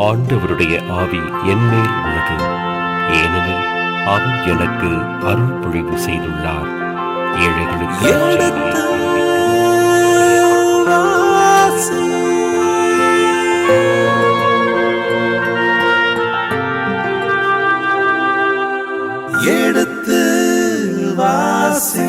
ஆண்டவருடைய ஆவி என்மேல் உள்ளது, ஏனெனில் அவர் எனக்கு அருள் பொழிவு செய்துள்ளார். ஏழைகளுக்கு எடுத்து வாசி.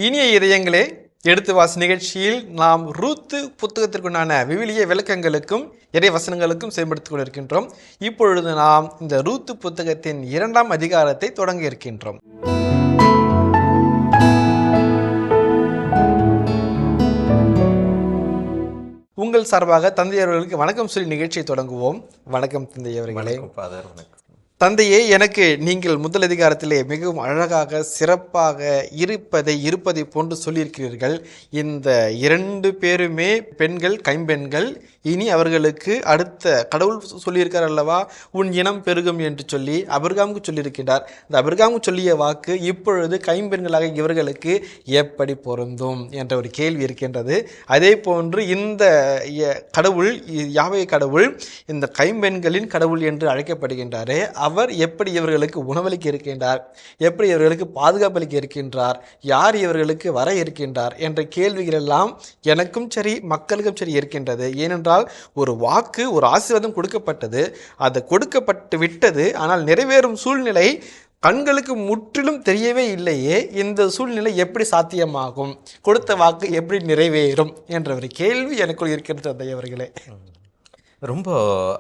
இனிய இதயங்களே, எடுத்து வாசி நிகழ்ச்சியில் நாம் ரூத்து புத்தகத்திற்குண்டான விவிலிய விளக்கங்களுக்கும் இறை வசனங்களுக்கும் செயல்படுத்திக் கொண்டிருக்கின்றோம். இப்பொழுது நாம் இந்த ரூத்து புத்தகத்தின் 2ஆம் அதிகாரத்தை தொடங்க இருக்கின்றோம். உங்கள் சார்பாக தந்தை அவர்களுக்கு வணக்கம் சொல்லி நிகழ்ச்சியை தொடங்குவோம். வணக்கம் தந்தை அவர்களே. தந்தையே, எனக்கு நீங்கள் முதல் அதிகாரத்திலே மிகவும் அழகாக சிறப்பாக இருப்பதை போன்று சொல்லியிருக்கிறீர்கள். இந்த 2 பேருமே பெண்கள், கைம்பெண்கள். இனி அவர்களுக்கு அடுத்த கடவுள் சொல்லியிருக்கார் அல்லவா, உன் இனம் பெருகும் என்று சொல்லி அபிரகாமுக்கு சொல்லியிருக்கின்றார். இந்த அபிரகாமுக்கு சொல்லிய வாக்கு இப்பொழுது கைம்பெண்களாக இவர்களுக்கு எப்படி பொருந்தும் என்ற ஒரு கேள்வி இருக்கின்றது. அதே போன்று இந்த கடவுள், யாவே கடவுள், இந்த கைம்பெண்களின் கடவுள் என்று அழைக்கப்படுகின்றாரே, அவர் எப்படி இவர்களுக்கு உணவளிக்க இருக்கின்றார், எப்படி இவர்களுக்கு பாதுகாப்பளிக்க இருக்கின்றார், யார் இவர்களுக்கு வர இருக்கின்றார் என்ற கேள்விகள் எல்லாம் எனக்கும் சரி மக்களுக்கும் சரி இருக்கின்றது. ஏனென்றால் ஒரு வாக்கு, ஒரு ஆசீர்வாதம் கொடுக்கப்பட்டது, அது கொடுக்கப்பட்டு விட்டது. ஆனால் நிறைவேறும் சூழ்நிலை கண்களுக்கு முற்றிலும் தெரியவே இல்லையே. இந்த சூழ்நிலை எப்படி சாத்தியமாகும், கொடுத்த வாக்கு எப்படி நிறைவேறும் என்ற ஒரு கேள்வி எனக்குள் இருக்கிறது தந்தை அவர்களே. ரொம்ப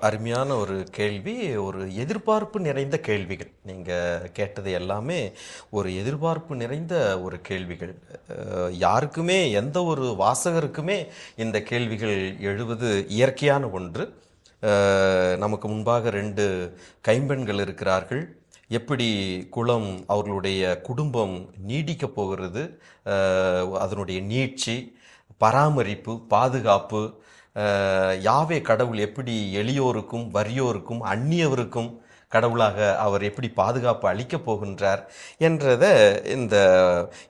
அருமையான ஒரு கேள்வி, ஒரு எதிர்பார்ப்பு நிறைந்த கேள்விகள். நீங்கள் கேட்டது எல்லாமே ஒரு எதிர்பார்ப்பு நிறைந்த ஒரு கேள்விகள். யாருக்குமே, எந்த ஒரு வாசகருக்குமே இந்த கேள்விகள் எழுவது இயற்கையான ஒன்று. நமக்கு முன்பாக 2 கைம்பெண்கள் இருக்கிறார்கள். எப்படி குலம், அவர்களுடைய குடும்பம் நீடிக்கப் போகிறது, அதனுடைய நீட்சி, பராமரிப்பு, பாதுகாப்பு, யாவே கடவுள் எப்படி எளியோருக்கும் வறியோருக்கும் அந்நியவருக்கும் கடவுளாக அவர் எப்படி பாதுகாப்பு அளிக்கப் போகின்றார் என்றதை இந்த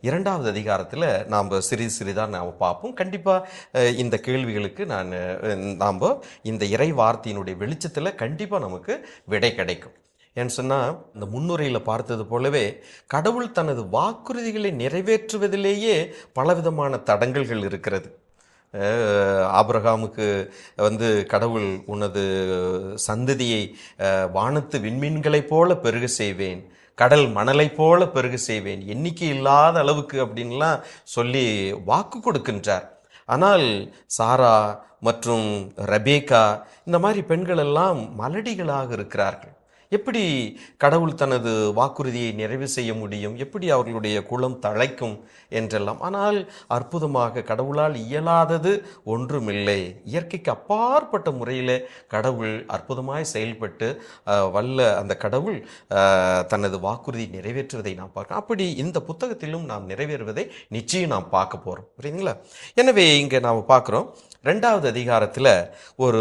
2வது அதிகாரத்தில் நாம் சிறிதாக நாம் பார்ப்போம். கண்டிப்பாக இந்த கேள்விகளுக்கு நாம் இந்த இறை வார்த்தையினுடைய வெளிச்சத்தில் கண்டிப்பாக நமக்கு விடை கிடைக்கும். ஏன்னு சொன்னால், இந்த முன்னுரையில் பார்த்தது போலவே கடவுள் தனது வாக்குறுதிகளை நிறைவேற்றுவதிலேயே பலவிதமான தடங்கல்கள் இருக்கிறது. ஆபிரகாமுக்கு கடவுள் உனது சந்ததியை வானத்து விண்மீன்களைப் போல பெருக செய்வேன், கடல் மணலை போல பெருக செய்வேன், எண்ணிக்கை இல்லாத அளவுக்கு அப்படின்லாம் சொல்லி வாக்கு கொடுக்கின்றார். ஆனால் சாரா மற்றும் ரெபேக்கா இந்த மாதிரி பெண்கள் எல்லாம் மலடிகளாக இருக்கிறார்கள். எப்படி கடவுள் தனது வாக்குறுதியை நிறைவு செய்ய முடியும், எப்படி அவர்களுடைய குலம் தழைக்கும் என்றெல்லாம். ஆனால் அற்புதமாக கடவுளால் இயலாதது ஒன்றுமில்லை. இயற்கைக்கு அப்பாற்பட்ட முறையில் கடவுள் அற்புதமாய் செயல்பட்டு வல்ல அந்த கடவுள் தனது வாக்குறுதி நிறைவேற்றுவதை நாம் பார்க்கலாம். அப்படி இந்த புத்தகத்திலும் நாம் நிறைவேறுவதை நிச்சயம் நாம் பார்க்க போகிறோம். புரியுதுங்களா? எனவே இங்கே நாம் பார்க்குறோம், 2வது அதிகாரத்தில் ஒரு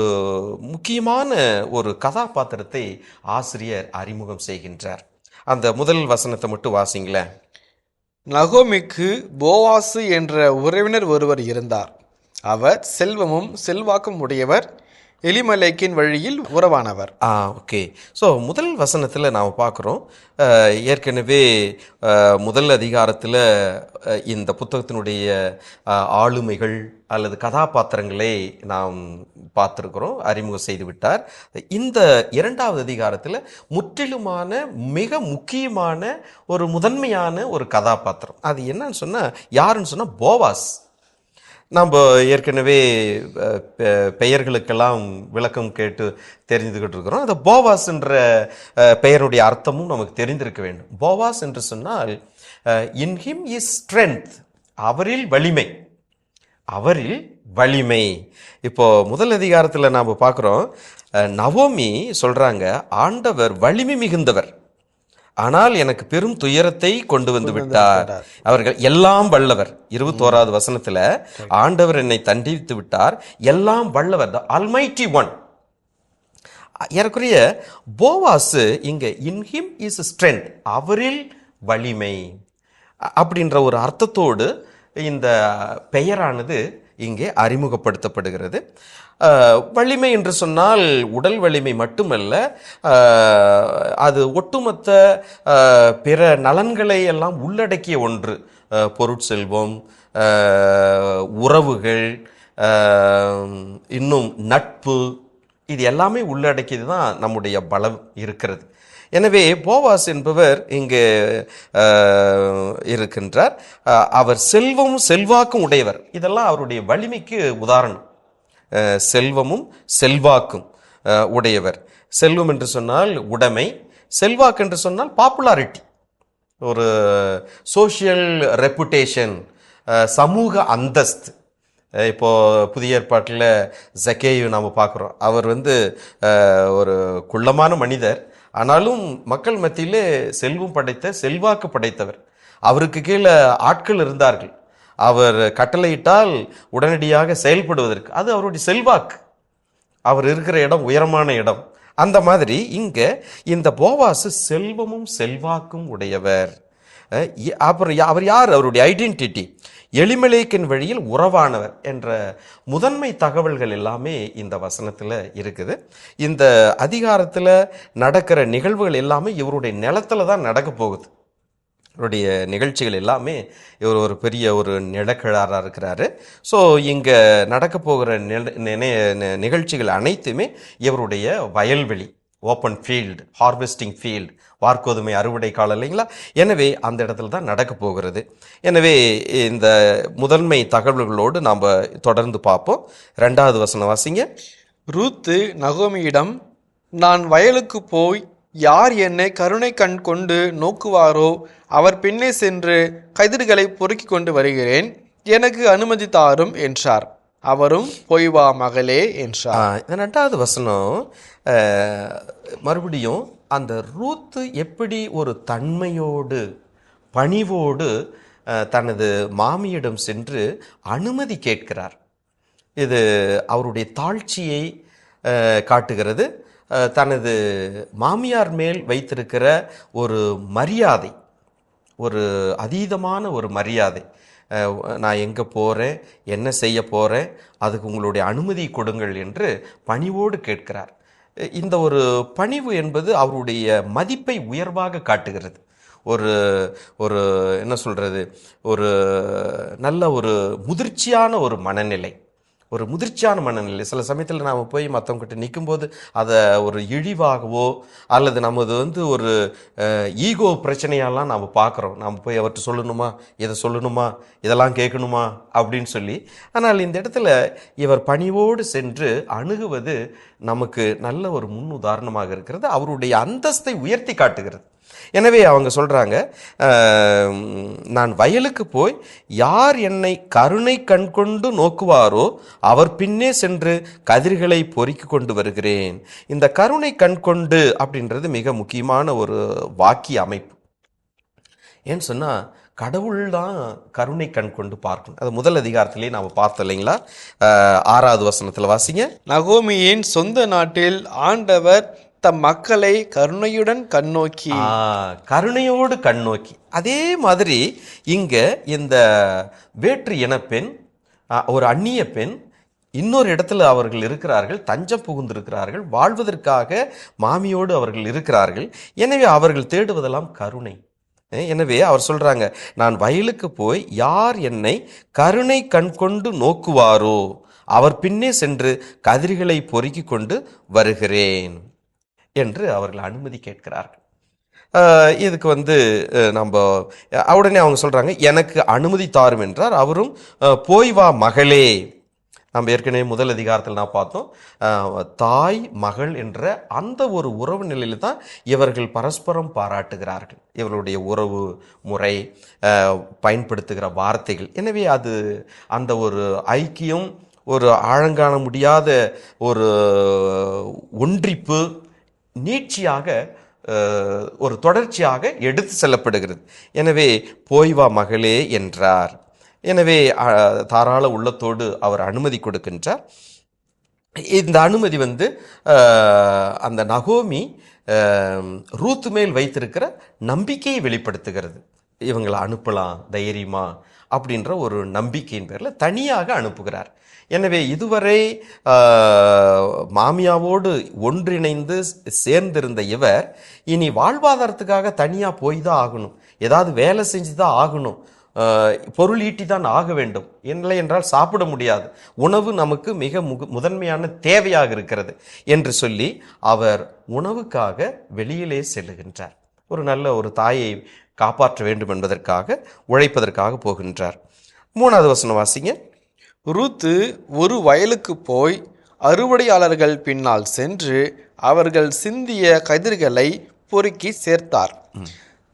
முக்கியமான ஒரு கதாபாத்திரத்தை ஆசிரியர் அறிமுகம் செய்கின்றார். அந்த முதல் வசனத்தை மட்டும் வாசிங்களேன். நகோமிக்கு போவாசு என்ற உறவினர் ஒருவர் இருந்தார். அவர் செல்வமும் செல்வாக்கும் உடையவர், எலிமலேக்கின் வழியில் உறவானவர். ஓகே. ஸோ முதல் வசனத்தில் நாம் பார்க்குறோம், ஏற்கனவே முதல் அதிகாரத்தில் இந்த புத்தகத்தினுடைய ஆளுமைகள் அல்லது கதாபாத்திரங்களை நாம் பார்த்துருக்கிறோம், அறிமுகம் செய்து விட்டார். இந்த 2வது அதிகாரத்தில் முற்றிலுமான மிக முக்கியமான ஒரு முதன்மையான ஒரு கதாபாத்திரம். அது என்னன்னு சொன்னால், யாருன்னு சொன்னால் போவாஸ். நம்ம ஏற்கனவே பெயர்களுக்கெல்லாம் விளக்கம் கேட்டு தெரிஞ்சுக்கிட்டு இருக்கிறோம். அந்த போவாஸ் என்ற பெயருடைய அர்த்தமும் நமக்கு தெரிந்திருக்க வேண்டும். போவாஸ் என்று சொன்னால் இன் ஹிம் இஸ் ஸ்ட்ரென்த், அவரில் வலிமை, அவரில் வலிமை. இப்போ முதல் அதிகாரத்தில் நாம் பார்க்குறோம், நவோமி சொல்கிறாங்க, ஆண்டவர் வலிமை மிகுந்தவர், ஆனால் எனக்கு பெரும் துயரத்தை கொண்டு வந்து விட்டார். அவர்கள் எல்லாம் வல்லவர். 21வது வசனத்துல ஆண்டவர் என்னை தண்டித்து விட்டார், எல்லாம் வல்லவர், தி ஆல்மைட்டி ஒன். ஏறக்குறைய போவாஸ் இங்க இன் ஹிம் இஸ் ஸ்ட்ரென்த், அவரில் வலிமை அப்படின்ற ஒரு அர்த்தத்தோடு இந்த பெயரானது இங்கே அறிமுகப்படுத்தப்படுகிறது. வலிமை என்று சொன்னால் உடல் வலிமை மட்டுமல்ல, அது ஒட்டுமொத்த பிற நலன்களை எல்லாம் உள்ளடக்கிய ஒன்று. பொருட்செல்வம், உறவுகள், இன்னும் நட்பு, இது எல்லாமே உள்ளடக்கியது தான் நம்முடைய பலம் இருக்கிறது. எனவே போவாஸ் என்பவர் இங்கு இருக்கின்றார். அவர் செல்வமும் செல்வாக்கும் உடையவர். இதெல்லாம் அவருடைய வலிமைக்கு உதாரணம். செல்வமும் செல்வாக்கும் உடையவர். செல்வம் என்று சொன்னால் உடைமை, செல்வாக்கு என்று சொன்னால் பாப்புலாரிட்டி, ஒரு சோஷியல் ரெப்புடேஷன், சமூக அந்தஸ்து. இப்போ புதிய ஏற்பாட்டில் ஜக்கேயு நாம் பார்க்குறோம். அவர் ஒரு குள்ளமான மனிதர், ஆனாலும் மக்கள் மத்தியிலே செல்வம் படைத்த செல்வாக்கு படைத்தவர். அவருக்கு கீழே ஆட்கள் இருந்தார்கள். அவர் கட்டளையிட்டால் உடனடியாக செயல்படுவதற்கு அது அவருடைய செல்வாக்கு. அவர் இருக்கிற இடம் உயரமான இடம். அந்த மாதிரி இங்கே இந்த போவாசு செல்வமும் செல்வாக்கும் உடையவர். அப்புறம் அவர் யார்? அவருடைய ஐடென்டிட்டி எலிமெலேக்கின் வழியில் உறவானவர் என்ற முதன்மை தகவல்கள் எல்லாமே இந்த வசனத்தில் இருக்குது. இந்த அதிகாரத்தில் நடக்கிற நிகழ்வுகள் எல்லாமே இவருடைய நிலத்தில் தான் நடக்க போகுது. இவருடைய நிகழ்ச்சிகள் எல்லாமே இவர் ஒரு பெரிய ஒரு நிலக்கிழாராக இருக்கிறாரு. ஸோ இங்கே நடக்க போகிற நிகழ்ச்சிகள் அனைத்துமே இவருடைய வயல்வெளி, ஓப்பன் ஃபீல்டு, ஹார்வெஸ்டிங் ஃபீல்டு, வார்கோதுமை அறுவடை காலம் இல்லைங்களா? எனவே அந்த இடத்துல தான் நடக்க போகிறது. எனவே இந்த முதன்மை தகவல்களோடு நாம் தொடர்ந்து பார்ப்போம். 2வது வசனம் வாசிங்க. ரூத்து நகோமியிடம், நான் வயலுக்கு போய் யார் என்னை கருணை கண் கொண்டு நோக்குவாரோ அவர் பின்னே சென்று கதிர்களை பொறுக்கி கொண்டு வருகிறேன், எனக்கு அனுமதி தாரும் என்றார். அவரும் போய் வா மகளே என்றார். 2வது வசனம் மறுபடியும் அந்த ரூத்து எப்படி ஒரு தன்மையோடு பணிவோடு தனது மாமியிடம் சென்று அனுமதி கேட்கிறார். இது அவருடைய தாழ்ச்சியை காட்டுகிறது. தனது மாமியார் மேல் வைத்திருக்கிற ஒரு மரியாதை, ஒரு அதீதமான ஒரு மரியாதை. நான் எங்கே போகிறேன், என்ன செய்ய போகிறேன், அதுக்கு உங்களுடைய அனுமதி கொடுங்கள் என்று பணிவோடு கேட்கிறார். இந்த ஒரு பணிவு என்பது அவருடைய மதிப்பை உயர்வாக காட்டுகிறது. ஒரு என்ன சொல்கிறது, ஒரு நல்ல ஒரு முதிர்ச்சியான ஒரு மனநிலை, ஒரு முதிர்ச்சியான மனநிலை. சில சமயத்தில் நாம் போய் மற்றவங்ககிட்ட நிற்கும்போது அதை ஒரு இழிவாகவோ அல்லது நமது ஒரு ஈகோ பிரச்சனையெல்லாம் நாம் பார்க்குறோம். நாம் போய் அவர்கிட்ட சொல்லணுமா, இதை சொல்லணுமா, இதெல்லாம் கேட்கணுமா அப்படின்னு சொல்லி. ஆனால் இந்த இடத்துல இவர் பணிவோடு சென்று அணுகுவது நமக்கு நல்ல ஒரு முன் உதாரணமாக இருக்கிறது. அவருடைய அந்தஸ்தை உயர்த்தி காட்டுகிறது. எனவே அவங்க சொல்கிறாங்க, நான் வயலுக்கு போய் யார் என்னை கருணை கண் கொண்டு நோக்குவாரோ அவர் பின்னே சென்று கதிர்களை பொறுக்கி கொண்டு வருகிறேன். இந்த கருணை கண் கொண்டு அப்படின்றது மிக முக்கியமான ஒரு வாக்கிய அமைப்பு. ஏன்னு சொன்னால் கடவுள் தான் கருணை கண் கொண்டு பார்க்கணும். அது முதல் அதிகாரத்திலே நாம் பார்த்தோம் இல்லைங்களா? 6வது வசனத்தில் வாசிங்க. நகோமியின் சொந்த நாட்டில் ஆண்டவர் தம் மக்களை கருணையுடன் கண்ணோக்கி, கருணையோடு கண்ணோக்கி. அதே மாதிரி இங்க இந்த வேற்று இனப்பெண், ஒரு அந்நிய பெண், இன்னொரு இடத்துல அவர்கள் இருக்கிறார்கள், தஞ்சம் புகுந்திருக்கிறார்கள், வாழ்வதற்காக மாமியோடு அவர்கள் இருக்கிறார்கள். எனவே அவர்கள் தேடுவதெல்லாம் கருணை. எனவே அவர் சொல்றாங்க, நான் வயலுக்கு போய் யார் என்னை கருணை கண் கொண்டு நோக்குவாரோ அவர் பின்னே சென்று கதிர்களை பொறுக்கி கொண்டு வருகிறேன் என்று அவர்கள் அனுமதி கேட்கிறார்கள். இதுக்கு நம்ம உடனே அவங்க சொல்றாங்க, எனக்கு அனுமதி தாரும் என்றார். அவரும் போய் வா மகளே. நம்ம ஏற்கனவே முதல் அதிகாரத்தில் நான் பார்த்தோம், தாய் மகள் என்ற அந்த ஒரு உறவு நிலையில் தான் இவர்கள் பரஸ்பரம் பாராட்டுகிறார்கள். இவர்களுடைய உறவு முறை, பயன்படுத்துகிற வார்த்தைகள். எனவே அது அந்த ஒரு ஐக்கியம், ஒரு ஆழங்காண முடியாத ஒரு ஒன்றிப்பு நீட்சியாக, ஒரு தொடர்ச்சியாக எடுத்து செல்லப்படுகிறது. எனவே போய் வா மகளே என்றார். எனவே தாராள உள்ளத்தோடு அவர் அனுமதி கொடுக்கின்றார். இந்த அனுமதி அந்த நகோமி ரூத் மேல் வைத்திருக்கிற நம்பிக்கையை வெளிப்படுத்துகிறது. இவங்களை அனுப்பலாம் தைரியமா அப்படின்ற ஒரு நம்பிக்கையின் பேரில் தனியாக அனுப்புகிறார். எனவே இதுவரை மாமியாவோடு ஒன்றிணைந்து சேர்ந்திருந்த இவர் இனி வாழ்வாதாரத்துக்காக தனியாக போய் தான் ஆகணும், ஏதாவது வேலை செஞ்சு தான் ஆகணும், பொருள் ஈட்டி தான் ஆக வேண்டும், இல்லை என்றால் சாப்பிட முடியாது, உணவு நமக்கு மிக முதன்மையான தேவையாக இருக்கிறது என்று சொல்லி அவர் உணவுக்காக வெளியிலே செல்லுகின்றார். ஒரு நல்ல ஒரு தாயை காப்பாற்ற வேண்டும் என்பதற்காக உழைப்பதற்காக போகின்றார். 3வது வசனம் வாசிங்க. ரூத்து ஒரு வயலுக்கு போய் அறுவடையாளர்கள் பின்னால் சென்று அவர்கள் சிந்திய கதிர்களை பொறுக்கி சேர்த்தார்.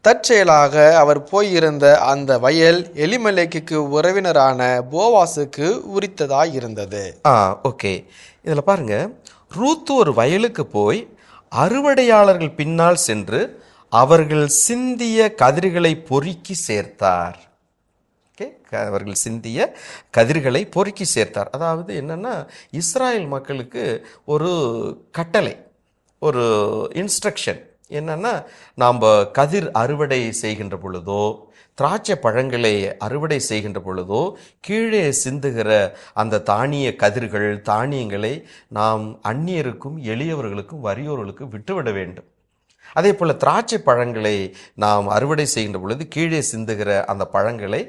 தற்செயலாக அவர் போயிருந்த அந்த வயல் எலிமெலேக்குக்கு உறவினரான போவாசுக்கு உரித்ததாய் இருந்தது. ஓகே, இதில் பாருங்க, ரூத்து ஒரு வயலுக்கு போய் அறுவடையாளர்கள் பின்னால் சென்று அவர்கள் சிந்திய கதிர்களை பொறுக்கி சேர்த்தார். அவர்கள் சிந்திய கதிர்களை பொறுக்கி சேர்த்தார். அதாவது என்னன்னா, இஸ்ராயல் மக்களுக்கு ஒரு கட்டளை, ஒரு இன்ஸ்ட்ரக்ஷன் என்னன்னா, நாம் கதிர் அறுவடை செய்கின்ற பொழுதோ, திராட்சை பழங்களை அறுவடை செய்கின்ற பொழுதோ கீழே சிந்துகிற அந்த தானிய கதிர்கள், தானியங்களை நாம் அந்நியருக்கும் எளியவர்களுக்கும் வறியோர்களுக்கும் விட்டுவிட வேண்டும். அதே போல் திராட்சை பழங்களை நாம் அறுவடை செய்கின்ற பொழுது கீழே சிந்துகிற அந்த பழங்களை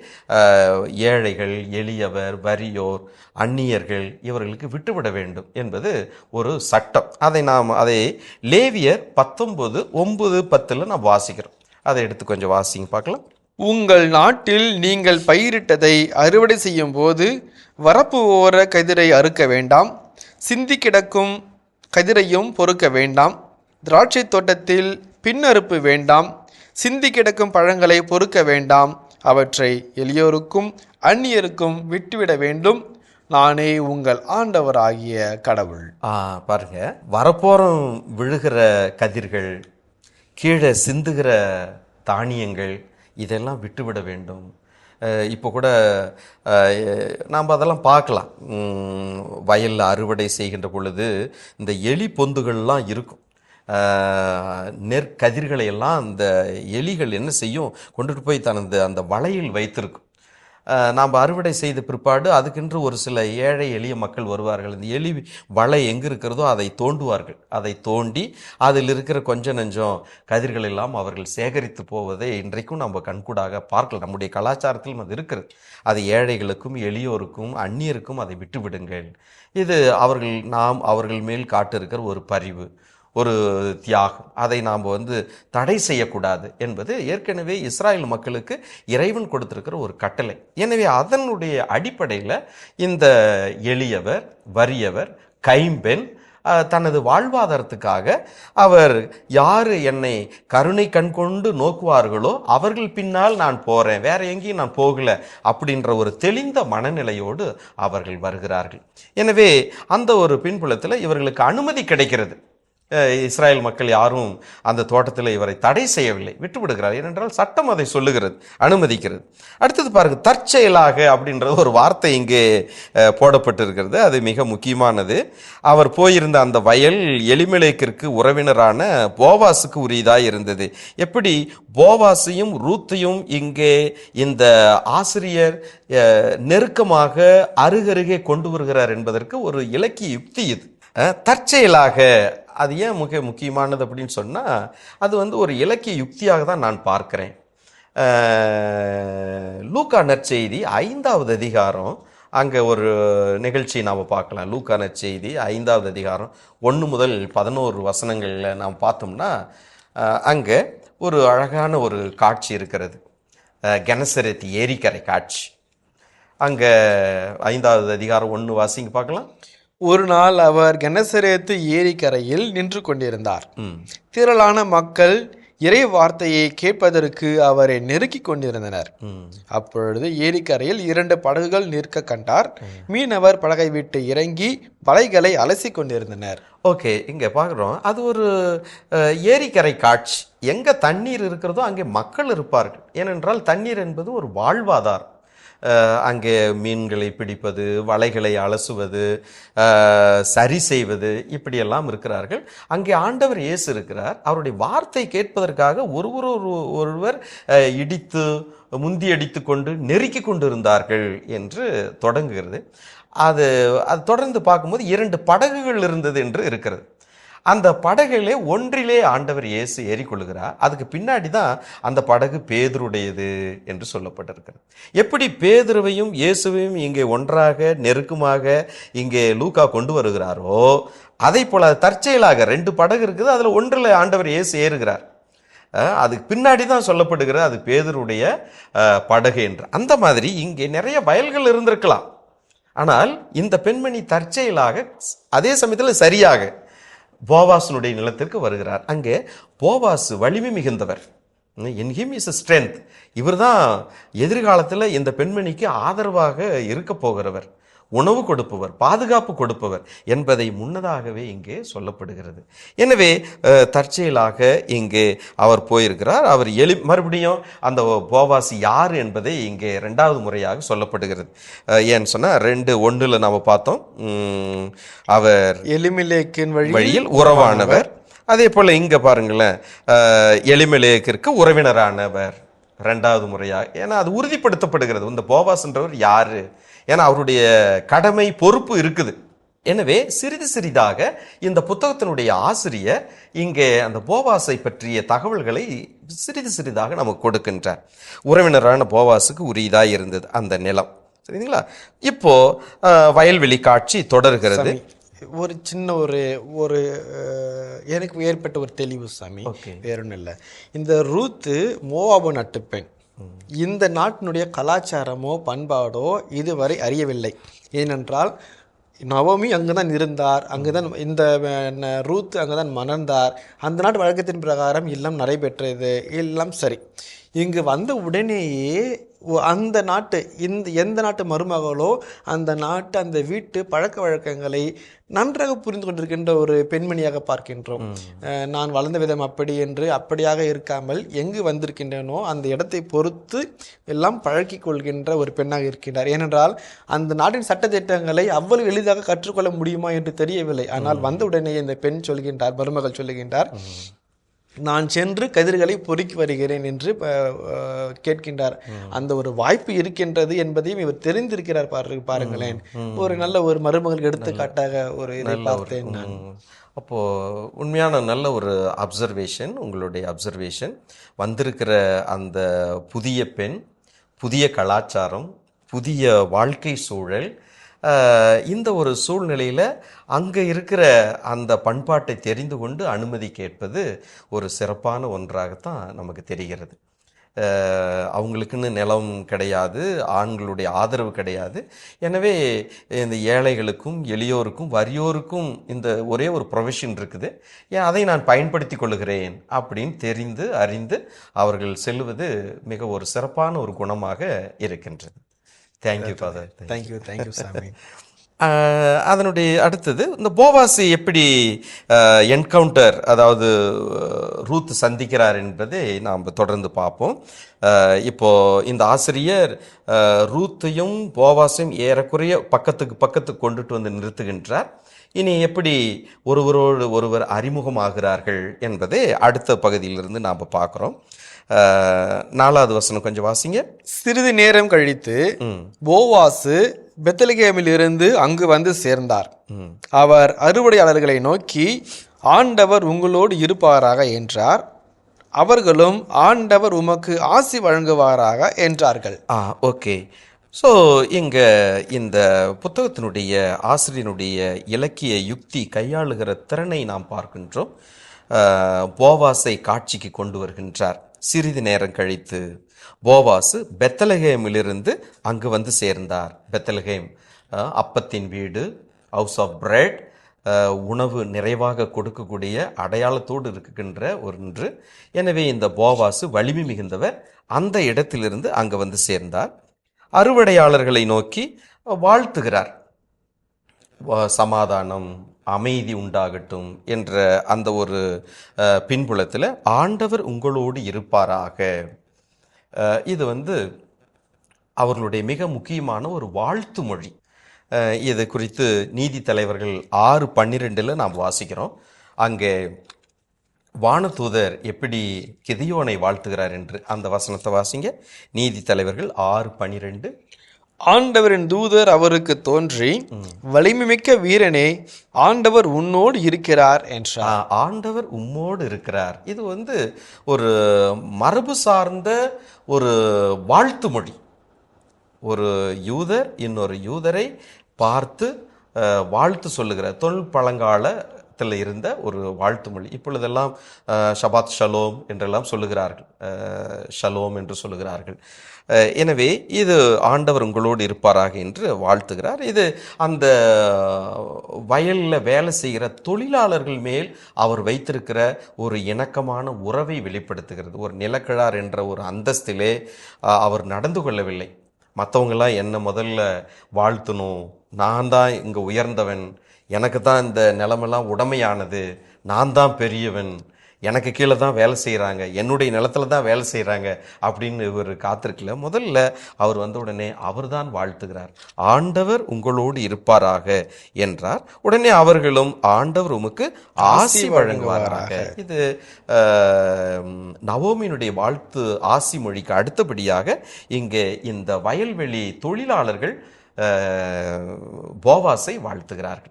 ஏழைகள், எளியவர், வறியோர், அந்நியர்கள் இவர்களுக்கு விட்டுவிட வேண்டும் என்பது ஒரு சட்டம். அதை லேவியர் 19:9-10 நாம் வாசிக்கிறோம். அதை எடுத்து கொஞ்சம் வாசிங்க பார்க்கலாம். உங்கள் நாட்டில் நீங்கள் பயிரிட்டதை அறுவடை செய்யும் போது வரப்பு ஓர கதிரை அறுக்க வேண்டாம், சிந்தி கிடக்கும் கதிரையும் பொறுக்க வேண்டாம், திராட்சை தோட்டத்தில் பின்னறுப்பு வேண்டாம், சிந்தி கிடக்கும் பழங்களை பொறுக்க வேண்டாம், அவற்றை எளியோருக்கும் அந்நியருக்கும் விட்டுவிட வேண்டும், நானே உங்கள் ஆண்டவராகிய கடவுள். பாருங்க, வரப்போரம் விழுகிற கதிர்கள், கீழே சிந்துகிற தானியங்கள், இதெல்லாம் விட்டுவிட வேண்டும். இப்போ கூட நாம் அதெல்லாம் பார்க்கலாம். வயலில் அறுவடை செய்கின்ற பொழுது இந்த எலி பொந்துகள்லாம் இருக்கும். நெற்கதிர்களை எல்லாம் அந்த எலிகள் என்ன செய்யும், கொண்டுட்டு போய் தனது அந்த வலையில் வைத்திருக்கும். நாம் அறுவடை செய்த பிற்பாடு அதுக்கென்று ஒரு சில ஏழை எளிய மக்கள் வருவார்கள். இந்த எலி வலை எங்கே இருக்கிறதோ அதை தோண்டுவார்கள். அதை தோண்டி அதில் இருக்கிற கொஞ்சம் நெஞ்சம் கதிர்கள் எல்லாம் அவர்கள் சேகரித்து போவதை இன்றைக்கும் நம்ம கண்கூடாக பார்க்கலாம். நம்முடைய கலாச்சாரத்திலும் அது இருக்கிறது. அது ஏழைகளுக்கும் எளியோருக்கும் அந்நியருக்கும் அதை விட்டு விடுங்கள். இது நாம் அவர்கள் மேல் காட்டு இருக்கிற ஒரு பரிவு, ஒரு தியாகம். அதை நாம் தடை செய்யக்கூடாது என்பது ஏற்கனவே இஸ்ராயல் மக்களுக்கு இறைவன் கொடுத்திருக்கிற ஒரு கட்டளை. எனவே அதனுடைய அடிப்படையில் இந்த எளியவர், வறியவர், கைம்பெண் தனது வாழ்வாதாரத்துக்காக அவர் யார் என்னை கருணை கண் கொண்டு நோக்குவார்களோ அவர்கள் பின்னால் நான் போகிறேன், வேற எங்கேயும் நான் போகல அப்படின்ற ஒரு தெளிந்த மனநிலையோடு அவர்கள் வருகிறார்கள். எனவே அந்த ஒரு பின்புலத்தில் இவர்களுக்கு அனுமதி கிடைக்கிறது. இஸ்ராயல் மக்கள் யாரும் அந்த தோட்டத்தில் இவரை தடை செய்யவில்லை, விட்டுவிடுகிறார். ஏனென்றால் சட்டம் அதை சொல்லுகிறது, அனுமதிக்கிறது. அடுத்தது பாருங்க, தற்செயலாக அப்படின்றது ஒரு வார்த்தை இங்கே போடப்பட்டிருக்கிறது. அது மிக முக்கியமானது. அவர் போயிருந்த அந்த வயல் எலிமெலேக்கிற்கு உறவினரான போவாசுக்கு உரியதாய் இருந்தது. எப்படி போவாசையும் ரூத்தையும் இங்கே இந்த ஆசிரியர் நெருக்கமாக அருகருகே கொண்டு வருகிறார் என்பதற்கு ஒரு இலக்கிய யுக்தி இது. தற்செயலாக அது ஏன் முக்கியமானது அப்படின்னு சொன்னால், அது ஒரு இலக்கிய யுக்தியாக தான் நான் பார்க்கிறேன். லூக்கா நற்செய்தி 5வது அதிகாரம், அங்கே ஒரு நிகழ்ச்சி நாம் பார்க்கலாம். லூக்கா நற்செய்தி 5வது அதிகாரம் 1 முதல் 11 வசனங்களில் நாம் பார்த்தோம்னா அங்கே ஒரு அழகான ஒரு காட்சி இருக்கிறது. கெனசரேத் ஏரிக்கரை காட்சி. அங்கே 5வது அதிகாரம் 1 வாசிங்க பார்க்கலாம். ஒரு நாள் அவர் கெனசரேத்து ஏரிக்கரையில் நின்று கொண்டிருந்தார். திரளான மக்கள் இறை வார்த்தையை கேட்பதற்கு அவரை நெருக்கி கொண்டிருந்தனர். அப்பொழுது ஏரிக்கரையில் 2 படகுகள் நிற்க கண்டார். மீனவர் படகை விட்டு இறங்கி வலைகளை அலசி கொண்டிருந்தனர். ஓகே, இங்கே பார்க்குறோம், அது ஒரு ஏரிக்கரை காட்சி. எங்கே தண்ணீர் இருக்கிறதோ அங்கே மக்கள் இருப்பார்கள். ஏனென்றால் தண்ணீர் என்பது ஒரு வாழ்வாதாரம். அங்கே மீன்களை பிடிப்பது, வலைகளை அலசுவது, சரி செய்வது, இப்படியெல்லாம் இருக்கிறார்கள். அங்கே ஆண்டவர் இயேசு இருக்கிறார். அவருடைய வார்த்தை கேட்பதற்காக ஒருவர் இடித்து முந்தியடித்து கொண்டு நெருக்கி கொண்டு இருந்தார்கள் என்று தொடங்குகிறது. அது தொடர்ந்து பார்க்கும்போது 2 படகுகள் இருந்தது என்று இருக்கிறது. அந்த படகுகளே ஒன்றிலே ஆண்டவர் இயேசு ஏறிக்கொள்கிறார். அதுக்கு பின்னாடி தான் அந்த படகு பேதுருடையது என்று சொல்லப்பட்டிருக்கிறது. எப்படி பேதுருவையும் இயேசுவையும் இங்கே ஒன்றாக நெருக்கமாக இங்கே லூக்கா கொண்டு வருகிறாரோ, அதை போல தற்செயலாக 2 படகு இருக்குது, அதில் ஒன்றில் ஆண்டவர் இயேசு ஏறுகிறார். அதுக்கு பின்னாடி தான் சொல்லப்படுகிற அது பேதுருடைய படகு என்று. அந்த மாதிரி இங்கே நிறைய வயல்கள் இருந்திருக்கலாம். ஆனால் இந்த பெண்மணி தற்செயலாக அதே சமயத்தில் சரியாக போவாசனுடைய நிலத்திற்கு வருகிறார். அங்கே போவாசு வலிமை மிகுந்தவர். In him is a strength. இவர் தான் எதிர்காலத்தில் இந்த பெண்மணிக்கு ஆதரவாக இருக்க போகிறவர், உணவு கொடுப்பவர், பாதுகாப்பு கொடுப்பவர் என்பதை முன்னதாகவே இங்கே சொல்லப்படுகிறது. எனவே தற்செயலாக இங்கே அவர் போயிருக்கிறார். அவர் மறுபடியும் அந்த போவாசி யார் என்பதை இங்கே 2வது முறையாக சொல்லப்படுகிறது. ஏன்னு சொன்னால் 2:1 நாம் பார்த்தோம், அவர் எலிமெலேக்கின் வழியில் உறவானவர். அதே போல் இங்கே பாருங்களேன், எலிமெலேக்கிற்கு உறவினரானவர் 2வது முறையாக. ஏன்னா அது உறுதிப்படுத்தப்படுகிறது இந்த போவாஸ்ன்றவர் யாரு, ஏன்னா அவருடைய கடமை பொறுப்பு இருக்குது. எனவே சிறிது சிறிதாக இந்த புத்தகத்தினுடைய ஆசிரியர் இங்கே அந்த போவாசை பற்றிய தகவல்களை சிறிது சிறிதாக நமக்கு கொடுக்கின்றார். உறவினரான போவாசுக்கு உரியதாக இருந்தது அந்த நிலம். சரிங்களா? இப்போ வயல்வெளி காட்சி தொடர்கிறது. ஒரு சின்ன ஒரு எனக்கு ஏற்பட்ட ஒரு தெளிவு சாமி, வேற ஒன்றும் இல்லை. இந்த ரூத்து மோவாபு நாட்டு பெண். இந்த நாட்டினுடைய கலாச்சாரமோ பண்பாடோ இதுவரை அறியவில்லை. ஏனென்றால் நவமி அங்குதான் இருந்தார், அங்குதான் இந்த ரூத் அங்குதான் மணந்தார். அந்த நாட்டு வழக்கத்தின் பிரகாரம் எல்லாம் நடைபெற்றது, எல்லாம் சரி. இங்கு வந்த உடனேயே அந்த நாட்டு எந்த நாட்டு மருமகளோ அந்த வீட்டு பழக்க வழக்கங்களை நன்றாக புரிந்து கொண்டிருக்கின்ற ஒரு பெண்மணியாக பார்க்கின்றோம். நான் வளர்ந்த விதம் அப்படி என்று அப்படியாக இருக்காமல் எங்கு வந்திருக்கின்றனோ அந்த இடத்தை பொறுத்து எல்லாம் பழக்கி கொள்கின்ற ஒரு பெண்ணாக இருக்கின்றார். ஏனென்றால் அந்த நாட்டின் சட்டத்திட்டங்களை அவ்வளவு எளிதாக கற்றுக்கொள்ள முடியுமா என்று தெரியவில்லை. ஆனால் வந்த உடனே இந்த பெண் சொல்கின்றார், மருமகள் சொல்லுகின்றார், நான் சென்று கதிர்களை பொறுக்கி வருகிறேன் என்று கேட்கின்றார். அந்த ஒரு வாய்ப்பு இருக்கின்றது என்பதையும் இவர் தெரிந்திருக்கிறார். பாருங்களேன், ஒரு நல்ல ஒரு மருமகளுக்கு எடுத்துக்காட்டாக ஒரு இதை பார்த்தேன் நான். அப்போ உண்மையான நல்ல ஒரு அப்சர்வேஷன், உங்களுடைய அப்சர்வேஷன். வந்திருக்கிற அந்த புதிய பெண், புதிய கலாச்சாரம், புதிய வாழ்க்கை சூழல், இந்த ஒரு சூழ்நிலையில் அங்கே இருக்கிற அந்த பண்பாட்டை தெரிந்து கொண்டு அனுமதி கேட்பது ஒரு சிறப்பான ஒன்றாகத்தான் நமக்கு தெரிகிறது. அவங்களுக்குன்னு நிலம் கிடையாது, ஆண்களுடைய ஆதரவு கிடையாது. எனவே இந்த ஏழைகளுக்கும் எளியோருக்கும் வறியோருக்கும் இந்த ஒரே ஒரு ப்ரொஃபஷன் இருக்குது, அதை நான் பயன்படுத்தி கொள்ளுகிறேன் அப்படின்னு தெரிந்து அறிந்து அவர்கள் செல்வது மிக ஒரு சிறப்பான ஒரு குணமாக இருக்கின்றது. Thank you father. தேங்க்யூ சாமி. அதனுடைய அடுத்தது இந்த போவாசி எப்படி என்கவுண்டர், அதாவது ரூத் சந்திக்கிறார் என்பதை நாம் தொடர்ந்து பார்ப்போம். இப்போ இந்த ஆசிரியர் ரூத்தையும் போவாசையும் ஏறக்குறைய பக்கத்துக்கு கொண்டுட்டு வந்து நிறுத்துகின்றார். இனி எப்படி ஒருவரோடு ஒருவர் அறிமுகமாகிறார்கள் என்பதை அடுத்த பகுதியிலிருந்து நாம் பார்க்குறோம். 4வது வசனம் கொஞ்சம் வாசிங்க. சிறிது நேரம் கழித்து போவாசு பெத்லகேமில் இருந்து அங்கு வந்து சேர்ந்தார். அவர் அறுவடையாளர்களை நோக்கி, ஆண்டவர் உங்களோடு இருப்பாராக என்றார். அவர்களும், ஆண்டவர் உமக்கு ஆசி வழங்குவாராக என்றார்கள். ஓகே. ஸோ இங்கே இந்த புத்தகத்தினுடைய ஆசிரியனுடைய இலக்கிய யுக்தி கையாளுகிற திறனை நாம் பார்க்கின்றோம். போவாசை காட்சிக்கு கொண்டு வருகின்றார். சிறிது நேரம் கழித்து போவாசு பெத்லகேமிலிருந்து அங்கு வந்து சேர்ந்தார். பெத்லகேம் அப்பத்தின் வீடு, ஹவுஸ் ஆஃப் பிரெட், உணவு நிறைவாக கொடுக்கக்கூடிய அடையாளத்தோடு இருக்கின்ற ஒன்று. எனவே இந்த போவாசு வலிமை மிகுந்தவர். அந்த இடத்திலிருந்து அங்கு வந்து சேர்ந்தார். அறுவடையாளர்களை நோக்கி வாழ்த்துகிறார். சமாதானம், அமைதி உண்டாகட்டும் என்ற அந்த ஒரு பின்புலத்தில் ஆண்டவர் உங்களோடு இருப்பாராக. இது அவர்களுடைய மிக முக்கியமான ஒரு வாழ்த்து மொழி. இது குறித்து நீதி தலைவர்கள் 6:12 நாம் வாசிக்கிறோம். அங்கே வானதூதர் எப்படி கிதியோனை வாழ்த்துகிறார் என்று அந்த வசனத்தை வாசிங்க. நீதி தலைவர்கள் 6:12. ஆண்டவரின் தூதர் அவருக்கு தோன்றி, வலிமைமிக்க வீரனே, ஆண்டவர் உன்னோடு இருக்கிறார் என்றார். ஆண்டவர் உம்மோடு இருக்கிறார். இது ஒரு மரபு சார்ந்த ஒரு வாழ்த்து மொழி. ஒரு யூதர் இன்னொரு யூதரை பார்த்து வாழ்த்து சொல்லுகிற தொல்பழங்காலத்தில் இருந்த ஒரு வாழ்த்து மொழி. இப்பொழுதெல்லாம் ஷபாத் ஷலோம் என்றெல்லாம் சொல்லுகிறார்கள், ஷலோம் என்று சொல்லுகிறார்கள். எனவே இது ஆண்டவர் உங்களோடு இருப்பாராக என்று வாழ்த்துகிறார். இது அந்த வயலில் வேலை செய்கிற தொழிலாளர்கள் மேல் அவர் வைத்திருக்கிற ஒரு இணக்கமான உறவை வெளிப்படுத்துகிறது. ஒரு நிலக்கிழார் என்ற ஒரு அந்தஸ்திலே அவர் நடந்து கொள்ளவில்லை. மற்றவங்களாம் என்னை முதல்ல வாழ்த்தணும், நான் தான் இங்கே உயர்ந்தவன், எனக்கு தான் இந்த நிலமெல்லாம் உடமையானது, நான் தான் பெரியவன், எனக்கு கீழே தான் வேலை செய்கிறாங்க, என்னுடைய நிலத்தில் தான் வேலை செய்கிறாங்க அப்படின்னு இவர் காத்திருக்கல. முதல்ல அவர் வந்த உடனே அவர் தான் வாழ்த்துகிறார், ஆண்டவர் உங்களோடு இருப்பாராக என்றார். உடனே அவர்களும் ஆண்டவர் உமக்கு ஆசி வழங்குவாராக. இது நவோமியினுடைய வாழ்த்து ஆசி மொழிக்கு அடுத்தபடியாக இங்கே இந்த வயல்வெளி தொழிலாளர்கள் போவாசை வாழ்த்துகிறார்கள்,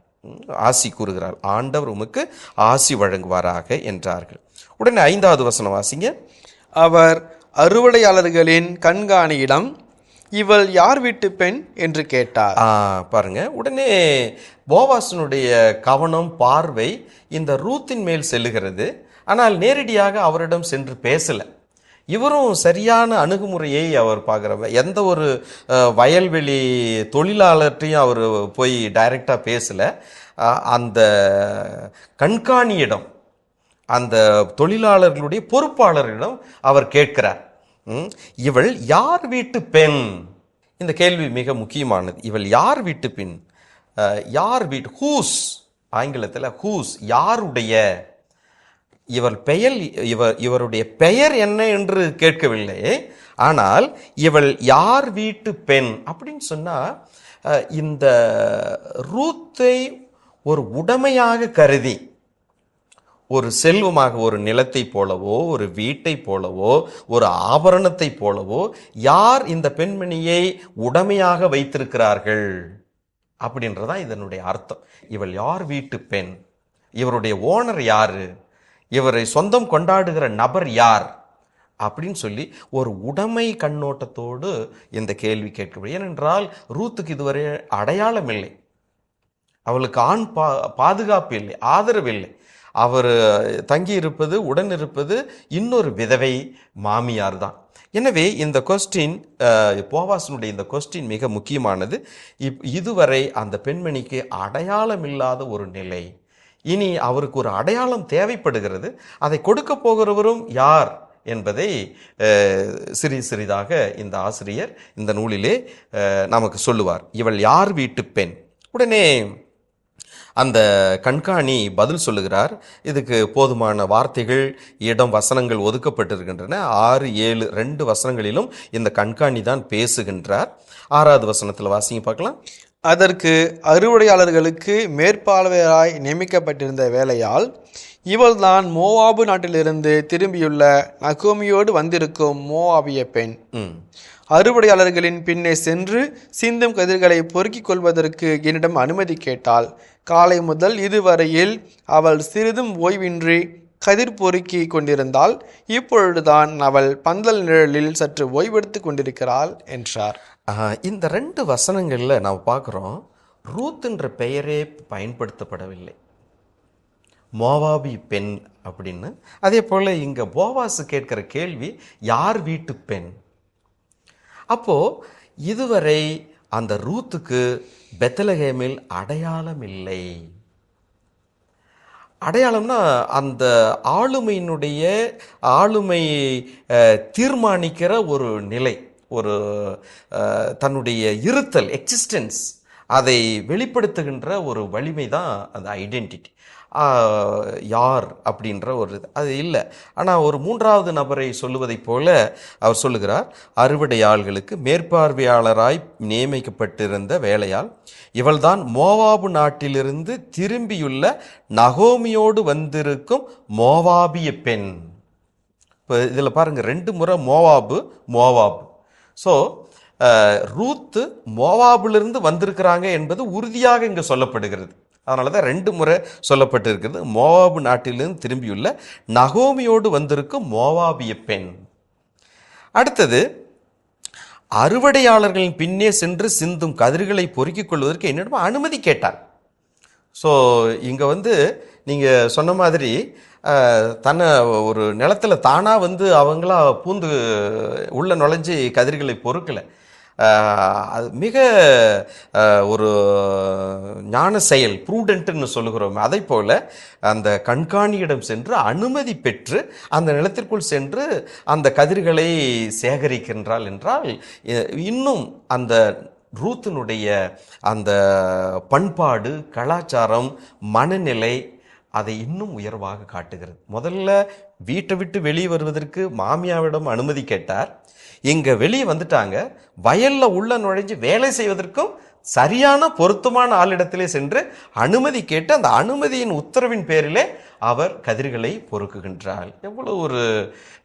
ஆசி கூறுகிறார், ஆண்டவர் உமக்கு ஆசி வழங்குவாராக என்றார்கள். உடனே 5வது வசனம் வாசிங்க. அவர் அறுவடையாளர்களின் கண்காணியிடம், இவள் யார் வீட்டு பெண் என்று கேட்டார். பாருங்க, உடனே போவாசனுடைய கவனம் பார்வை இந்த ரூத்தின் மேல் செல்லுகிறது. ஆனால் நேரடியாக அவரிடம் சென்று பேசல. இவரும் சரியான அணுகுமுறையை அவர் பார்க்குற, எந்த ஒரு வயல்வெளி தொழிலாளர்கிட்டையும் அவர் போய் டைரெக்டாக பேசலை. அந்த கண்காணியிடம், அந்த தொழிலாளர்களுடைய பொறுப்பாளரிடம் அவர் கேட்கிறார், இவள் யார் வீட்டு பெண்? இந்த கேள்வி மிக முக்கியமானது. இவள் யார் வீட்டு பெண்? யார் வீட்டு, ஹூஸ், ஆங்கிலத்தில் ஹூஸ், யாருடைய. இவருடைய பெயர் என்ன என்று கேட்கவில்லை. ஆனால் இவள் யார் வீட்டு பெண் அப்படின்னு சொன்னா, இந்த ரூத்தை ஒரு உடைமையாக கருதி, ஒரு செல்வமாக, ஒரு நிலத்தை போலவோ, ஒரு வீட்டை போலவோ, ஒரு ஆபரணத்தை போலவோ யார் இந்த பெண்மணியை உடைமையாக வைத்திருக்கிறார்கள் அப்படின்றதான் இதனுடைய அர்த்தம். இவள் யார் வீட்டு பெண், இவருடைய ஓனர் யாரு, இவரை சொந்தம் கொண்டாடுகிற நபர் யார் அப்படின்னு சொல்லி ஒரு உடைமை கண்ணோட்டத்தோடு இந்த கேள்வி கேட்கப்படும். ஏனென்றால் ரூத்துக்கு இதுவரை அடையாளம் இல்லை, அவளுக்கு ஆண் பாதுகாப்பு இல்லை, ஆதரவு இல்லை. அவர் தங்கி இருப்பது, உடன் இருப்பது இன்னொரு விதவை மாமியார் தான். எனவே இந்த கொஸ்டின், போவாசனுடைய இந்த கொஸ்டின் மிக முக்கியமானது. இதுவரை அந்த பெண்மணிக்கு அடையாளம் இல்லாத ஒரு நிலை, இனி அவருக்கு ஒரு அடையாளம் தேவைப்படுகிறது. அதை கொடுக்க போகிறவரும் யார் என்பதை சிறிதாக இந்த ஆசிரியர் இந்த நூலிலே நமக்கு சொல்லுவார். இவள் யார் வீட்டு பெண்? உடனே அந்த கண்காணி பதில் சொல்லுகிறார். இதுக்கு போதுமான வார்த்தைகள், இடம், வசனங்கள் ஒதுக்கப்பட்டிருக்கின்றன. 6, 7 2 வசனங்களிலும் இந்த கண்காணி தான் பேசுகின்றார். 6வது வசனத்தில் வாசிங்க பார்க்கலாம். அதற்கு அறுவடையாளர்களுக்கு மேற்பார்வையாய் நியமிக்கப்பட்டிருந்த வேலையால், இவள்தான் மோவாபு நாட்டிலிருந்து திரும்பியுள்ள நகோமியோடு வந்திருக்கும் மோவாபிய பெண். அறுவடையாளர்களின் பின்னே சென்று சிந்தும் கதிர்களை பொறுக்கிக் கொள்வதற்கு என்னிடம் அனுமதி கேட்டாள். காலை முதல் இதுவரையில் அவள் சிறிதும் ஓய்வின்றி கதிர் பொறுக்கி கொண்டிருந்தாள். இப்பொழுதுதான் அவள் பந்தல் நிழலில் சற்று ஓய்வெடுத்து கொண்டிருக்கிறாள் என்றார். இந்த 2 வசனங்களில் நாம் பார்க்குறோம், ரூத் என்ற பெயரே பயன்படுத்தப்படவில்லை, மோவாபி பெண் அப்படின்னு. அதே போல் இங்கே போவாசு கேட்கிற கேள்வி யார் வீட்டு பெண்? அப்போ இதுவரை அந்த ரூத்துக்கு பெத்லகேமில் அடையாளம் இல்லை. அடையாளம்னா அந்த ஆளுமை தீர்மானிக்கிற ஒரு நிலை, ஒரு தன்னுடைய இருத்தல், எக்ஸிஸ்டன்ஸ், அதை வெளிப்படுத்துகின்ற ஒரு வலிமை தான் அந்த ஐடென்டிட்டி. யார் அப்படின்ற ஒரு அது இல்லை. ஆனால் ஒரு மூன்றாவது நபரை சொல்லுவதைப் போல அவர் சொல்லுகிறார், அறுவடை ஆள்களுக்கு மேற்பார்வையாளராய் நியமிக்கப்பட்டிருந்த வேலையால் இவள்தான் மோவாபு நாட்டிலிருந்து திரும்பியுள்ள நகோமியோடு வந்திருக்கும் மோவாபிய பெண். இப்போ இதில் பாருங்கள், 2 முறை மோவாபு. ஸோ ரூத்து மோவாபிலிருந்து வந்திருக்கிறாங்க என்பது உறுதியாக இங்கே சொல்லப்படுகிறது. அதனால தான் 2 முறை சொல்லப்பட்டிருக்கிறது. மோவாபு நாட்டிலிருந்து திரும்பியுள்ள நகோமியோடு வந்திருக்கும் மோவாபிய பெண். அடுத்தது, அறுவடையாளர்களின் பின்னே சென்று சிந்தும் கதிர்களை பொறுக்கிக் கொள்வதற்கு என்னிடம் அனுமதி கேட்டார். ஸோ இங்கே நீங்கள் சொன்ன மாதிரி தன்னை ஒரு நிலத்தில் தானாக அவங்களா பூந்து உள்ள நுழைஞ்சி கதிர்களை பொறுக்கலை. அது மிக ஒரு ஞான செயல், ப்ரூடென்ட்னு சொல்லுகிறோம். அதை போல அந்த கண்காணியிடம் சென்று அனுமதி பெற்று அந்த நிலத்திற்குள் சென்று அந்த கதிர்களை சேகரிக்கின்றாள் என்றால் இன்னும் அந்த ரூத்தினுடைய அந்த பண்பாடு, கலாச்சாரம், மனநிலை அதை இன்னும் உயர்வாக காட்டுகிறது. முதல்ல வீட்டை விட்டு வெளியே வருவதற்கு மாமியாவிடம் அனுமதி கேட்டார். இங்கே வெளியே வந்துட்டாங்க, வயலில் உள்ள நுழைஞ்சு வேலை செய்வதற்கும் சரியான பொருத்தமான ஆளிடத்திலே சென்று அனுமதி கேட்டு அந்த அனுமதியின் உத்தரவின் பேரிலே அவர் கதிர்களை பொறுக்குகின்றார். எவ்வளோ ஒரு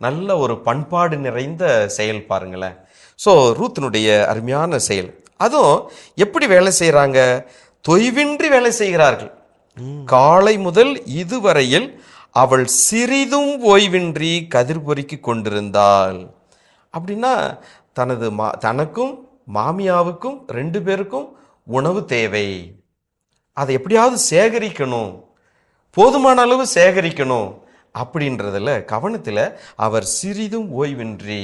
நல்ல ஒரு பண்பாடு நிறைந்த செயல் பாருங்களேன். ஸோ ரூத்தினுடைய அருமையான செயல். அதுவும் எப்படி வேலை செய்கிறாங்க? தொய்வின்றி வேலை செய்கிறார்கள். காலை முதல் இதுவரையில் அவள் சிறிதும் ஓய்வின்றி கதிர் பொறுக்கி கொண்டிருந்தாள். அப்படின்னா தனக்கும் மாமியாவுக்கும் 2 பேருக்கும் உணவு தேவை. அதை எப்படியாவது சேகரிக்கணும், போதுமான அளவு சேகரிக்கணும் அப்படின்றதில் கவனத்தில் அவர் சிறிதும் ஓய்வின்றி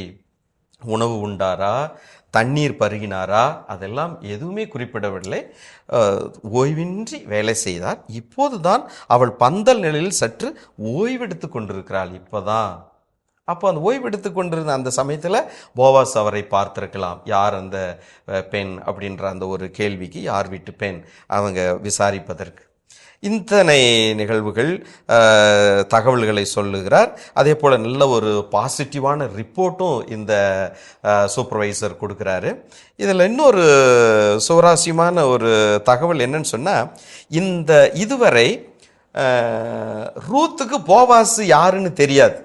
உணவு உண்டாரா, தண்ணீர் பருகினாரா, அதெல்லாம் எதுவுமே குறிப்பிடவில்லை. ஓய்வின்றி வேலை செய்தார். இப்போதுதான் அவள் பந்தல் நிலையில் சற்று ஓய்வெடுத்து கொண்டிருக்கிறாள். இப்போதான். அப்போ அந்த ஓய்வெடுத்து கொண்டிருந்த அந்த சமயத்தில் போவாஸ் அவரை பார்த்திருக்கலாம். யார் அந்த பெண் அப்படின்ற அந்த ஒரு கேள்விக்கு யார் வீட்டு பெண் அவங்க விசாரிப்பதற்கு இத்தனை நிகழ்வுகள் தகவல்களை சொல்லுகிறார். அதே போல் நல்ல ஒரு பாசிட்டிவான ரிப்போர்ட்டும் இந்த சூப்பர்வைசர் கொடுக்குறாரு. இதில் இன்னொரு சுவாரஸ்யமான ஒரு தகவல் என்னன்னு சொன்னால், இதுவரை ரூத்துக்கு போவாஸ் யாருன்னு தெரியாது.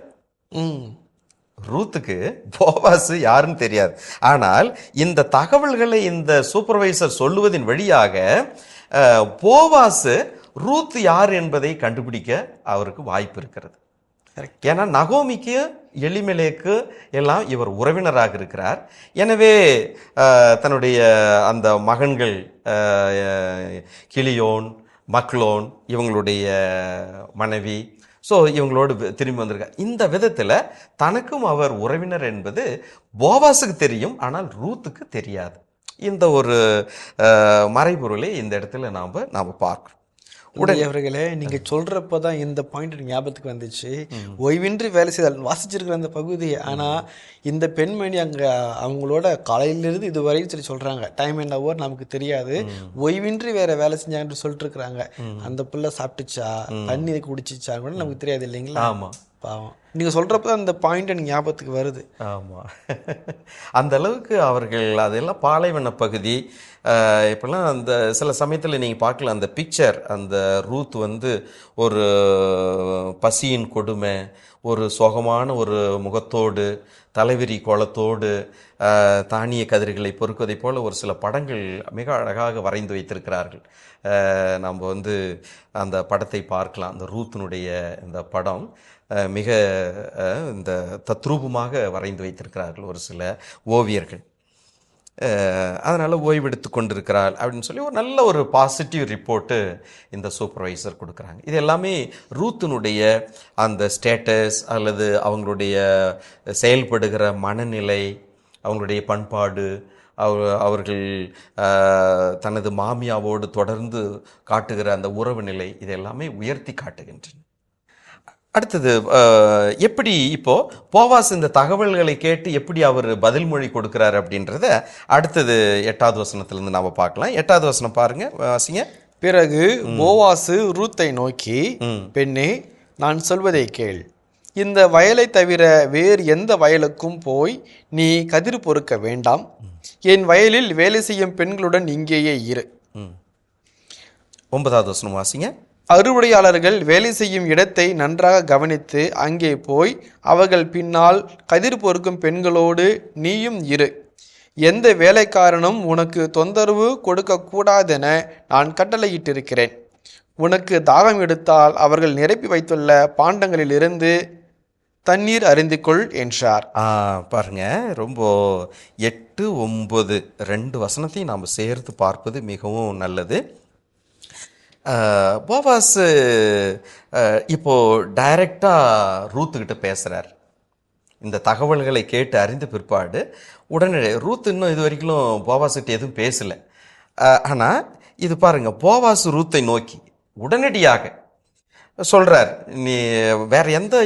ரூத்துக்கு போவாஸ் யாருன்னு தெரியாது. ஆனால் இந்த தகவல்களை இந்த சூப்பர்வைசர் சொல்லுவதின் வழியாக போவாஸ் ரூத் யார் என்பதை கண்டுபிடிக்க அவருக்கு வாய்ப்பு இருக்கிறது. ஏன்னா நகோமிக்கு, எலிமெலேக்கு எல்லாம் இவர் உறவினராக இருக்கிறார். எனவே தன்னுடைய அந்த மகன்கள் கிளியோன், மக்லோன், இவங்களுடைய மனைவி, ஸோ இவங்களோடு திரும்பி வந்திருக்கார். இந்த விதத்தில் தனக்கும் அவர் உறவினர் என்பது போவாஸுக்கு தெரியும், ஆனால் ரூத்துக்கு தெரியாது. இந்த ஒரு மறைபொருளை இந்த இடத்துல நாம் பார்க்கிறோம். உடனே அவர்களே, நீங்கள் சொல்கிறப்ப தான் இந்த பாயிண்ட் ஞாபகத்துக்கு வந்துச்சு. ஓய்வின்றி வேலை செய்தால் வாசிச்சிருக்கிற அந்த பகுதி. ஆனால் இந்த பெண்மணி அங்கே அவங்களோட காலையிலிருந்து இது வரையும் சொல்லி சொல்கிறாங்க, டைம் அண்ட் ஹவர் நமக்கு தெரியாது, ஓய்வின்றி வேற வேலை செஞ்சாங்கன்னு சொல்லிட்டு இருக்கிறாங்க. அந்த பிள்ளை சாப்பிட்டுச்சா, தண்ணி குடிச்சிச்சா கூட நமக்கு தெரியாது இல்லைங்களா? ஆமாம், பாவம். நீங்கள் சொல்கிறப்ப தான் அந்த பாயிண்ட் எனக்கு ஞாபகத்துக்கு வருது. ஆமாம், அந்த அளவுக்கு அவர்கள் அதெல்லாம் பாலைவன பகுதி. இப்போல்லாம் அந்த சில சமயத்தில் நீங்கள் பார்க்கலாம் அந்த பிக்சர், அந்த ரூத் ஒரு பசியின் கொடுமை, ஒரு சோகமான ஒரு முகத்தோடு, தலைவிரி கோலத்தோடு தானிய கதிர்களை பொறுக்குவதை போல ஒரு சில படங்கள் மிக அழகாக வரைந்து வைத்திருக்கிறார்கள். நம்ம அந்த படத்தை பார்க்கலாம். அந்த ரூத்தினுடைய இந்த படம் மிக இந்த தத்ரூபமாக வரைந்து வைத்திருக்கிறார்கள் ஒரு சில ஓவியர்கள். அதனால் ஓய்வெடுத்து கொண்டிருக்கிறாள் அப்படின்னு சொல்லி ஒரு நல்ல ஒரு பாசிட்டிவ் ரிப்போர்ட்டு இந்த சூப்பர்வைசர் கொடுக்குறாங்க. இது எல்லாமே ரூத்தினுடைய அந்த ஸ்டேட்டஸ் அல்லது அவங்களுடைய செயல்படுகிற மனநிலை, அவங்களுடைய பண்பாடு, அவர்கள் தனது மாமியாவோடு தொடர்ந்து காட்டுகிற அந்த உறவு நிலை, இது எல்லாமே உயர்த்தி காட்டுகின்றன. அடுத்தது, எப்படி இப்போ போவாஸ் இந்த தகவல்களை கேட்டு எப்படி அவர் பதில் மொழி கொடுக்குறாரு அப்படின்றத அடுத்தது 8வது வசனத்திலிருந்து நாம் பார்க்கலாம். 8வது வசனம் பாருங்க, வாசிங்க. பிறகு போவாசு ரூத்தை நோக்கி, பெண்ணே, நான் சொல்வதை கேள். இந்த வயலை தவிர வேறு எந்த வயலுக்கும் போய் நீ கதிர் பொறுக்க வேண்டாம். என் வயலில் வேலை செய்யும் பெண்களுடன் இங்கேயே இரு. 9வது வசனம் வாசிங்க. அறுவடையாளர்கள் வேலை செய்யும் இடத்தை நன்றாக கவனித்து அங்கே போய் அவர்கள் பின்னால் கதிர் பொறுக்கும் பெண்களோடு நீயும் இரு. எந்த வேலைக்காரனும் உனக்கு தொந்தரவு கொடுக்கக்கூடாதென நான் கட்டளையிட்டிருக்கிறேன். உனக்கு தாகம் எடுத்தால் அவர்கள் நிரப்பி வைத்துள்ள பாண்டங்களிலிருந்து தண்ணீர் அருந்திக்கொள் என்றார். பாருங்க, ரொம்ப 8, 9 2 வசனத்தையும் நாம் சேர்த்து பார்ப்பது மிகவும் நல்லது. போவாஸ் இப்போ டைரக்டா ரூத்துக்கிட்ட பேசுறார். இந்த தகவல்களை கேட்டு அறிந்த பிற்பாடு உடனே ரூத் இன்னும் இது வரைக்கும் போவாஸ்கிட்ட எதுவும் பேசல. ஆனால் இது பாருங்க, போவாஸ் ரூத்தை நோக்கி உடனடியாக சொல்றார், நீ வேற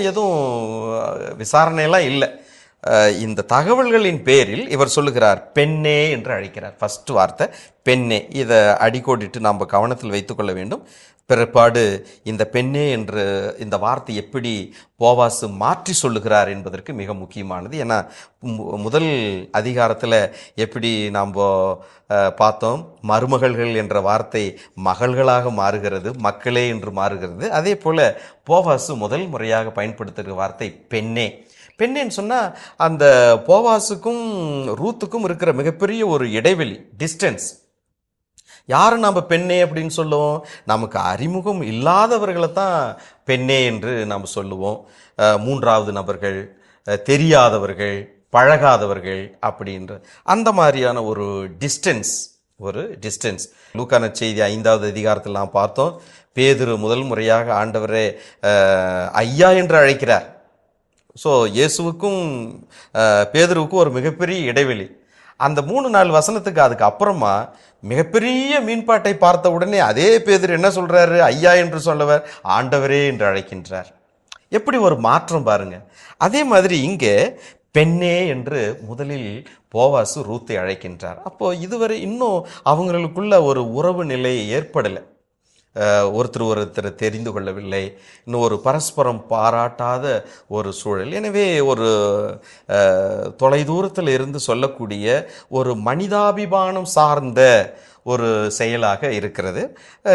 எதுவும் விசாரணையெல்லாம் இல்லை. இந்த தகவல்களின் பேரில் இவர் சொல்லுகிறார், பெண்ணே என்று அழைக்கிறார். ஃபர்ஸ்ட் வார்த்தை பெண்ணே. இதை அடிக்கோடிட்டு நாம் கவனத்தில் வைத்துக்கொள்ள வேண்டும். பிற்பாடு இந்த பெண்ணே என்று இந்த வார்த்தை எப்படி போவாசு மாற்றி சொல்லுகிறார் என்பதற்கு மிக முக்கியமானது. ஏன்னா முதல் அதிகாரத்தில் எப்படி நாம் பார்த்தோம், மருமகள்கள் என்ற வார்த்தை மகள்களாக மாறுகிறது, மக்களே என்று மாறுகிறது. அதே போல் போவாசு முதல் முறையாக பயன்படுத்துகிற வார்த்தை பெண்ணே. பெண்ணேன்னு சொன்னால் அந்த போவாசுக்கும் ரூத்துக்கும் இருக்கிற மிகப்பெரிய ஒரு இடைவெளி, டிஸ்டன்ஸ். யாரும் நாம் பெண்ணே அப்படின்னு சொல்லுவோம், நமக்கு அறிமுகம் இல்லாதவர்களை தான் பெண்ணே என்று நாம் சொல்லுவோம். 3வது நபர்கள், தெரியாதவர்கள், பழகாதவர்கள் அப்படின்ற அந்த மாதிரியான ஒரு டிஸ்டன்ஸ். லூக்கா நற்செய்தி 5வது அதிகாரத்தில் நாம் பார்த்தோம், பேதுரு முதல் முறையாக ஆண்டவரே ஐயா என்று அழைக்கிறார். ஸோ இயேசுவுக்கும் பேதுருவுக்கும் ஒரு மிகப்பெரிய இடைவெளி. அந்த 3-4 வசனத்துக்கு அதுக்கு அப்புறமா மிகப்பெரிய மீன்பாட்டை பார்த்த உடனே அதே பேதுரு என்ன சொல்றாரு, ஐயா என்று சொல்லவர் ஆண்டவரே என்று அழைக்கின்றார். எப்படி ஒரு மாற்றம் பாருங்க. அதே மாதிரி இங்கே பெண்ணே என்று முதலில் போவாசு ரூத்தை அழைக்கின்றார். அப்போ இதுவரை இன்னும் அவங்களுக்குள்ள ஒரு உறவு நிலை ஏற்படலை. ஒருத்தர் தெரிந்து கொள்ளவில்லை, இன்னும் ஒரு பரஸ்பரம் பாராட்டாத ஒரு சூழல். எனவே ஒரு தொலைதூரத்தில் இருந்து சொல்லக்கூடிய ஒரு மனிதாபிமானம் சார்ந்த ஒரு செயலாக இருக்கிறது.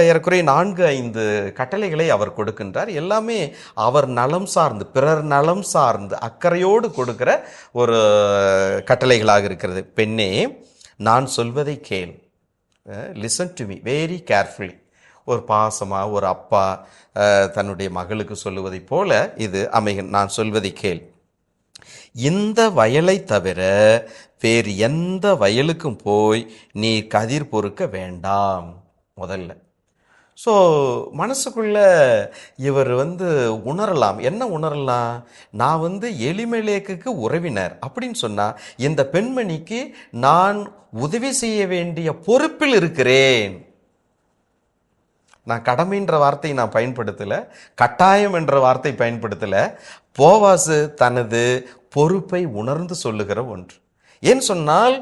ஏறக்குறைய 4-5 கட்டளைகளை அவர் கொடுக்கின்றார். எல்லாமே அவர் நலம் சார்ந்து, பிறர் நலம் சார்ந்து அக்கறையோடு கொடுக்கிற ஒரு கட்டளைகளாக இருக்கிறது. பெண்ணே, நான் சொல்வதை கேள். Listen to me very carefully. ஒரு பாசமாக ஒரு அப்பா தன்னுடைய மகளுக்கு சொல்லுவதை போல இது அமைகும். நான் சொல்வதை கேள். இந்த வயலை தவிர வேறு எந்த வயலுக்கும் போய் நீ கதிர் பொறுக்க வேண்டாம். முதல்ல ஸோ மனசுக்குள்ள இவர் உணரலாம். என்ன உணரலாம், நான் எலிமெலேக்குக்கு உறவினர் அப்படின்னு சொன்னா இந்த பெண்மணிக்கு நான் உதவி செய்ய வேண்டிய பொறுப்பில் இருக்கிறேன். நான் கடமைன்ற வார்த்தை நான் பயன்படுத்தலை, கட்டாயம் என்ற வார்த்தை பயன்படுத்தலை. போவாசு தனது பொறுப்பை உணர்ந்து சொல்லுகிற ஒன்று. ஏன் சொன்னால்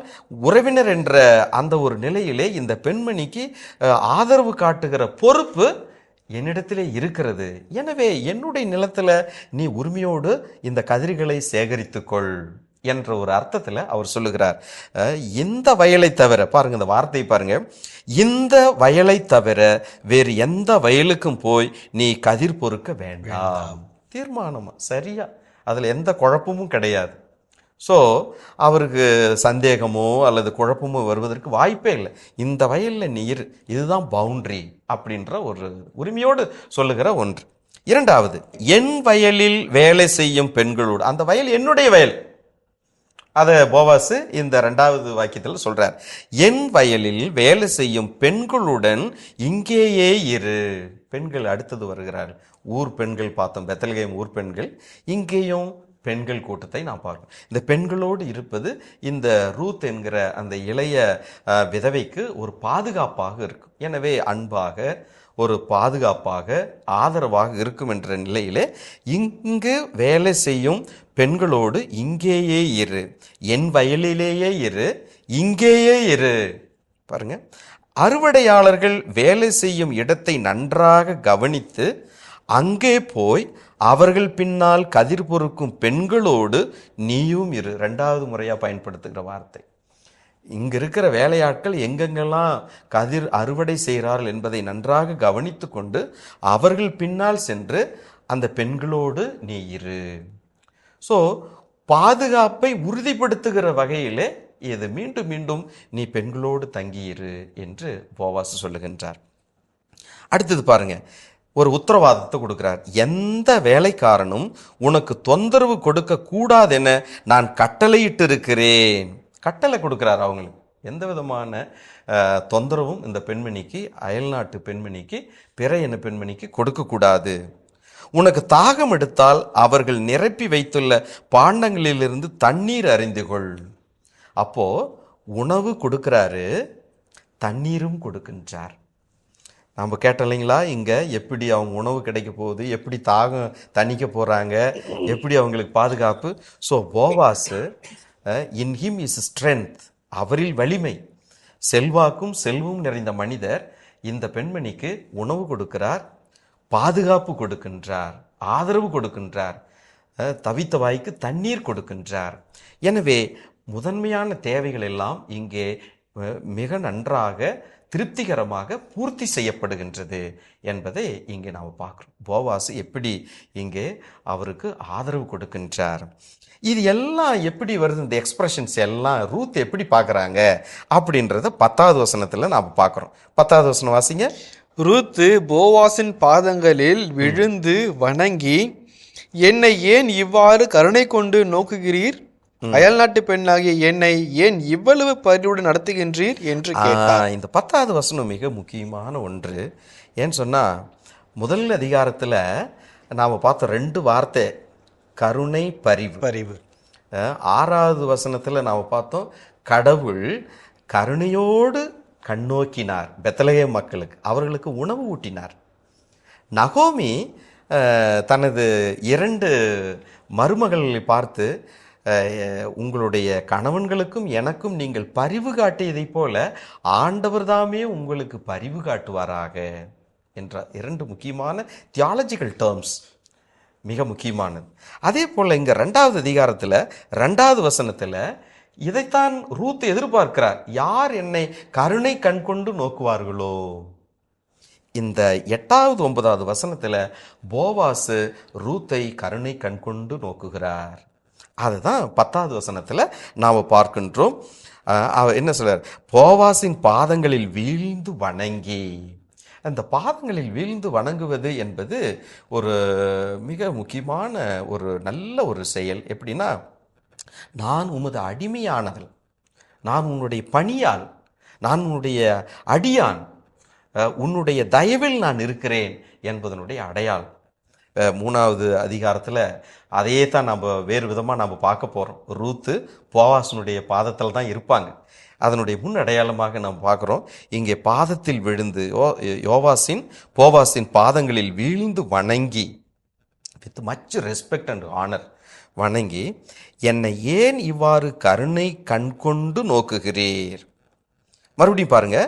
உறவினர் என்ற அந்த ஒரு நிலையிலே இந்த பெண்மணிக்கு ஆதரவு காட்டுகிற பொறுப்பு என்னிடத்திலே இருக்கிறது. எனவே என்னுடைய நிலத்தில் நீ உரிமையோடு இந்த கதிர்களை சேகரித்துக்கொள் என்ற ஒரு அர்த்தத்தில் அவர் சொல்லுகிறார். இந்த வயலை தவிர, பாருங்க இந்த வார்த்தை பாருங்க, இந்த வயலை தவிர வேறு எந்த வயலுக்கும் போய் நீ கதிர் பொறுக்க வேண்டாம். தீர்மானமா, சரியா, அதில் எந்த குழப்பமும் கிடையாது. ஸோ அவருக்கு சந்தேகமோ அல்லது குழப்பமோ வருவதற்கு வாய்ப்பே இல்லை. இந்த வயலில் நீர், இதுதான் பவுண்டரி அப்படின்ற ஒரு உரிமையோடு சொல்லுகிற ஒன்று. 2வது, என் வயலில் வேலை செய்யும் பெண்களோடு, அந்த வயல் என்னுடைய வயல். அதை போவாசு இந்த 2வது வாக்கியத்தில் சொல்றார். என் வயலில் வேலை செய்யும் பெண்களுடன் இங்கேயே இரு. பெண்கள் அடுத்தது வருகிறார். ஊர் பெண்கள் பார்த்தோம், பெத்லகேம் ஊர் பெண்கள். இங்கேயும் பெண்கள் கூட்டத்தை நாம் பார்க்கணும். இந்த பெண்களோடு இருப்பது இந்த ரூத் என்கிற அந்த இளைய விதவைக்கு ஒரு பாதுகாப்பாக இருக்கும். எனவே அன்பாக, ஒரு பாதுகாப்பாக, ஆதரவாக இருக்கும் என்ற நிலையிலே இங்கு வேலை செய்யும் பெண்களோடு இங்கேயே இரு, என் வயலிலேயே இரு, இங்கேயே இரு. பாருங்க, அறுவடையாளர்கள் வேலை செய்யும் இடத்தை நன்றாக கவனித்து அங்கே போய் அவர்கள் பின்னால் கதிர் பொறுக்கும் பெண்களோடு நீயும் இரு. 2வது முறையாக பயன்படுத்துகிற வார்த்தை. இங்க இருக்கிற வேலையாட்கள் எங்கெங்கெல்லாம் கதிர் அறுவடை செய்கிறார்கள் என்பதை நன்றாக கவனித்து கொண்டு அவர்கள் பின்னால் சென்று அந்த பெண்களோடு நீ இரு. ஸோ பாதுகாப்பை உறுதிப்படுத்துகிற வகையிலே இது மீண்டும் மீண்டும் நீ பெண்களோடு தங்கியிரு என்று போவாஸ் சொல்லுகின்றார். அடுத்தது பாருங்க, ஒரு உத்தரவாதத்தை கொடுக்கிறார். எந்த வேலைக்காரனும் உனக்கு தொந்தரவு கொடுக்க கூடாதென நான் கட்டளையிட்டு இருக்கிறேன். கட்டளை கொடுக்கிறார் அவங்களுக்கு. எந்த விதமான தொந்தரவும் இந்த பெண்மணிக்கு, அயல்நாட்டு பெண்மணிக்கு, பிற இன பெண்மணிக்கு கொடுக்கக்கூடாது. உனக்கு தாகம் எடுத்தால் அவர்கள் நிரப்பி வைத்துள்ள பாண்டங்களிலிருந்து தண்ணீர் அறிந்து கொள். அப்போ உணவு கொடுக்கிறாரு, தண்ணீரும் கொடுக்கின்றார். நம்ம கேட்டோம் இல்லைங்களா, இங்கே எப்படி அவங்க உணவு கிடைக்க போகுது, எப்படி தாகம் தணிக்க போகிறாங்க, எப்படி அவங்களுக்கு பாதுகாப்பு. So Boaz in him is strength, அவரில் வலிமை, செல்வாக்கும் செல்வம் நிறைந்த மனிதர் இந்த பெண்மணிக்கு உணவு கொடுக்கிறார், பாதுகாப்பு கொடுக்கின்றார், ஆதரவு கொடுக்கின்றார், தவித்த வாய்க்கு தண்ணீர் கொடுக்கின்றார். எனவே முதன்மையான தேவைகள் எல்லாம் இங்கே மிக நன்றாக திருப்திகரமாக பூர்த்தி செய்யப்படுகின்றது என்பதை இங்கே நாம் பார்க்குறோம். போவாஸ் எப்படி இங்கே அவருக்கு ஆதரவு கொடுக்கின்றார். இது எல்லாம் எப்படி வருது, இந்த எக்ஸ்பிரஷன்ஸ் எல்லாம் ரூத் எப்படி பார்க்குறாங்க அப்படின்றத 10வது வசனத்தில் நாம் பார்க்குறோம். 10வது வசனம் வாசிங்க. ரூத்து போவாசின் பாதங்களில் விழுந்து வணங்கி, என்னை ஏன் இவ்வாறு கருணை கொண்டு நோக்குகிறீர், அயல்நாட்டு பெண்ணாகிய என்னை ஏன் இவ்வளவு பரிவுடன் நடத்துகின்றீர் என்று கேட்டார். இந்த 10வது வசனம் மிக முக்கியமான ஒன்று. ஏன்னு சொன்னால் முதல் அதிகாரத்தில் நாம் பார்த்த 2 வார்த்தை, கருணை, பரிவு. 6வது வசனத்தில் நாம் பார்த்தோம், கடவுள் கருணையோடு கண்ணோக்கினார் பெத்லகேம் மக்களுக்கு, அவர்களுக்கு உணவு ஊட்டினார். நகோமி தனது 2 மருமகளை பார்த்து, உங்களுடைய கணவன்களுக்கும் எனக்கும் நீங்கள் பரிவு காட்டியதைப் போல ஆண்டவர் தாமே உங்களுக்கு பரிவு காட்டுவாராக என்ற 2 முக்கியமான தியாலஜிக்கல் டேர்ம்ஸ், மிக முக்கியமானது. அதே போல் இங்கே 2வது அதிகாரத்தில் 2வது வசனத்தில் இதைத்தான் ரூத் எதிர்பார்க்கிறார். யார் என்னை கருணை கண் கொண்டு நோக்குவார்களோ. இந்த 8வது 9வது வசனத்தில் போவாசு ரூத்தை கருணை கண் கொண்டு நோக்குகிறார். அதுதான் 10வது வசனத்தில் நாம் பார்க்கின்றோம். அவர் என்ன சொல்றார், போவாசின் பாதங்களில் வீழ்ந்து வணங்கி. அந்த பாதங்களில் வீழ்ந்து வணங்குவது என்பது ஒரு மிக முக்கியமான ஒரு நல்ல ஒரு செயல். எப்படின்னா, நான் உமது அடிமையானவள், நான் உன்னுடைய பணியாள், நான் உன்னுடைய அடியான், உன்னுடைய தயவில் நான் இருக்கிறேன் என்பதனுடைய அடையாளம். 3வது அதிகாரத்தில் அதையே தான் நம்ம வேறு விதமாக நம்ம பார்க்க போகிறோம். ரூத்து போவாசனுடைய பாதத்தில் தான் இருப்பாங்க. அதனுடைய முன் அடையாளமாக நாம் பார்க்குறோம். இங்கே பாதத்தில் விழுந்து போவாசின் பாதங்களில் வீழ்ந்து வணங்கி, with much respect and honour வணங்கி, என்னை ஏன் இவ்வாறு கருணை கண்கொண்டு நோக்குகிறீர். மறுபடியும் பாருங்க,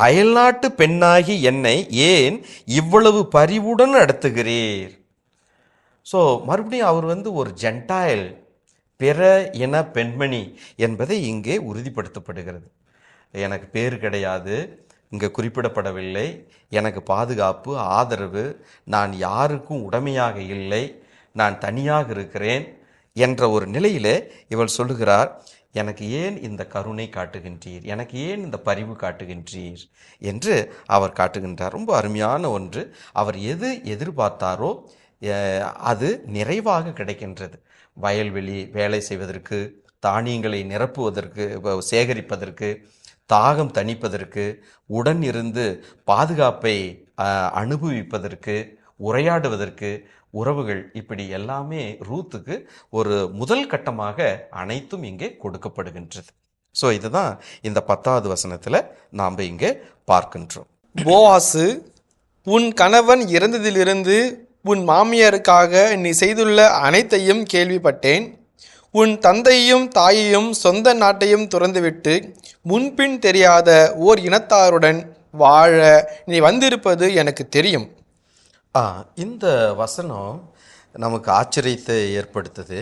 அயல்நாட்டு பெண்ணாகி என்னை ஏன் இவ்வளவு பரிவுடன் நடத்துகிறீர். ஸோ மறுபடியும் அவர் ஒரு ஜென்டாயல், பிற இன பெண்மணி என்பதை இங்கே உறுதிப்படுத்தப்படுகிறது. எனக்கு பேர் கிடையாது, இங்கே குறிப்பிடப்படவில்லை, எனக்கு பாதுகாப்பு, ஆதரவு, நான் யாருக்கும் உடமையாக இல்லை, நான் தனியாக இருக்கிறேன் என்ற ஒரு நிலையிலே இவள் சொல்லுகிறார், எனக்கு ஏன் இந்த கருணை காட்டுகின்றீர், எனக்கு ஏன் இந்த பரிவு காட்டுகின்றீர் என்று அவர் காட்டுகின்றார். ரொம்ப அருமையான ஒன்று. அவர் எது எதிர்பார்த்தாரோ அது நிறைவாக கிடைக்கின்றது. வயல்வெளி வேலை செய்வதற்கு, தானியங்களை நிரப்புவதற்கு, சேகரிப்பதற்கு, தாகம் தணிப்பதற்கு, உடன் இருந்து பாதுகாப்பை அனுபவிப்பதற்கு, உரையாடுவதற்கு, உறவுகள், இப்படி எல்லாமே ரூத்துக்கு ஒரு முதல் கட்டமாக அனைத்தும் இங்கே கொடுக்கப்படுகின்றது. ஸோ இதுதான் இந்த 10வது வசனத்தில் நாம் இங்கே பார்க்கின்றோம். போவாசு, உன் கணவன் இறந்ததிலிருந்து உன் மாமியாருக்காக நீ செய்துள்ள அனைத்தையும் கேள்விப்பட்டேன். உன் தந்தையும் தாயையும் சொந்த நாட்டையும் துறந்துவிட்டு முன்பின் தெரியாத ஓர் இனத்தாருடன் வாழ நீ வந்திருப்பது எனக்கு தெரியும். இந்த வசனம் நமக்கு ஆச்சரியத்தை ஏற்படுத்துது.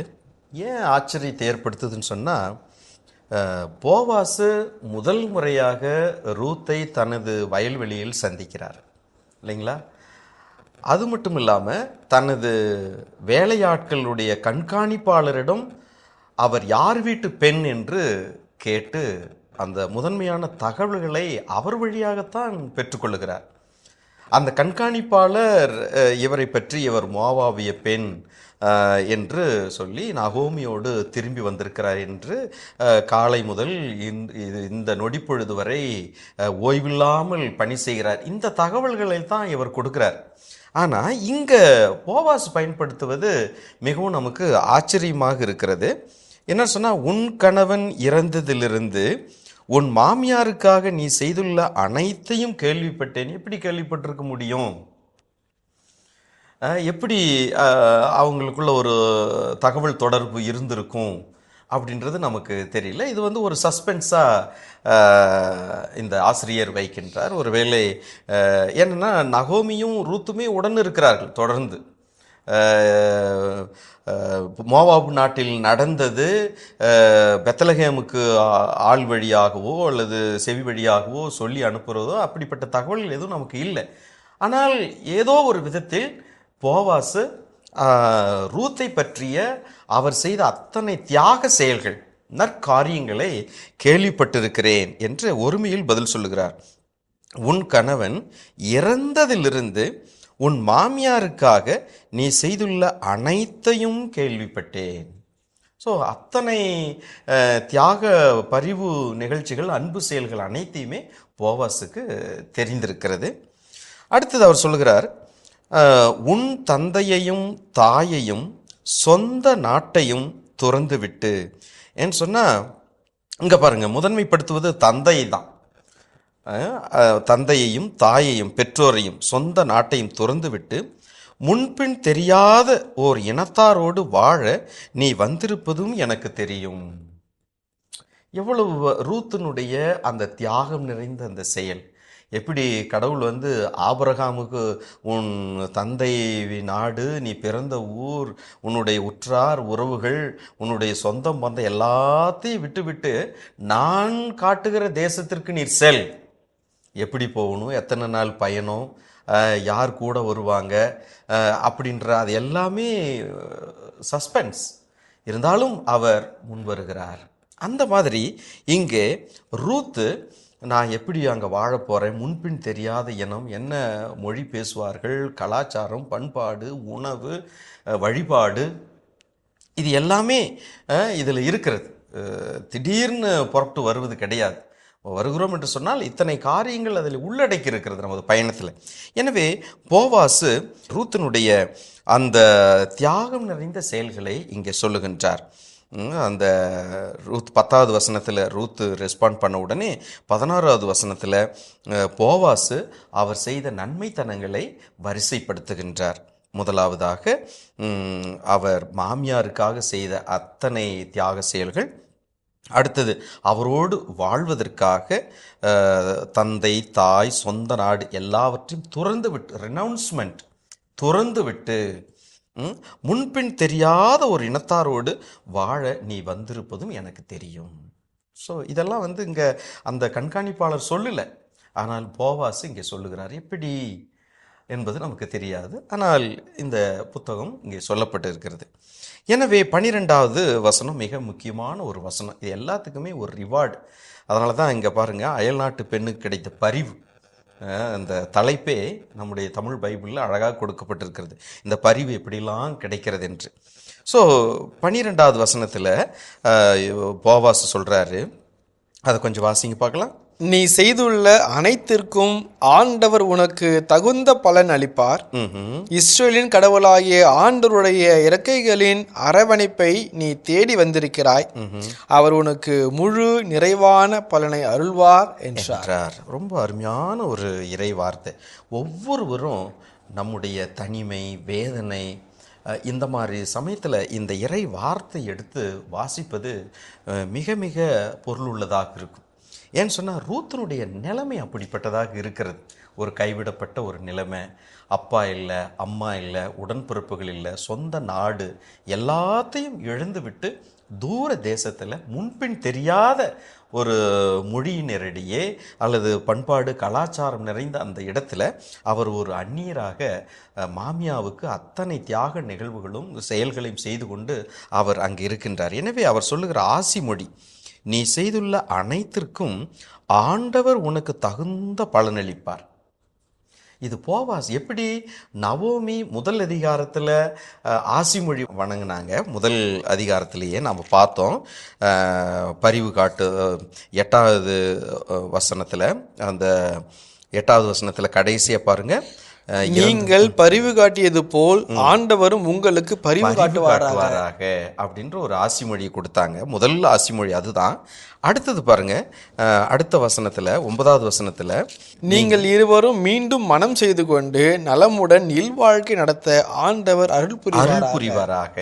ஏன் ஆச்சரியத்தை ஏற்படுத்துதுன்னு சொன்னால், போவாசு முதல் முறையாக ரூத்தை தனது வயல்வெளியில் சந்திக்கிறார் இல்லைங்களா? அது மட்டும் இல்லாமல் தனது வேலையாட்களுடைய கண்காணிப்பாளரிடம் அவர் யார் வீட்டு பெண் என்று கேட்டு அந்த முதன்மையான தகவல்களை அவர் வழியாகத்தான் பெற்றுக்கொள்ளுகிறார். அந்த கண்காணிப்பாளர் இவரை பற்றி இவர் மோவாபிய பெண் என்று சொல்லி நகோமியோடு திரும்பி வந்திருக்கிறார் என்று காலை முதல் இந்த நொடிப்பொழுது வரை ஓய்வில்லாமல் பணி செய்கிறார். இந்த தகவல்களை தான் இவர் கொடுக்கிறார். ஆனால் இங்கே போவாஸ் பயன்படுத்துவது மிகவும் நமக்கு ஆச்சரியமாக இருக்கிறது. என்ன சொன்னால், உன் கணவன் இறந்ததிலிருந்து உன் மாமியாருக்காக நீ செய்துள்ள அனைத்தையும் கேள்விப்பட்டேன். எப்படி கேள்விப்பட்டிருக்க முடியும்? எப்படி அவங்களுக்குள்ள ஒரு தகவல் தொடர்பு இருந்திருக்கும் அப்படின்றது நமக்கு தெரியல. இது வந்து ஒரு சஸ்பென்ஸாக இந்த ஆசிரியர் வைக்கின்றார். ஒருவேளை என்னென்னா, நகோமியும் ரூத்துமே உடன் இருக்கிறார்கள் தொடர்ந்து. மோவாபு நாட்டில் நடந்தது பெத்லகேமுக்கு ஆள் வழியாகவோ அல்லது செவி வழியாகவோ சொல்லி அனுப்புகிறதோ அப்படிப்பட்ட தகவல்கள் எதுவும் நமக்கு இல்லை. ஆனால் ஏதோ ஒரு விதத்தில் போவாசு ரூத்தை பற்றிய அவர் செய்த அத்தனை தியாக செயல்கள், நற்காரியங்களை கேள்விப்பட்டிருக்கிறேன் என்று ஒருமையில் பதில் சொல்லுகிறார். உன் கணவன் இறந்ததிலிருந்து உன் மாமியாருக்காக நீ செய்துள்ள அனைத்தையும் கேள்விப்பட்டேன். ஸோ அத்தனை தியாக பரிவு நிகழ்ச்சிகள், அன்பு செயல்கள் அனைத்தையுமே போவாஸுக்கு தெரிந்திருக்கிறது. அடுத்தது அவர் சொல்லுகிறார், உன் தந்தையையும் தாயையும் சொந்த நாட்டையும் துறந்து விட்டு. ஏன்னு சொன்னால், இங்கே பாருங்கள், முதன்மைப்படுத்துவது தந்தை தான். தந்தையையும் தாயையும் பெற்றோரையும் சொந்த நாட்டையும் துறந்து விட்டு முன்பின் தெரியாத ஓர் இனத்தாரோடு வாழ நீ வந்திருப்பதும் எனக்கு தெரியும். எவ்வளவு ரூத்தினுடைய அந்த தியாகம் நிறைந்த அந்த செயல்! எப்படி கடவுள் வந்து ஆபிரகாமுக்கு உன் தந்தை நாடு, நீ பிறந்த ஊர், உன்னுடைய உற்றார் உறவுகள், உன்னுடைய சொந்தம் பந்த எல்லாத்தையும் விட்டுவிட்டு நான் காட்டுகிற தேசத்திற்கு நீர் செல். எப்படி போகணும், எத்தனை நாள் பயணம், யார் கூட வருவாங்க அப்படின்ற அது எல்லாமே சஸ்பென்ஸ். இருந்தாலும் அவர் முன் வருகிறார். அந்த மாதிரி இங்கே ரூத்து, நான் எப்படி அங்கே வாழ போகிறேன், முன்பின் தெரியாத இனம், என்ன மொழி பேசுவார்கள், கலாச்சாரம், பண்பாடு, உணவு, வழிபாடு, இது எல்லாமே இதில் இருக்கிறது. திடீர்னு புறப்பட்டு வருவது கிடையாது. வருகிறோம் என்று சொன்னால் இத்தனை காரியங்கள் அதில் உள்ளடக்கி இருக்கிறது நமது பயணத்தில். எனவே போவாசு ரூத்தினுடைய அந்த தியாகம் நிறைந்த செயல்களை இங்கே சொல்லுகின்றார். அந்த ரூத் 10வது வசனத்தில் ரூத்து ரெஸ்பாண்ட் பண்ண உடனே 16வது வசனத்தில் போவாசு அவர் செய்த நன்மைத்தனங்களை வரிசைப்படுத்துகின்றார். முதலாவதாக அவர் மாமியாருக்காக செய்த அத்தனை தியாக செயல்கள். அடுத்தது அவரோடு வாழ்வதற்காக தந்தை, தாய், சொந்த நாடு எல்லாவற்றையும் துறந்து விட்டு, ரெனவுன்ஸ்மெண்ட், துறந்து விட்டு முன்பின் தெரியாத ஒரு இனத்தாரோடு வாழ நீ வந்திருப்பதும் எனக்கு தெரியும். ஸோ இதெல்லாம் வந்து இங்கே அந்த கண்காணிப்பாளர் சொல்லலை, ஆனால் போவாசு இங்கே சொல்லுகிறார். எப்படி என்பது நமக்கு தெரியாது, ஆனால் இந்த புத்தகம் இங்கே சொல்லப்பட்டு இருக்கிறது. எனவே 12வது வசனம் மிக முக்கியமான ஒரு வசனம். இது எல்லாத்துக்குமே ஒரு ரிவார்டு. அதனால தான் இங்கே பாருங்கள், அயல்நாட்டு பெண்ணுக்கு கிடைத்த பரிவு. அந்த தலைப்பே நம்முடைய தமிழ் பைபிளில் அழகாக கொடுக்கப்பட்டிருக்கிறது, இந்த பரிவு எப்படிலாம் கிடைக்கிறது என்று. ஸோ 12வது வசனத்தில் போவாசு சொல்கிறாரு, அதை கொஞ்சம் வாசிங்க பார்க்கலாம். நீ செய்துள்ள அனைத்திற்கும் ஆண்டவர் உனக்கு தகுந்த பலன் அளிப்பார். இஸ்ரவேலின் கடவுளாகிய ஆண்டவருடைய இறக்கைகளின் அரவணைப்பை நீ தேடி வந்திருக்கிறாய். அவர் உனக்கு முழு நிறைவான பலனை அருள்வார் என்றார். ரொம்ப அருமையான ஒரு இறை வார்த்தை. ஒவ்வொருவரும் நம்முடைய தனிமை, வேதனை, இந்த மாதிரி சமயத்தில் இந்த இறை வார்த்தை எடுத்து வாசிப்பது மிக மிக பொருளுள்ளதாக இருக்கும். ஏன்னு சொன்னால் ரூத்தினுடைய நிலைமை அப்படிப்பட்டதாக இருக்கிறது. ஒரு கைவிடப்பட்ட ஒரு நிலைமை, அப்பா இல்லை, அம்மா இல்லை, உடன்பிறப்புகள் இல்லை, சொந்த நாடு எல்லாத்தையும் இழந்து விட்டு தூர தேசத்தில் முன்பின் தெரியாத ஒரு மொழியினரிடையே அல்லது பண்பாடு கலாச்சாரம் நிறைந்த அந்த இடத்துல அவர் ஒரு அந்நியராக மாமியாவுக்கு அத்தனை தியாக நிகழ்வுகளும் செயல்களையும் செய்து கொண்டு அவர் அங்கே இருக்கின்றார். எனவே அவர் சொல்லுகிற ஆசி மொழி, நீ செய்துள்ள அனைத்திற்கும் ஆண்டவர் உனக்கு தகுந்த பலனளிப்பார். இது போவாஸ் எப்படி நவோமி முதல் அதிகாரத்தில் ஆசிமொழி வணங்கினாங்க. முதல் அதிகாரத்திலேயே நாம் பார்த்தோம். பரிவு காட்டு 8வது வசனத்தில், அந்த 8வது வசனத்தில் கடைசியாக பாருங்கள், நீங்கள் பரிவு காட்டியது போல் ஆண்டவரும் உங்களுக்கு பரிவு காட்டுவாராக அப்படின்ற ஒரு ஆசிமொழியை கொடுத்தாங்க. முதல் ஆசிமொழி அதுதான். அடுத்தது பாருங்க, அடுத்த வசனத்துல 9வது வசனத்துல, நீங்கள் இருவரும் மீண்டும் மனம் செய்து கொண்டு நலமுடன் இல்வாழ்க்கை நடத்த ஆண்டவர் அருள் புரிவாராக.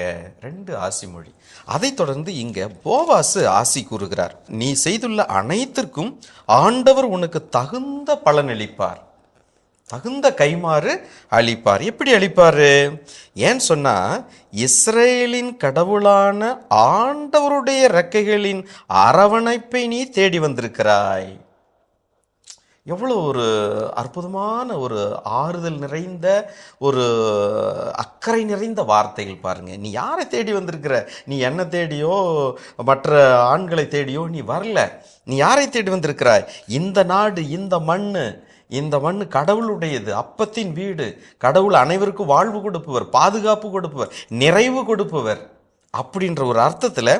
2 ஆசிமொழி. அதை தொடர்ந்து இங்க போவாசு ஆசி கூறுகிறார். நீ செய்துள்ள அனைத்திற்கும் ஆண்டவர் உனக்கு தகுந்த பலனளிப்பார், தகுந்த கைமாறு அளிப்பார். எப்படி அளிப்பாரு? ஏன்னு சொன்னா, இஸ்ரேலின் கடவுளான ஆண்டவருடைய ரெக்கைகளின் அரவணைப்பை நீ தேடி வந்திருக்கிறாய். எவ்வளோ ஒரு அற்புதமான ஒரு ஆறுதல் நிறைந்த ஒரு அக்கறை நிறைந்த வார்த்தைகள் பாருங்க. நீ யாரை தேடி வந்திருக்கிற? நீ என்ன தேடியோ மற்ற ஆண்களை தேடியோ நீ வரல. நீ யாரை தேடி வந்திருக்கிறாய்? இந்த நாடு, இந்த மண் கடவுளுடையது, அப்பத்தின் வீடு. கடவுள் அனைவருக்கும் வாழ்வு கொடுப்பவர், பாதுகாப்பு கொடுப்பவர், நிறைவு கொடுப்பவர். அப்படின்ற ஒரு அர்த்தத்தில்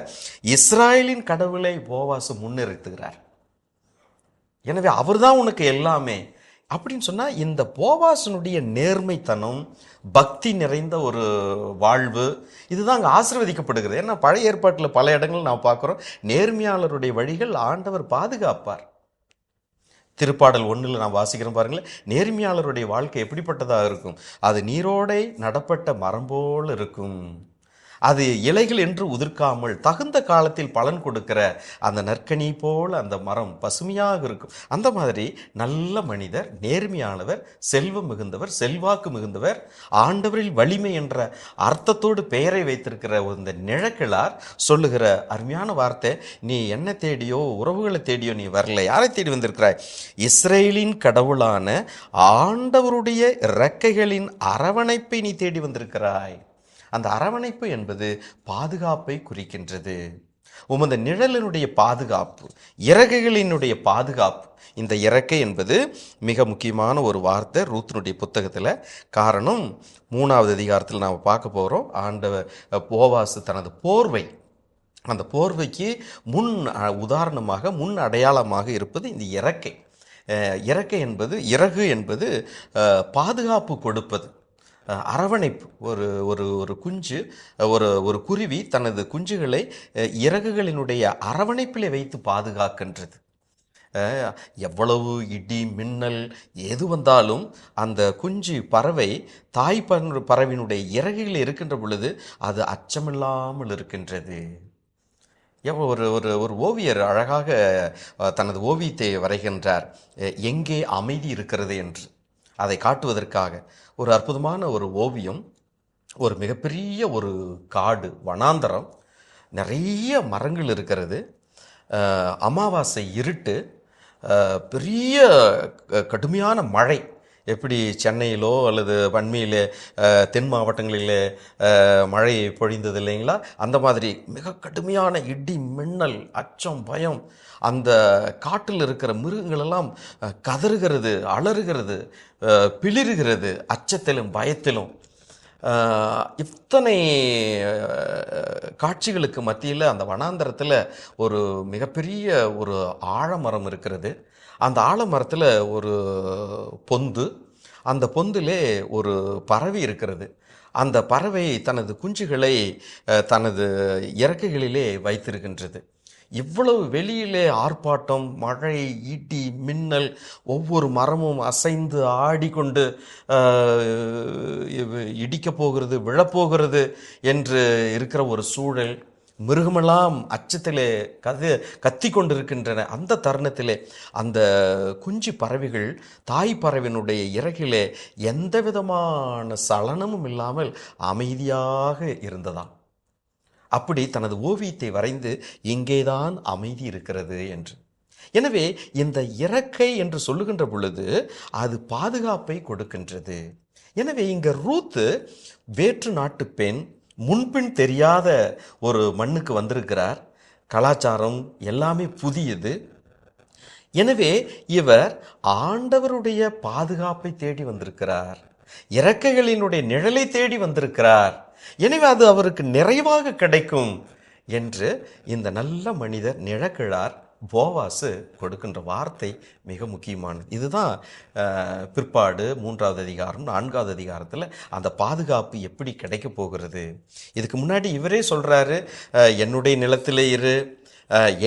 இஸ்ராயலின் கடவுளை போவாசு முன்னிறுத்துகிறார். எனவே அவர் தான் உனக்கு எல்லாமே அப்படின்னு சொன்னால், இந்த போவாசனுடைய நேர்மைத்தனம், பக்தி நிறைந்த ஒரு வாழ்வு, இதுதான் அங்கே ஆசீர்வதிக்கப்படுகிறது. ஏன்னா பழைய ஏற்பாட்டில் பல இடங்கள் நாம் பார்க்குறோம், நேர்மையாளருடைய வழிகள் ஆண்டவர் பாதுகாப்பார். திருப்பாடல் 1 நான் வாசிக்கிறேன் பாருங்களேன், நேர்மையாளருடைய வாழ்க்கை எப்படிப்பட்டதாக இருக்கும்? அது நீரோடை நடப்பட்ட மரம் போல் இருக்கும், அது இலைகள் என்று உதிர்க்காமல் தகுந்த காலத்தில் பலன் கொடுக்கிற அந்த நற்கனி போல் அந்த மரம் பசுமையாக இருக்கும். அந்த மாதிரி நல்ல மனிதர், நேர்மையானவர், செல்வம் மிகுந்தவர், செல்வாக்கு மிகுந்தவர், ஆண்டவரில் வலிமை என்ற அர்த்தத்தோடு பெயரை வைத்திருக்கிற இந்த நிழக்கிழார் சொல்லுகிற அருமையான வார்த்தை, நீ என்ன தேடியோ உறவுகளை தேடியோ நீ வரல. யாரை தேடி வந்திருக்கிறாய்? இஸ்ரேலின் கடவுளான ஆண்டவருடைய இறக்கைகளின் அரவணைப்பை நீ தேடி வந்திருக்கிறாய். அந்த அரவணைப்பு என்பது பாதுகாப்பை குறிக்கின்றது. உமது நிழலினுடைய பாதுகாப்பு, இறக்கைகளினுடைய பாதுகாப்பு. இந்த இறக்கை என்பது மிக முக்கியமான ஒரு வார்த்தை ரூத்தினுடைய புத்தகத்தில். காரணம், 3வது அதிகாரத்தில் நாம் பார்க்க போகிறோம். ஆண்டவர் போவாசு தனது போர்வை, அந்த போர்வைக்கு முன் உதாரணமாக, முன் அடையாளமாக இருப்பது இந்த இறக்கை. இறக்கை என்பது, இறகு என்பது பாதுகாப்பு கொடுப்பது, அரவணைப்பு. ஒரு குஞ்சு, ஒரு குருவி தனது குஞ்சுகளை இறகுகளினுடைய அரவணைப்பிலே வைத்து பாதுகாக்கின்றது. எவ்வளவு இடி மின்னல் எது வந்தாலும் அந்த குஞ்சு பறவை தாய் பறவையினுடைய இறகுகளில் இருக்கின்ற பொழுது அது அச்சமில்லாமல் இருக்கின்றது. ஒரு ஓவியர் அழகாக தனது ஓவியத்தை வரைகின்றார், எங்கே அமைதி இருக்கிறது என்று. அதை காட்டுவதற்காக ஒரு அற்புதமான ஒரு ஓவியம். ஒரு மிகப்பெரிய ஒரு காடு, வனாந்தரம், நிறைய மரங்கள் இருக்கிறது, அமாவாசை இருட்டு, பெரிய கடுமையான மழை. எப்படி சென்னையிலோ அல்லது வன்மையிலே தென் மாவட்டங்களிலே மழை பொழிந்தது இல்லைங்களா, அந்த மாதிரி மிக கடுமையான இடி மின்னல், அச்சம், பயம். அந்த காட்டில் இருக்கிற மிருகங்களெல்லாம் கதறுகிறது, அலறுகிறது, பிளிறுகிறது, அச்சத்திலும் பயத்திலும். இத்தனை காட்சிகளுக்கு மத்தியில் அந்த வனாந்தரத்தில் ஒரு மிகப்பெரிய ஒரு ஆழமரம் இருக்கிறது. அந்த ஆலமரத்தில் ஒரு பொந்து, அந்த பொந்திலே ஒரு பறவை இருக்கிறது. அந்த பறவை தனது குஞ்சுகளை தனது இறக்கைகளிலே வைத்திருக்கின்றது. இவ்வளவு வெளியிலே ஆர்ப்பாட்டம், மழை, ஈட்டி, மின்னல், ஒவ்வொரு மரமும் அசைந்து ஆடிக்கொண்டு இடிக்கப் போகிறது, விழப்போகிறது என்று இருக்கிற ஒரு சூழல், மிருகமெல்லாம் அச்சத்திலே கத்தி கொண்டிருக்கின்றன. அந்த தருணத்திலே அந்த குஞ்சு பறவைகள் தாய் பறவையினுடைய இறகிலே எந்த விதமான சலனமும் இல்லாமல் அமைதியாக இருந்ததாம். அப்படி தனது ஓவியத்தை வரைந்து இங்கேதான் அமைதி இருக்கிறது என்று. எனவே இந்த இறக்கை என்று சொல்லுகின்ற பொழுது அது பாதுகாப்பை கொடுக்கின்றது. எனவே இங்க ரூத்து வேற்று நாட்டு பெண், முன்பின் தெரியாத ஒரு மண்ணுக்கு வந்திருக்கிறார். கலாச்சாரம் எல்லாமே புதியது. எனவே இவர் ஆண்டவருடைய பாதுகாப்பை தேடி வந்திருக்கிறார், இறக்கைகளினுடைய நிழலை தேடி வந்திருக்கிறார். எனவே அது அவருக்கு நிறைவாக கிடைக்கும் என்று இந்த நல்ல மனிதர் நிழக்கிழார் போவாசு கொடுக்கின்ற வார்த்தை மிக முக்கியமானது. இதுதான் பிற்பாடு 3வது அதிகாரம் 4வது அதிகாரத்தில் அந்த பாதுகாப்பு எப்படி கிடைக்க போகிறது. இதுக்கு முன்னாடி இவரே சொல்கிறாரு, என்னுடைய நிலத்திலே இரு,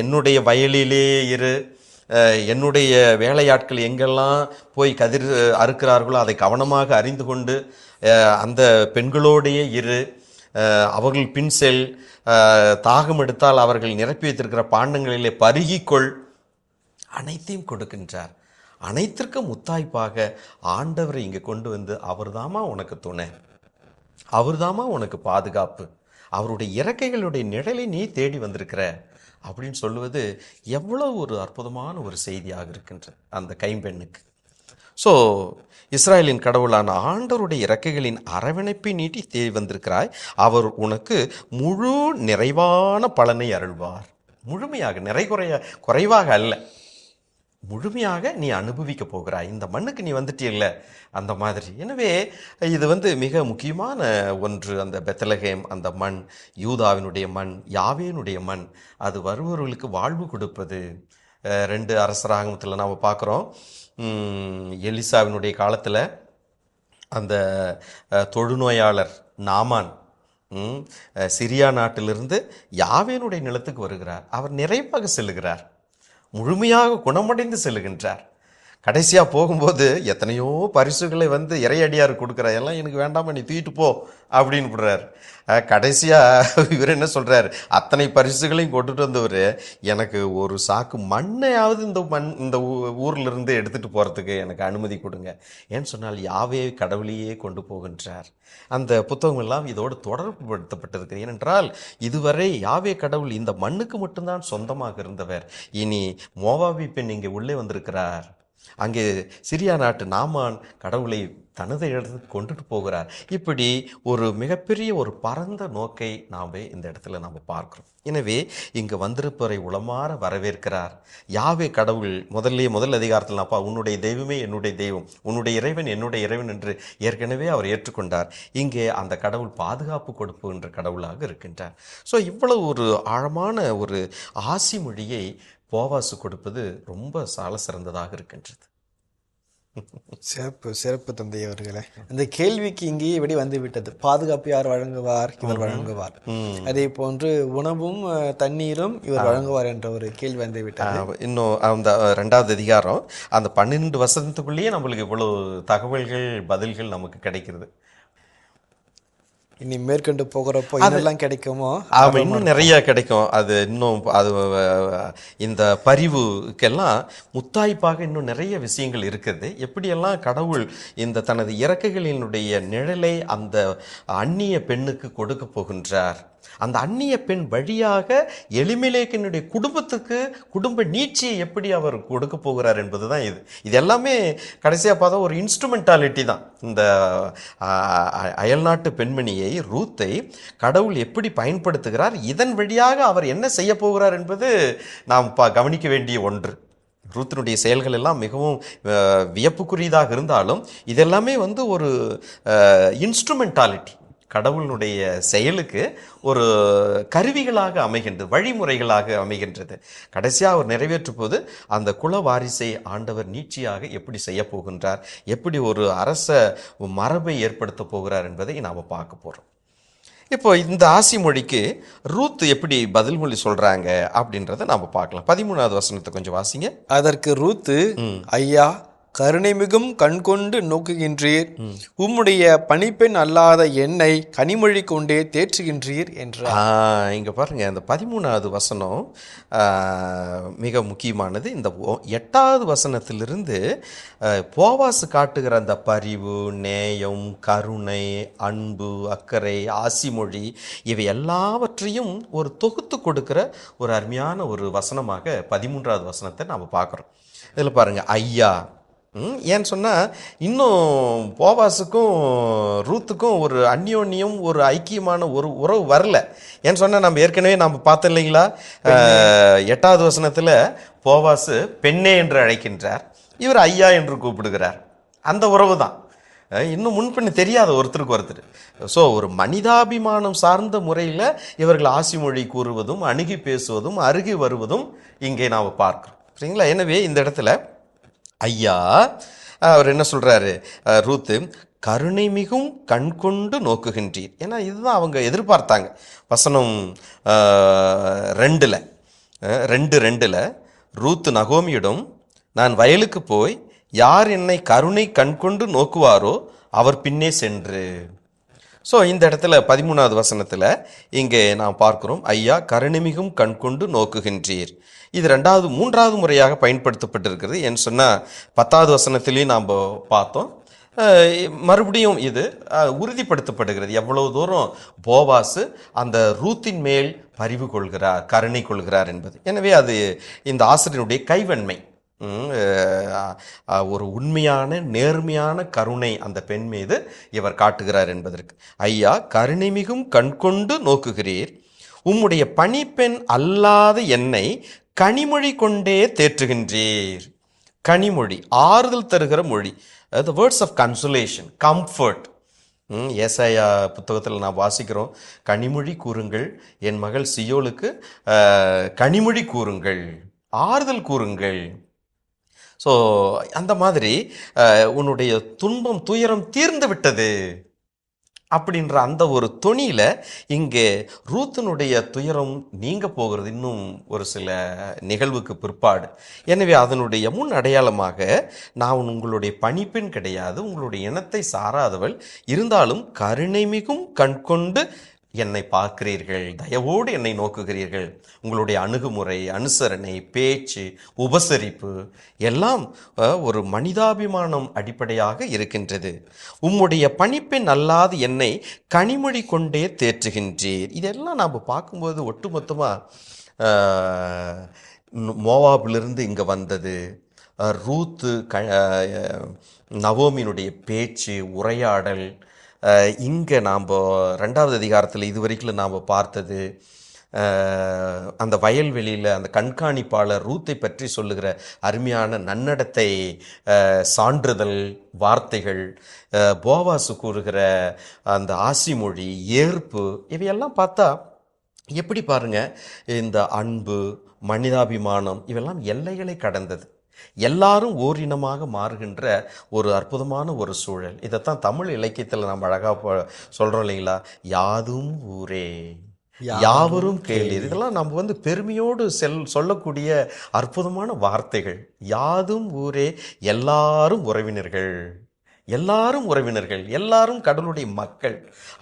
என்னுடைய வயலிலே இரு, என்னுடைய வேலையாட்கள் எங்கெல்லாம் போய் கதிர் அறுக்கிறார்களோ அதை கவனமாக அறிந்து கொண்டு அந்த பெண்களோடையே இரு, அவர்கள் பின் செல், தாகம் எடுத்தால் அவர்கள் நிரப்பி வைத்திருக்கிற பாண்டங்களிலே பருகிக்கொள், அனைத்தையும் கொடுக்கின்றார். அனைத்திற்கும் முத்தாய்ப்பாக ஆண்டவரை இங்கே கொண்டு வந்து அவர்தாமா உனக்கு துணை, அவர்தாமா உனக்கு பாதுகாப்பு, அவருடைய இறக்கைகளுடைய நிழலை நீ தேடி வந்திருக்கிற அப்படின்னு சொல்லுவது எவ்வளோ ஒரு அற்புதமான ஒரு செய்தியாக இருக்கின்றது அந்த கைம்பெண்ணுக்கு. ஸோ இஸ்ராயலின் கடவுளான ஆண்டவருடைய இறக்கைகளின் அரவணைப்பை நீட்டி தேடி வந்திருக்கிறாய், அவர் உனக்கு முழு நிறைவான பலனை அருள்வார். முழுமையாக, குறைவாக அல்ல, முழுமையாக நீ அனுபவிக்க போகிறாய். இந்த மண்ணுக்கு நீ வந்துட்டியல்ல அந்த மாதிரி. எனவே இது மிக முக்கியமான ஒன்று. அந்த பெத்லகேம், அந்த மண், யூதாவினுடைய மண், யாவேனுடைய மண், அது வருபவர்களுக்கு வாழ்வு கொடுப்பது. 2 அரசராகமத்தில் நாம் பார்க்குறோம், எலிசாவினுடைய காலத்தில் அந்த தொழுநோயாளர் நாமான் சிரியா நாட்டிலிருந்து யாவேனுடைய நிலத்துக்கு வருகிறார். அவர் நிறைவாக செல்லுகிறார், முழுமையாக குணமடைந்து செல்லுகின்றார். கடைசியாக போகும்போது எத்தனையோ பரிசுகளை இறையடியார் கொடுக்குற, எல்லாம் எனக்கு வேண்டாமா, நீ தூக்கிட்டு போ அப்படின்னு விடுறார். கடைசியாக இவர் என்ன சொல்கிறார், அத்தனை பரிசுகளையும் கொண்டுட்டு வந்தவர் எனக்கு ஒரு சாக்கு மண்ணையாவது இந்த ஊர்லேருந்து எடுத்துகிட்டு போகிறதுக்கு எனக்கு அனுமதி கொடுங்க. ஏன்னு சொன்னால் யாவே கடவுளையே கொண்டு போகின்றார். அந்த புத்தகம் எல்லாம் இதோடு தொடர்பு படுத்தப்பட்டிருக்கு. ஏனென்றால் இதுவரை யாவே கடவுள் இந்த மண்ணுக்கு மட்டும்தான் சொந்தமாக இருந்தவர். இனி மோவாபி பெண் இங்கே உள்ளே வந்திருக்கிறார். அங்கே சிரியா நாட்டு நாமான் கடவுளை தனது இடத்துக்கு கொண்டுட்டு போகிறார். இப்படி ஒரு மிகப்பெரிய ஒரு பரந்த நோக்கை நாம் இந்த இடத்துல நாம் பார்க்கிறோம். எனவே இங்கே வந்திருப்பவரை உளமாற வரவேற்கிறார். யாவே கடவுள் முதல் அதிகாரத்தில் அப்பா உன்னுடைய தெய்வமே என்னுடைய தெய்வம், உன்னுடைய இறைவன் என்னுடைய இறைவன் என்று ஏற்கனவே அவர் ஏற்றுக்கொண்டார். இங்கே அந்த கடவுள் பாதுகாப்பு கொடுப்புகின்ற கடவுளாக இருக்கின்றார். ஸோ இவ்வளவு ஒரு ஆழமான ஒரு ஆசி மொழியை போவாசு கொடுப்பது ரொம்ப சால சிறந்ததாக இருக்கின்றது. சிறப்பு தந்தை அவர்களே. அந்த கேள்விக்கு இங்கேயே விட வந்து விட்டது. பாதுகாப்பு யார் வழங்குவார்? இவர் வழங்குவார். அதே போன்று உணவும் தண்ணீரும் இவர் வழங்குவார் என்ற ஒரு கேள்வி வந்து விட்டது. இன்னும் அந்த 2வது அதிகாரம் அந்த 12 வசனத்துக்குள்ளேயே நம்மளுக்கு இவ்வளவு தகவல்கள், பதில்கள் நமக்கு கிடைக்கிறது. இனி மேற்கொண்டு போகிறப்போ இதெல்லாம் கிடைக்குமோ? இன்னும் நிறைய கிடைக்கும். அது இன்னும் இந்த பரிவுக்கெல்லாம் முத்தாய்ப்பாக இன்னும் நிறைய விஷயங்கள் இருக்குது. எப்படியெல்லாம் கடவுள் இந்த தனது இறக்கைகளினுடைய நிழலை அந்த அந்நிய பெண்ணுக்கு கொடுக்க போகின்றார். அந்த அந்நிய பெண் வழியாக எலிமெலேக்கினுடைய குடும்பத்துக்கு குடும்ப நீட்சியை எப்படி அவர் கொடுக்க போகிறார் என்பது தான் இது எல்லாமே கடைசியாக பார்த்தா ஒரு இன்ஸ்ட்ருமெண்டாலிட்டி தான். இந்த அயல்நாட்டு பெண்மணியை, ரூத்தை கடவுள் எப்படி பயன்படுத்துகிறார், இதன் வழியாக அவர் என்ன செய்ய போகிறார் என்பது நாம் கவனிக்க வேண்டிய ஒன்று. ரூத்தினுடைய செயல்கள் எல்லாம் மிகவும் வியப்புக்குரியதாக இருந்தாலும் இதெல்லாமே ஒரு இன்ஸ்ட்ருமெண்டாலிட்டி, கடவுளுடைய செயலுக்கு ஒரு கருவிகளாக அமைகின்றது, வழிமுறைகளாக அமைகின்றது. கடைசியாக அவர் நிறைவேற்றும் போது அந்த குல வாரிசை ஆண்டவர் நீட்சியாக எப்படி செய்ய போகின்றார், எப்படி ஒரு அரச மரபை ஏற்படுத்த போகிறார் என்பதை நாம் பார்க்க போகிறோம். இப்போ இந்த ஆசி மொழிக்கு ரூத் எப்படி பதில் மொழி சொல்றாங்க அப்படின்றத நாம பார்க்கலாம். 13வது வசனத்தை கொஞ்சம் வாசிங்க. அதற்கு ரூத்து, ஐயா, கருணை மிகும் கண்கொண்டு நோக்குகின்றீர், உம்முடைய பணிப்பெண் அல்லாத என்னை கனிமொழி கொண்டே தேற்றுகின்றீர் என்றார். இங்க பாருங்க, அந்த 13வது வசனம் மிக முக்கியமானது. இந்த 8வது வசனத்திலிருந்து போவாசு காட்டுகிற அந்த பரிவு, நேயம், கருணை, அன்பு, அக்கறை, ஆசிமொழி இவை எல்லாவற்றையும் ஒரு தொகுத்து கொடுக்கிற ஒரு அருமையான ஒரு வசனமாக 13வது வசனத்தை நாம் பார்க்குறோம். இதில் பாருங்க, ஐயா. ஏன்னு சொன்னால் இன்னும் போவாஸுக்கும் ரூத்துக்கும் ஒரு அந்யோன்யம், ஒரு ஐக்கியமான ஒரு உறவு வரல. ஏன்னு சொன்னால் நம்ம ஏற்கனவே நம்ம பார்த்தோம் இல்லைங்களா, 8வது வசனத்தில் போவாசு பெண்ணே என்று அழைக்கின்றார், இவர் ஐயா என்று கூப்பிடுகிறார். அந்த உறவு தான் இன்னும் முன்பண்ணு தெரியாத ஒருத்தருக்கு ஒருத்தர். ஸோ ஒரு மனிதாபிமானம் சார்ந்த முறையில் இவர்கள் ஆசி மொழி கூறுவதும் அணுகி பேசுவதும் அருகி வருவதும் இங்கே நாம் பார்க்கிறோம். சரிங்களா? எனவே இந்த இடத்துல ஐயா அவர் என்ன சொல்றாரு, ரூத்து, கருணை மிகும் கண் கொண்டு நோக்குகின்றீர். ஏன்னா இதுதான் அவங்க எதிர்பார்த்தாங்க. வசனம் 2:2 ரூத்து நகோமியிடம், நான் வயலுக்கு போய் யார் என்னை கருணை கண் கொண்டு நோக்குவாரோ அவர் பின்னே சென்று. ஸோ இந்த இடத்துல 13வது வசனத்தில் இங்கே நாம் பார்க்கிறோம், ஐயா கருணை மிகும் கண் கொண்டு நோக்குகின்றீர். இது 3வது முறையாக பயன்படுத்தப்பட்டிருக்கிறது. ஏன்னு சொன்னால் 10வது வசனத்திலையும் நாம் பார்த்தோம். மறுபடியும் இது உறுதிப்படுத்தப்படுகிறது. எவ்வளவு தூரம் போவாசு அந்த ரூத்தின் மேல் பரிவு கொள்கிறார், கருணை கொள்கிறார் என்பது. எனவே அது இந்த ஆசிரியனுடைய கைவன்மை, ஒரு உண்மையான நேர்மையான கருணை அந்த பெண் மீது இவர் காட்டுகிறார் என்பதற்கு. ஐயா கருணை மிகும் கண்கொண்டு நோக்குகிறீர், உம்முடைய பணிப்பெண் அல்லாத என்னை கனிமொழி கொண்டே தேற்றுகின்றீர். கனிமொழி, ஆறுதல் தருகிற மொழி, the words of consolation, comfort. ஏசாயா புத்தகத்தில் நான் வாசிக்கிறோம், கனிமொழி கூறுங்கள் என் மகள் சியோலுக்கு, கனிமொழி கூறுங்கள், ஆறுதல் கூறுங்கள். ஸோ அந்த மாதிரி உன்னுடைய துன்பம் துயரம் தீர்ந்து விட்டது அப்படின்ற அந்த ஒரு தொனியில் இங்கே ரூத்தினுடைய துயரம் நீங்க போகிறது இன்னும் ஒரு சில நிகழ்வுக்கு பிற்பாடு. எனவே அதனுடைய முன் அடையாளமாக, நான் உங்களுடைய பணிப்பெண் கிடையாது, உங்களுடைய இனத்தை சாராதவள், இருந்தாலும் கருணை மிகும் கண்கொண்டு என்னை பார்க்கிறீர்கள், தயவோடு என்னை நோக்குகிறீர்கள். உங்களுடைய அணுகுமுறை, அனுசரணை, பேச்சு, உபசரிப்பு எல்லாம் ஒரு மனிதாபிமானம் அடிப்படையாக இருக்கின்றது. உம்முடைய பணிப்பெண் அல்லாது என்னை கனிமொழி கொண்டே தேற்றுகின்றீர். இதெல்லாம் நாம் பார்க்கும்போது ஒட்டுமொத்தமாக மோவாபிலிருந்து இங்கே வந்தது, ரூத்து நவோமியினுடைய பேச்சு, உரையாடல், இங்கே நாம் 2வது அதிகாரத்தில் இதுவரைக்கும் நாம் பார்த்தது, அந்த வயல்வெளியில் அந்த கண்காணிப்பாளர் ரூத்தை பற்றி சொல்லுகிற அருமையான நன்னடத்தை சான்றிதழ் வார்த்தைகள், போவாசு கூறுகிற அந்த ஆசிமொழி, ஏற்பு, இவையெல்லாம் பார்த்தா எப்படி பாருங்க, இந்த அன்பு, மனிதாபிமானம் இவெல்லாம் எல்லைகளை கடந்தது. எல்லாரும் ஓரினமாக மாறுகின்ற ஒரு அற்புதமான ஒரு சூழல். இதைத்தான் தமிழ் இலக்கியத்தில் நம்ம அழகாக சொல்கிறோம் இல்லைங்களா, யாதும் ஊரே யாவரும் கேளீர். இதெல்லாம் நம்ம பெருமையோடு சொல்லக்கூடிய அற்புதமான வார்த்தைகள். யாதும் ஊரே, எல்லாரும் உறவினர்கள், எல்லாரும் உறவினர்கள், எல்லாரும் கடவுளுடைய மக்கள்.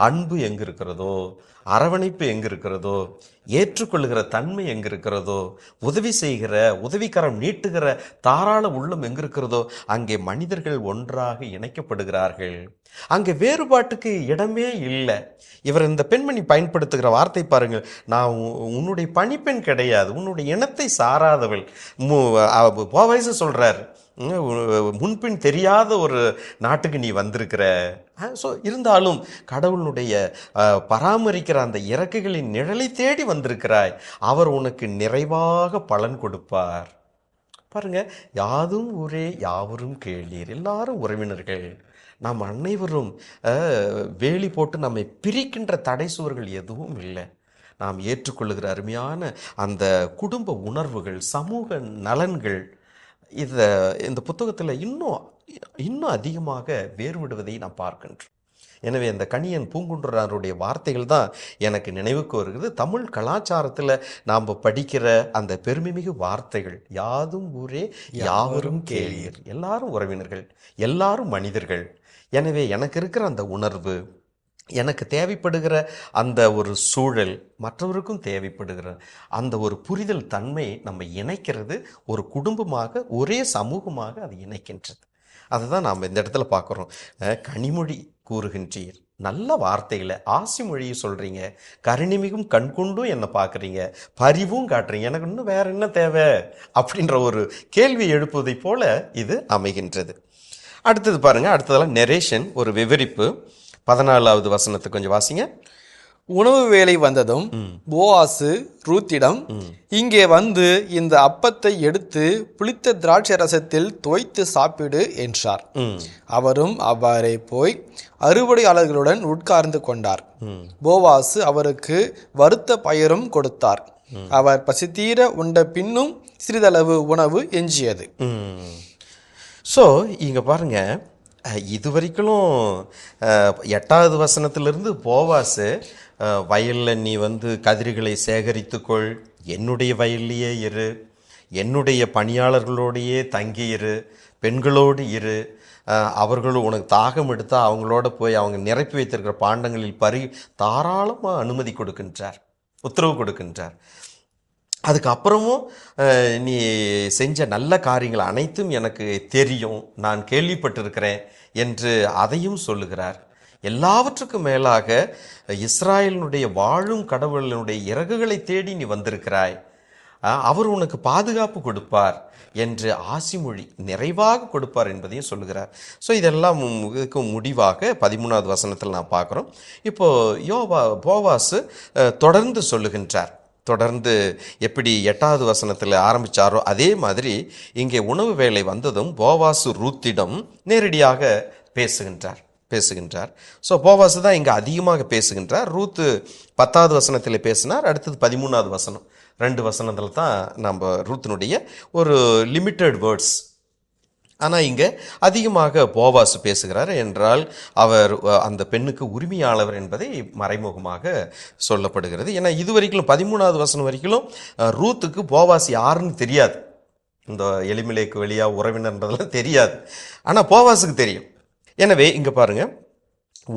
அன்பு எங்கு இருக்கிறதோ, அரவணைப்பு எங்கு இருக்கிறதோ, ஏற்றுக்கொள்ளுகிற தன்மை எங்கு இருக்கிறதோ, உதவி செய்கிற, உதவிக்கரம் நீட்டுகிற தாராள உள்ளம் எங்கு இருக்கிறதோ, அங்கே மனிதர்கள் ஒன்றாக இணைக்கப்படுகிறார்கள். அங்கே வேறுபாட்டுக்கு இடமே இல்லை. இவர் இந்த பெண்மணி பயன்படுத்துகிற வார்த்தை பாருங்கள், நான் உன்னுடைய பணிப்பெண் கிடையாது, உன்னுடைய இனத்தை சாராதவள். போவாசு சொல்றார், முன்பின் தெரியாத ஒரு நாட்டுக்கு நீ வந்திருக்கிற. ஸோ இருந்தாலும் கடவுளுடைய பராமரிக்கிற அந்த இறக்கைகளின் நிழலை தேடி வந்திருக்கிறாய், அவர் உனக்கு நிறைவாக பலன் கொடுப்பார். பாருங்க, யாதும் ஊரே யாவரும் கேளீர், எல்லாரும் உறவினர்கள். நாம் அனைவரும் வேலி போட்டு நம்மை பிரிக்கின்ற தடை சுவர்கள் எதுவும் இல்லை. நாம் ஏற்றுக்கொள்ளுகிற அருமையான அந்த குடும்ப உணர்வுகள், சமூக நலன்கள், இந்த புத்தகத்தில் இன்னும் அதிகமாக வேறுபடுவதை நாம் பார்க்கின்றோம். எனவே இந்த கணியன் பூங்குன்றனாருடைய வார்த்தைகள் தான் எனக்கு நினைவுக்கு வருகிறது. தமிழ் கலாச்சாரத்தில் நாம் படிக்கிற அந்த பெருமைமிகு வார்த்தைகள், யாதும் ஊரே யாவரும் கேளீர், எல்லாரும் உறவினர்கள், எல்லாரும் மனிதர்கள். எனவே எனக்கு இருக்கிற அந்த உணர்வு, எனக்கு தேவைப்படுகிற அந்த ஒரு சூழல், மற்றவருக்கும் தேவைப்படுகிற அந்த ஒரு புரிதல் தன்மை நம்ம இணைக்கிறது, ஒரு குடும்பமாக ஒரே சமூகமாக அது இணைக்கின்றது. அதை தான் நாம் இந்த இடத்துல பார்க்குறோம். கனிமொழி கூறுகின்றீர், நல்ல வார்த்தைகளை ஆசி மொழியை சொல்கிறீங்க, கருணிமிகும் கண்கொண்டும் என்னை பார்க்குறீங்க, பரிவும் காட்டுறீங்க, எனக்கு இன்னும் வேற என்ன தேவை அப்படின்ற ஒரு கேள்வி எழுப்புவதை போல இது அமைகின்றது. அடுத்தது பாருங்க, அடுத்ததெல்லாம் நெரேஷன், ஒரு விவரிப்பு. 14வது வசனத்தை கொஞ்சம் வாசிங்க. உணவு வேளை வந்ததும் போவாசு ரூத்திடம், இங்கே வந்து இந்த அப்பத்தை எடுத்து புளித்த திராட்சை ரசத்தில் தோய்த்து சாப்பிடு என்றார். அவரும் அவ்வாறே போய் அறுவடையாளர்களுடன் உட்கார்ந்து கொண்டார். போவாசு அவருக்கு வறுத்த பயரும் கொடுத்தார். அவர் பசித்தீர உண்ட பின்னும் சிறிதளவு உணவு எஞ்சியது. ஸோ இங்கே பாருங்க, இது வரைக்கும் 8வது வசனத்திலிருந்து போவாசு, வயலில் நீ வந்து கதிர்களை சேகரித்துக்கொள், என்னுடைய வயல்லையே இரு, என்னுடைய பணியாளர்களோடையே தங்கியிரு, பெண்களோடு இரு, அவர்களும் உனக்கு தாகம் எடுத்தால் அவங்களோட போய் அவங்க நிரப்பி வைத்திருக்கிற பாண்டங்களில் தாராளமாக அனுமதி கொடுக்கின்றார், உத்தரவு கொடுக்கின்றார். அதுக்கப்புறமும் நீ செஞ்ச நல்ல காரியங்கள் அனைத்தும் எனக்கு தெரியும், நான் கேள்விப்பட்டிருக்கிறேன் என்று அதையும் சொல்லுகிறார். எல்லாவற்றுக்கும் மேலாக இஸ்ராயலினுடைய வாழும் கடவுளினுடைய இறகுகளை தேடி நீ வந்திருக்கிறாய், அவர் உனக்கு பாதுகாப்பு கொடுப்பார் என்று ஆசிமொழி நிறைவாக கொடுப்பார் என்பதையும் சொல்லுகிறார். ஸோ இதெல்லாம் முடிவாக 13வது வசனத்தில் நான் பார்க்குறோம். இப்போது போவாசு தொடர்ந்து சொல்லுகின்றார். தொடர்ந்து எப்படி 8வது வசனத்தில் ஆரம்பித்தாரோ அதே மாதிரி இங்கே உணவு வேளை வந்ததும் போவாசு ரூத்திடம் நேரடியாக பேசுகின்றார். ஸோ போவாசு தான் இங்கே அதிகமாக பேசுகின்றார். ரூத்து 10வது வசனத்தில் பேசினார். அடுத்தது 13வது வசனம், 2 வசனத்தில் தான் நம்ம ரூத்தினுடைய ஒரு லிமிட்டட் வேர்ட்ஸ். ஆனால் இங்கே அதிகமாக போவாசு பேசுகிறார் என்றால் அவர் அந்த பெண்ணுக்கு உரிமையாளர் என்பதை மறைமுகமாக சொல்லப்படுகிறது. ஏன்னா இது வரைக்கும் 13வது வசனம் வரைக்கும் ரூத்துக்கு போவாசு யாருன்னு தெரியாது, இந்த எலிமெலேக்கு வெளியா உறவினர்ன்றதெல்லாம் தெரியாது. ஆனால் போவாசுக்கு தெரியும். எனவே இங்கே பாருங்க,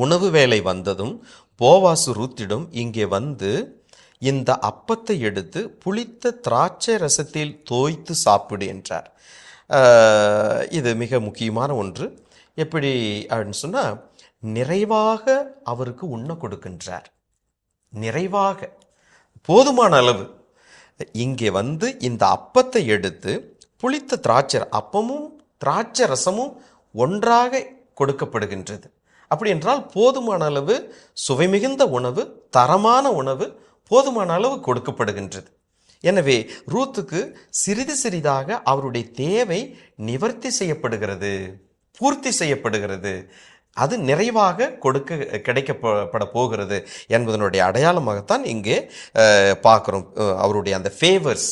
உணவு வேளை வந்ததும் போவாசு ரூத்திடம், இங்கே வந்து இந்த அப்பத்தை எடுத்து புளித்த திராட்சை ரசத்தில் தோய்த்து சாப்பிடு என்றார். இது மிக முக்கியமான ஒன்று. எப்படி அப்படின்னு சொன்னால், நிறைவாக அவருக்கு உண்ண கொடுக்கின்றார். நிறைவாக, போதுமான அளவு. இங்கே வந்து இந்த அப்பத்தை எடுத்து புளித்த திராட்சை, அப்பமும் திராட்சை ரசமும் ஒன்றாக கொடுக்கப்படுகின்றது. அப்படி என்றால் போதுமான அளவு சுவை மிகுந்த உணவு, தரமான உணவு போதுமான அளவு கொடுக்கப்படுகின்றது. எனவே ரூத்துக்கு சிறிது சிறிதாக அவருடைய தேவை நிவர்த்தி செய்யப்படுகிறது, பூர்த்தி செய்யப்படுகிறது. அது நிறைவாக கிடைக்கப்பட போகிறது என்பதனுடைய அடையாளமாகத்தான் இங்கே பார்க்குறோம். அவருடைய அந்த ஃபேவர்ஸ்,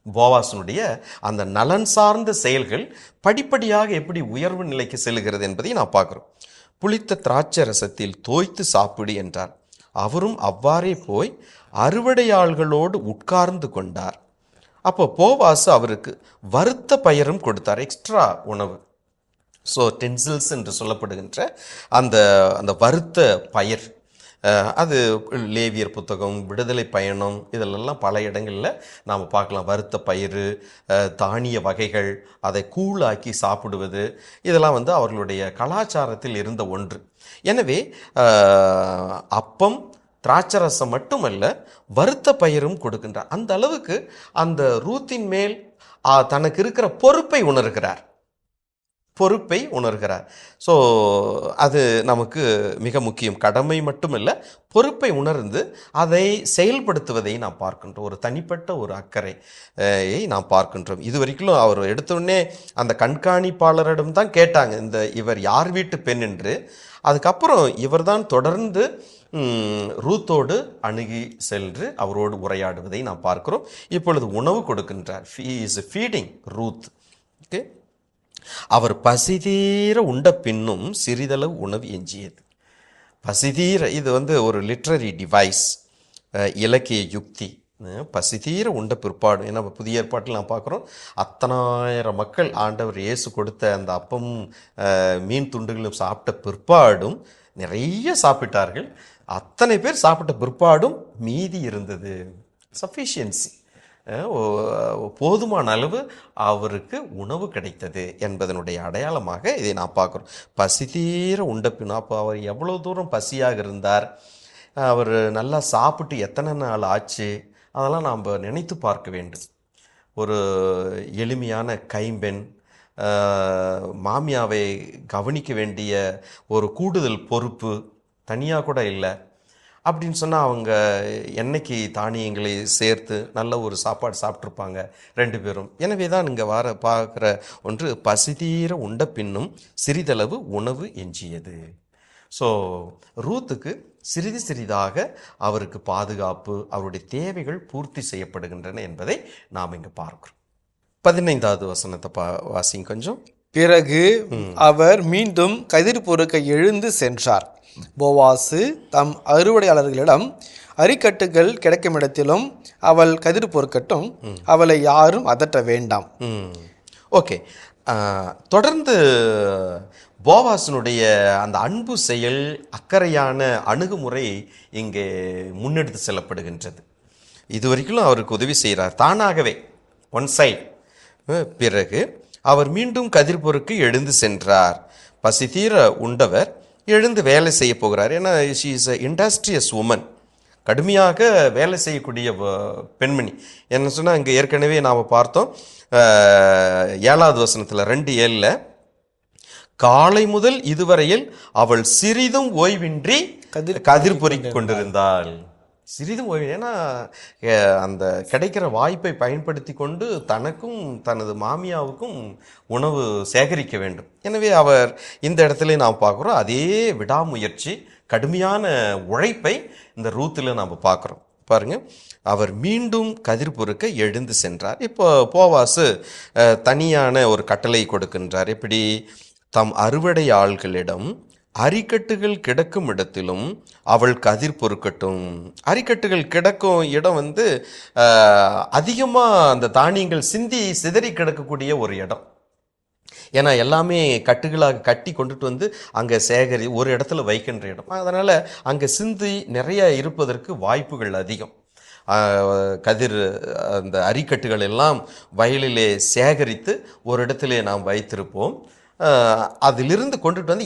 போவாசனுடைய அந்த நலன் சார்ந்த செயல்கள் படிப்படியாக எப்படி உயர்வு நிலைக்கு செல்கிறது என்பதை நான் பார்க்குறோம். புளித்த திராட்சை ரசத்தில் தோய்த்து சாப்பிடு என்றார். அவரும் அவ்வாறே போய் அறுவடையாள்களோடு உட்கார்ந்து கொண்டார். அப்போ போவாசு அவருக்கு வறுத்த பயரும் கொடுத்தார், எக்ஸ்ட்ரா உணவு. ஸோ டென்சில்ஸ் என்று சொல்லப்படுகின்ற அந்த அந்த வறுத்த பயிர், அது லேவியர் புத்தகம், விடுதலை பயணம், இதிலெல்லாம் பல இடங்களில் நாம் பார்க்கலாம். வறுத்த பயிர், தானிய வகைகள், அதை கூழாக்கி சாப்பிடுவது, இதெல்லாம் வந்து அவர்களுடைய கலாச்சாரத்தில் இருந்த ஒன்று. எனவே அப்பம் திராட்சரசம் மட்டுமல்ல, வறுத்த பயிரும் கொடுக்கின்றார். அந்த அளவுக்கு அந்த ரூத்தின் மேல் தனக்கு இருக்கிற பொறுப்பை உணர்கிறார். ஸோ அது நமக்கு மிக முக்கியம். கடமை மட்டுமல்ல, பொறுப்பை உணர்ந்து அதை செயல்படுத்துவதை நாம் பார்க்கின்றோம். ஒரு தனிப்பட்ட ஒரு அக்கறையை நாம் பார்க்கின்றோம். இது வரைக்கும் அவர் எடுத்தோடனே அந்த கண்காணிப்பாளரிடம் தான் கேட்டாங்க, இவர் யார் வீட்டு பெண் என்று. அதுக்கப்புறம் இவர் தான் தொடர்ந்து ரூத்தோடு அணுகி சென்று அவரோடு உரையாடுவதை நாம் பார்க்கிறோம். இப்பொழுது உணவு கொடுக்கின்றார். Feeding Ruth. ஓகே, அவர் பசி தீர உண்ட பின்னும் சிறிதளவு உணவு எஞ்சியது. பசிதீர, இது ஒரு லிட்ரரி டிவைஸ், இலக்கிய யுக்தி. பசிதீர உண்ட பிற்பாடு, ஏன்னா புதிய ஏற்பாட்டில் நான் பார்க்குறோம், அத்தனாயிரம் மக்கள் ஆண்டவர் இயேசு கொடுத்த அந்த அப்பமும் மீன் துண்டுகளும் சாப்பிட்ட பிற்பாடும் நிறைய சாப்பிட்டார்கள். அத்தனை பேர் சாப்பிட்ட பிற்பாடும் மீதி இருந்தது. சஃபிஷியன்சி, போதுமான அளவு அவருக்கு உணவு கிடைத்தது என்பதனுடைய அடையாளமாக இதை நான் பார்க்குறோம். பசி தீர உண்ட பின், அப்போ அவர் எவ்வளோ தூரம் பசியாக இருந்தார், அவர் நல்லா சாப்பிட்டு எத்தனை நாள் ஆச்சு, அதெல்லாம் நாம் நினைத்து பார்க்க வேண்டும். ஒரு எளிமையான கைம்பெண், மாமியாவை கவனிக்க வேண்டிய ஒரு கூடுதல் பொறுப்பு, தனியாக கூட இல்லை அப்படின்னு சொன்னால் அவங்க எண்ணெய்க்கு தானியங்களை சேர்த்து நல்ல ஒரு சாப்பாடு சாப்பிட்ருப்பாங்க 2 பேரும். எனவே தான் இங்கே பார்க்குற ஒன்று, பசிதீர உண்ட பின்னும் சிறிதளவு உணவு எஞ்சியது. ஸோ ரூத்துக்கு சிறிது சிறிதாக அவருக்கு பாதுகாப்பு, அவருடைய தேவைகள் பூர்த்தி செய்யப்படுகின்றன என்பதை நாம் இங்கே பார்க்கிறோம். 15வது வசனத்தை வாசிங்க கொஞ்சம். பிறகு அவர் மீண்டும் கதிர் பொறுக்க எழுந்து சென்றார். போவாசு தம் அறுவடையாளர்களிடம், அரிக்கட்டுகள் கிடைக்கும் இடத்திலும் அவள் கதிர் பொறுக்கட்டும், அவளை யாரும் அதட்ட வேண்டாம். ஓகே, தொடர்ந்து போவாசனுடைய அந்த அன்பு செயல், அக்கறையான அணுகுமுறை இங்கே முன்னெடுத்து செல்லப்படுகின்றது. இதுவரைக்கும் அவருக்கு உதவி செய்கிறார் தானாகவே, ஒன் சைட். பிறகு அவர் மீண்டும் கதிர் பொறுக்க எழுந்து சென்றார். பசி தீர உண்டவர் எழுந்து வேலை செய்ய போகிறார். ஏன்னா she is a industrious woman, கடுமையாக வேலை செய்யக்கூடிய பெண்மணி. என்ன சொன்னால், இங்கே ஏற்கனவே நாம் பார்த்தோம் 7வது வசனத்தில் 2:7, காலை முதல் இதுவரையில் அவள் சிறிதும் ஓய்வின்றி கதிர் பொறுக்கிக் கொண்டிருந்தாள். சிறிதும் ஓய்வு, ஏன்னா அந்த கிடைக்கிற வாய்ப்பை பயன்படுத்தி கொண்டு தனக்கும் தனது மாமியாவுக்கும் உணவு சேகரிக்க வேண்டும். எனவே அவர் இந்த இடத்துல நாம் பார்க்குறோம், அதே விடாமுயற்சி, கடுமையான உழைப்பை இந்த ரூத்தில் நாம் பார்க்குறோம். பாருங்க, அவர் மீண்டும் கதிர் பொறுக்க எழுந்து சென்றார். இப்போ போவாசு தனியான ஒரு கட்டளை கொடுக்கின்றார். எப்படி? தம் அறுவடை ஆள்களிடம் அரிக்கட்டுகள் கிடக்கும் இடத்திலும் அவள் கதிர் பொறுக்கட்டும். அரிக்கட்டுகள் கிடக்கும் இடம் அதிகமாக அந்த தானியங்கள் சிந்தி சிதறி கிடக்கக்கூடிய ஒரு இடம். ஏன்னா எல்லாமே கட்டுகளாக கட்டி கொண்டுட்டு அங்கே ஒரு இடத்துல வைக்கின்ற இடம். அதனால் அங்கே சிந்தி நிறைய இருப்பதற்கு வாய்ப்புகள் அதிகம். கதிர், அந்த அரிக்கட்டுகள் எல்லாம் வயலிலே சேகரித்து ஒரு இடத்துல நாம் வைத்திருப்போம். அதிலிருந்து கொண்டுட்டு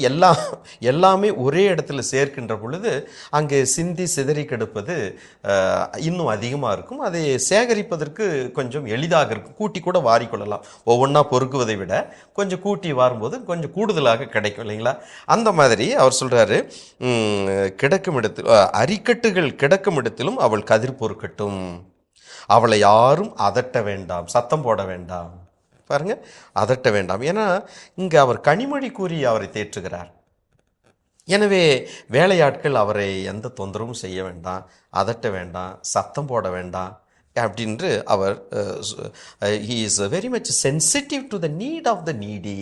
எல்லாமே ஒரே இடத்துல சேர்க்கின்ற பொழுது அங்கே சிந்தி சிதறி கிடப்பது இன்னும் அதிகமாக இருக்கும். அதை சேகரிப்பதற்கு கொஞ்சம் எளிதாக இருக்கும். கூட்டி கூட வாரிக்கொள்ளலாம். ஒவ்வொன்றா பொறுக்குவதை விட கொஞ்சம் கூட்டி வாரும்போது கொஞ்சம் கூடுதலாக கிடைக்கும், இல்லைங்களா? அந்த மாதிரி அவர் சொல்கிறாரு, கிடக்கும் இடத்தில் அரிக்கட்டுகள் கிடக்கும் இடத்திலும் அவள் கதிர் பொறுக்கட்டும், அவளை யாரும் அதட்ட வேண்டாம், சத்தம் போட வேண்டாம். பாருங்க, அதட்ட வேண்டாம். ஏன்னா இங்கே அவர் கனிமொழி கூறி அவரை தேற்றுகிறார். எனவே வேலையாட்கள் அவரை எந்த தொந்தரவும் செய்ய வேண்டாம், அதட்ட வேண்டாம், சத்தம் போட வேண்டாம் அப்படின்று அவர் he is very much sensitive to the need of the needy.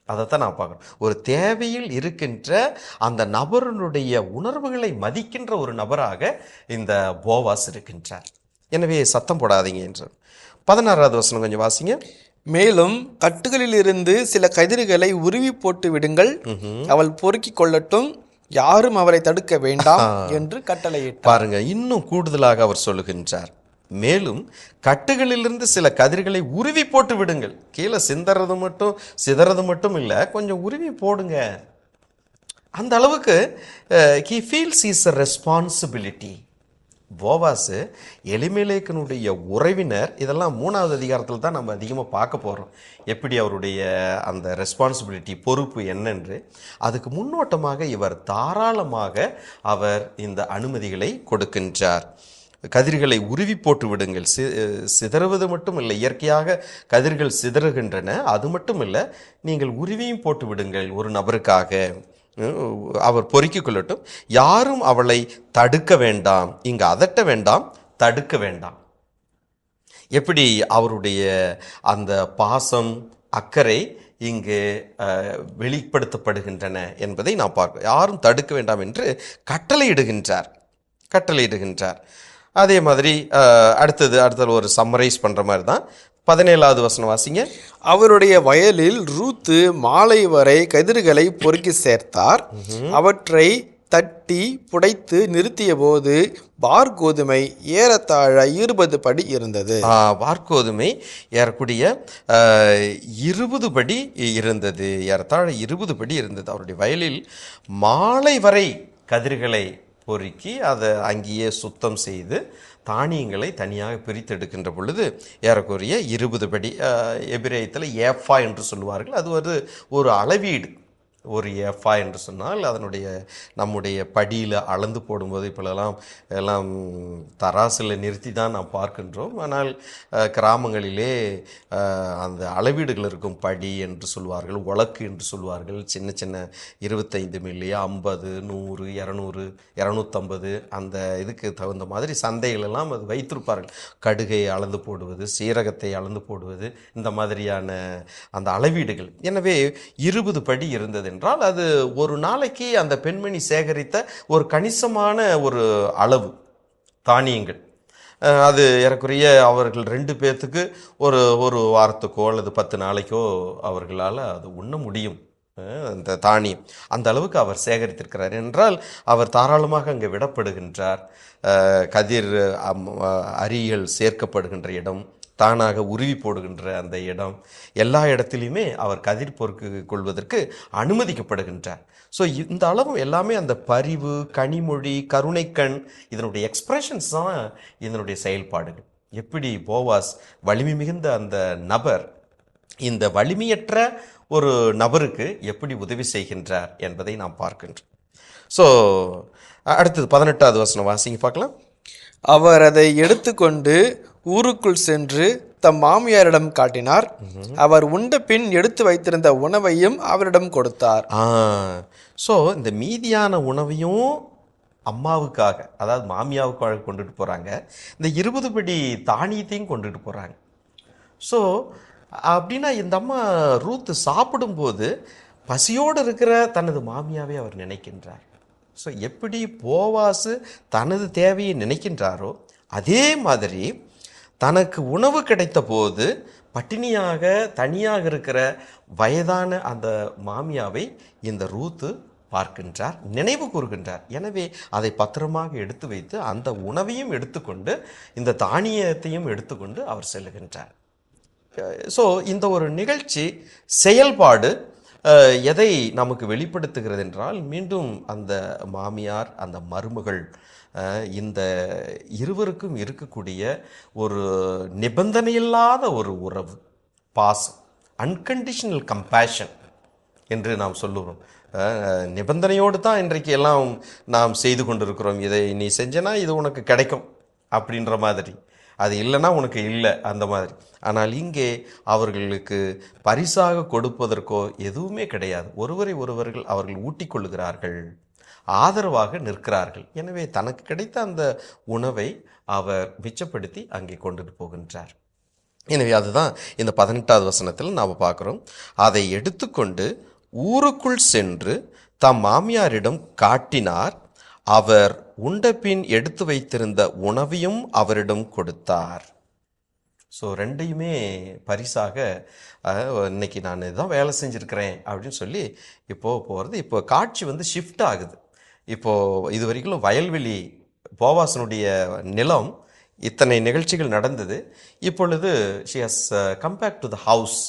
அதைத்தான் நான் பார்க்குறேன். ஒரு தேவையில் இருக்கின்ற அந்த நபருடைய உணர்வுகளை மதிக்கின்ற ஒரு நபராக இந்த போவாஸ் இருக்கின்றார். எனவே சத்தம் போடாதீங்க என்றார். 16வது வசனம் கொஞ்சம் வாசிங்க. மேலும் கட்டுகளிலிருந்து சில கதிர்களை உருவி போட்டு விடுங்கள், அவள் பொறுக்கிக் கொள்ளட்டும், யாரும் அவரை தடுக்க வேண்டாம் என்று கட்டளையிட்டார். பாருங்க, இன்னும் கூடுதலாக அவர் சொல்லுகின்றார். மேலும் கட்டுகளிலிருந்து சில கதிர்களை உருவி போட்டு விடுங்கள். கீழே சிதறது மட்டும் இல்லை, கொஞ்சம் உருவி போடுங்க. அந்த அளவுக்கு he feels his responsibility. Boaz எலிமெலேக்கினுடைய உறவினர். இதெல்லாம் 3வது அதிகாரத்தில் தான் நம்ம அதிகமாக பார்க்க போகிறோம், எப்படி அவருடைய அந்த ரெஸ்பான்சிபிலிட்டி, பொறுப்பு என்னென்று. அதுக்கு முன்னோட்டமாக இவர் தாராளமாக அவர் இந்த அனுமதிகளை கொடுக்கின்றார். கதிர்களை உருவி போட்டு விடுங்கள். சிதறுவது மட்டும் இல்லை, இயற்கையாக கதிர்கள் சிதறுகின்றன, அது மட்டும் இல்லை, நீங்கள் உருவியும் போட்டு விடுங்கள் ஒரு நபருக்காக. அவர் பொறுக்கிக் கொள்ளட்டும், யாரும் அவளை தடுக்க வேண்டாம். இங்கு அதட்ட வேண்டாம், தடுக்க வேண்டாம். எப்படி அவருடைய அந்த பாசம், அக்கறை இங்கு வெளிப்படுத்தப்படுகின்றன என்பதை நாம் பார்க்கிறோம். யாரும் தடுக்க வேண்டாம் என்று கட்டளையிடுகின்றார். அதே மாதிரி அடுத்தது ஒரு சம்மரைஸ் பண்ற மாதிரி தான் 17வது வசனம் வாசிங்க. அவருடைய வயலில் ரூத்து மாலை வரை கதிர்களை பொறுக்கி சேர்த்தார். அவற்றை தட்டி புடைத்து நிறுத்திய போது வார்கோதுமை ஏறத்தாழ 20 படி இருந்தது. வார்கோதுமை ஏறக்கூடிய 20 படி இருந்தது. ஏறத்தாழ 20 படி இருந்தது. அவருடைய வயலில் மாலை வரை கதிர்களை பொறுக்கி அதை அங்கேயே சுத்தம் செய்து தானியங்களை தனியாக பிரித்தெடுக்கின்ற பொழுது ஏறக்குறைய 20 படி, எபிரேயத்தில் ஏஃபா என்று சொல்லுவார்கள். அது ஒரு அளவீடு. ஒரு ஏஃபா என்று சொன்னால் அதனுடைய நம்முடைய படியில் அளந்து போடும்போது இப்போலாம் எல்லாம் தராசில் நிறுத்தி தான் நாம் பார்க்கின்றோம். ஆனால் கிராமங்களிலே அந்த அளவீடுகள் இருக்கும். படி என்று சொல்வார்கள், உலக்கு என்று சொல்வார்கள். சின்ன சின்ன 25 மில்லி, 50, 100, 200, 250 அந்த இதுக்கு தகுந்த மாதிரி சந்தைகளெல்லாம் அது வைத்திருப்பார்கள். கடுகை அளந்து போடுவது, சீரகத்தை அளந்து போடுவது, இந்த மாதிரியான அந்த அளவீடுகள். எனவே 20 படி இருந்தது என்றால் அது ஒரு நாளைக்கு அந்த பெண்மணி சேகரித்த ஒரு கணிசமான ஒரு அளவு தானியங்கள். அது ஏறக்குறைய அவர்கள் 2 பேர்த்துக்கு ஒரு வாரத்துக்கோ அல்லது 10 நாளைக்கோ அவர்களால் அது உண்ண முடியும். அந்த தானியம் அந்த அளவுக்கு அவர் சேகரித்திருக்கிறார் என்றால் அவர் தாராளமாக அங்கே விடப்படுகின்றார். கதிர் அரிகள் சேர்க்கப்படுகின்ற இடம், தானாக உருவி போடுகின்ற அந்த இடம், எல்லா இடத்துலையுமே அவர் கதிர் பொறுக்கு கொள்வதற்கு அனுமதிக்கப்படுகின்றார். ஸோ இந்த அளவு எல்லாமே அந்த பரிவு, கனிமொழி, கருணைக்கண், இதனுடைய எக்ஸ்பிரஷன்ஸ் தான் இதனுடைய செயல்பாடுகள். எப்படி போவாஸ் வலிமை மிகுந்த அந்த நபர் இந்த வலிமையற்ற ஒரு நபருக்கு எப்படி உதவி செய்கின்றார் என்பதை நாம் பார்க்கின்றோம். ஸோ அடுத்தது 18வது வசனம் வாசிங்க பார்க்கலாம். அவர் அதை எடுத்துக்கொண்டு ஊருக்குள் சென்று தம் மாமியாரிடம் காட்டினார். அவர் உண்ட பின் எடுத்து வைத்திருந்த உணவையும் அவரிடம் கொடுத்தார். ஸோ இந்த மீதியான உணவையும் அம்மாவுக்காக, அதாவது மாமியாவுக்காக கொண்டுட்டு போகிறாங்க. இந்த 20 படி தானியத்தையும் கொண்டுட்டு போகிறாங்க. ஸோ அப்படின்னா இந்த அம்மா ரூத்து சாப்பிடும்போது பசியோடு இருக்கிற தனது மாமியாவே அவர் நினைக்கின்றார். ஸோ எப்படி போவாசு தனது தேவையை நினைக்கின்றாரோ அதே மாதிரி தனக்கு உணவு கிடைத்த போது பட்டினியாக தனியாக இருக்கிற வயதான அந்த மாமியாவை இந்த ரூத்து பார்க்கின்றார், நினைவு கூறுகின்றார். எனவே அதை பத்திரமாக எடுத்து வைத்து அந்த உணவையும் எடுத்துக்கொண்டு இந்த தானியத்தையும் எடுத்துக்கொண்டு அவர் செல்லுகின்றார். ஸோ இந்த ஒரு நிகழ்ச்சி செயல்பாடு எதை நமக்கு வெளிப்படுத்துகிறது என்றால், மீண்டும் அந்த மாமியார் அந்த மருமகள் இந்த இருவருக்கும் இருக்கக்கூடிய ஒரு நிபந்தனையில்லாத ஒரு உறவு, பாசம், அன்கண்டிஷனல் கம்பேஷன் என்று நாம் சொல்லுவோம். நிபந்தனையோடு தான் இன்றைக்கு எல்லாம் நாம் செய்து கொண்டிருக்கிறோம். இதை நீ செஞ்சனா இது உனக்கு கிடைக்கும் அப்படின்ற மாதிரி, அது இல்லைன்னா உனக்கு இல்லை அந்த மாதிரி. ஆனால் இங்கே அவர்களுக்கு பரிசாக கொடுப்பதற்கோ எதுவுமே கிடையாது. ஒருவர்கள் அவர்கள் ஊட்டிக் கொள்ளுகிறார்கள், ஆதரவாக நிற்கிறார்கள். எனவே தனக்கு கிடைத்த அந்த உணவை அவர் மிச்சப்படுத்தி அங்கே கொண்டுட்டு போகின்றார். எனவே அதுதான் இந்த 18வது வசனத்தில் நாம் பார்க்குறோம். அதை எடுத்துக்கொண்டு ஊருக்குள் சென்று தம் மாமியாரிடம் காட்டினார். அவர் உண்டபின் எடுத்து வைத்திருந்த உணவையும் அவரிடம் கொடுத்தார். ஸோ ரெண்டையுமே பரிசாக, இன்னைக்கு நான் இதுதான் வேலை செஞ்சுருக்கிறேன் அப்படின்னு சொல்லி போகிறது. இப்போ காட்சி ஷிஃப்ட் ஆகுது. இப்போது இது வரைக்கும் வயல்வெளி, போவாசனுடைய நிலம், இத்தனை நிகழ்ச்சிகள் நடந்தது. இப்பொழுது she has come back to the house.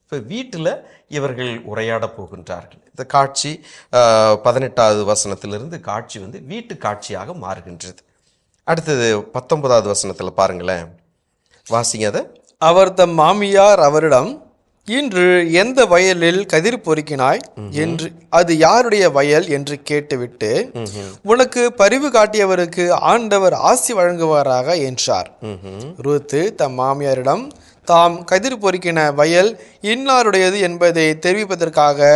இப்போ வீட்டில் இவர்கள் உரையாட போகின்றார்கள். இந்த காட்சி 18வது வசனத்திலிருந்து காட்சி வீட்டு காட்சியாக மாறுகின்றது. அடுத்தது 19வது வசனத்தில் பாருங்களேன், வாசிங்க அதை. அவர் தம் மாமியார் அவரிடம், இன்று எந்த வயலில் கதிர் பொறுக்கினாய் என்று, அது யாருடைய வயல் என்று கேட்டுவிட்டு, உனக்கு பரிவு காட்டியவருக்கு ஆண்டவர் ஆசி வழங்குவாராக என்றார். ரூத்து தம் மாமியாரிடம் தாம் கதிர் பொறுக்கின வயல் இன்னாருடையது என்பதை தெரிவிப்பதற்காக,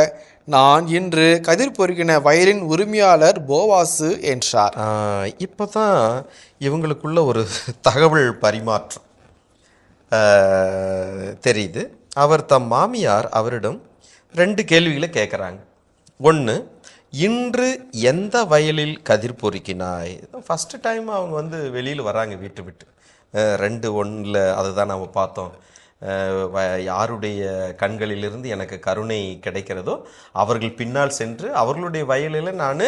நான் இன்று கதிர் பொறுக்கின வயலின் உரிமையாளர் போவாசு என்றார். இப்போதான் இவங்களுக்குள்ள ஒரு தகவல் பரிமாற்றம் தெரியுது. அவர் தம் மாமியார் அவரிடம் 2 கேள்விகளை கேட்குறாங்க. ஒன்று, இன்று எந்த வயலில் கதிர் பொறுக்கினாய்? ஃபஸ்ட்டு டைம் அவங்க வந்து வெளியில் வராங்க வீட்டு விட்டு. 2:1 அதுதான் நம்ம பார்த்தோம். யாருடைய கண்களிலிருந்து எனக்கு கருணை கிடைக்கிறதோ அவர்கள் பின்னால் சென்று அவர்களுடைய வயலில் நான்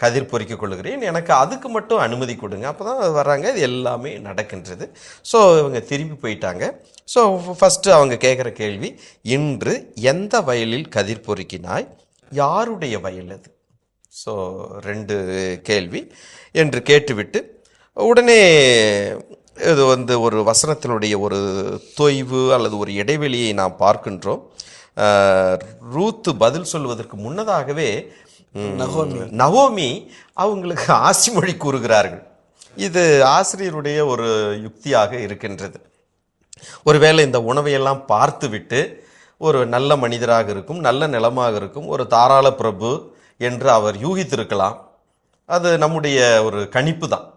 கதிர் பொறிக்க கொள்கிறேன், எனக்கு அதுக்கு மட்டும் அனுமதி கொடுங்க. அப்போ தான் வர்றாங்க, இது எல்லாமே நடக்கின்றது. ஸோ இவங்க திரும்பி போயிட்டாங்க. ஸோ ஃபஸ்ட்டு அவங்க கேட்குற கேள்வி, இன்று எந்த வயலில் கதிர் பொறுக்கினாய், யாருடைய வயல் அது? ஸோ 2 கேள்வி என்று கேட்டுவிட்டு உடனே இது வந்து ஒரு வசனத்தினுடைய ஒரு தொய்வு அல்லது ஒரு இடைவெளியை நாம் பார்க்கின்றோம். ரூத்து பதில் சொல்வதற்கு முன்னதாகவே நகோமி அவங்களுக்கு ஆசி மொழி கூறுகிறார்கள். இது ஆசிரியருடைய ஒரு யுக்தியாக இருக்கின்றது. ஒருவேளை இந்த உணவையெல்லாம் பார்த்துவிட்டு ஒரு நல்ல மனிதராக இருக்கும், நல்ல நிலமாக இருக்கும், ஒரு தாராள பிரபு என்று அவர் யூகித்திருக்கலாம். அது நம்முடைய ஒரு கணிப்பு தான்,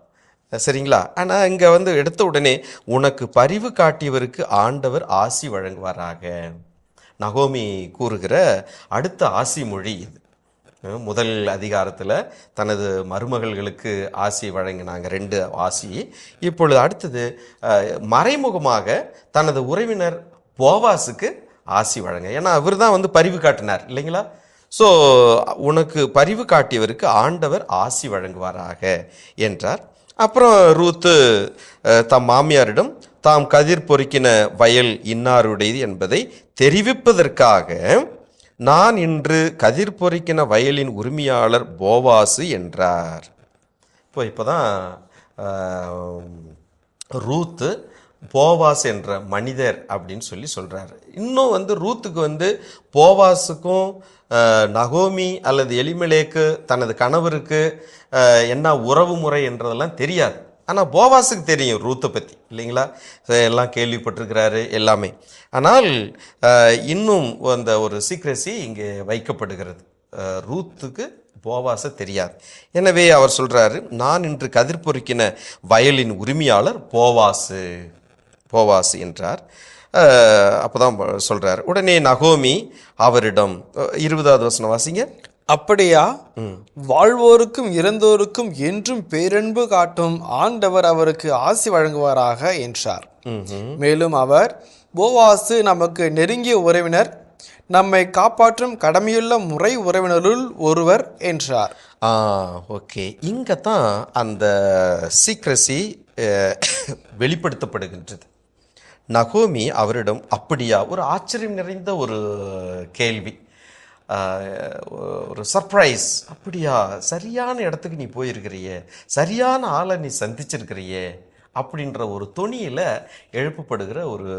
சரிங்களா? ஆனால் இங்கே வந்து எடுத்த உடனே உனக்கு பரிவு காட்டியவருக்கு ஆண்டவர் ஆசி வழங்குவாராக, நகோமி கூறுகிற அடுத்த ஆசி மொழி இது. முதல் அதிகாரத்தில் தனது மருமகள்களுக்கு ஆசி வழங்கினாங்க, 2 ஆசி. இப்பொழுது அடுத்தது மறைமுகமாக தனது உறவினர் போவாஸுக்கு ஆசி வழங்க. ஏன்னா அவர் தான் வந்து பரிவு காட்டினார் இல்லைங்களா? ஸோ உனக்கு பரிவு காட்டியவருக்கு ஆண்டவர் ஆசி வழங்குவாராக என்றார். அப்புறம் ரூத்து தம் மாமியாரிடம் தாம் கதிர் பொறுக்கின வயல் இன்னாருடையது என்பதை தெரிவிப்பதற்காக, நான் இன்று கதிர் பொறுக்கின வயலின் உரிமையாளர் போவாசு என்றார். இப்போதான் ரூத்து போவாஸ் என்ற மனிதர் அப்படின்னு சொல்றாரு. இன்னும் வந்து ரூத்துக்கு வந்து போவாஸுக்கும் நகோமி அல்லது எலிமெலேக்கு தனது கணவருக்கு என்ன உறவு முறை என்றதெல்லாம் தெரியாது. ஆனால் போவாஸுக்கு தெரியும் ரூத்தை பற்றி இல்லைங்களா? எல்லாம் கேள்விப்பட்டிருக்கிறாரு எல்லாமே. ஆனால் இன்னும் அந்த ஒரு சீக்ரெசி இங்கே வைக்கப்படுகிறது. ரூத்துக்கு போவாஸை தெரியாது. எனவே அவர் சொல்றாரு, நான் இன்று கதிர் பொறுக்கின வயலின் உரிமையாளர் போவாசு என்றார். அப்போதான் சொல்றார். உடனே நகோமி அவரிடம் 20வது வசனம் வாசிங்க. அப்படியா, வாழ்வோருக்கும் இறந்தோருக்கும் என்றும் பேரன்பு காட்டும் ஆண்டவர் அவருக்கு ஆசி வழங்குவாராக என்றார். மேலும் அவர், போவாசு நமக்கு நெருங்கிய உறவினர், நம்மை காப்பாற்றும் கடமையுள்ள முறை உறவினருள் ஒருவர் என்றார். ஓகே, இங்கே தான் அந்த சீக்ரெசி வெளிப்படுத்தப்படுகின்றது. நகோமி அவரிடம் அப்படியா, ஒரு ஆச்சரியம் நிறைந்த ஒரு கேள்வி, ஒரு சர்ப்ரைஸ். அப்படியா, சரியான இடத்துக்கு நீ போயிருக்கிறியே, சரியான ஆளை நீ சந்திச்சிருக்கிறியே அப்படின்ற ஒரு தொனியில் எழுப்பப்படுகிற ஒரு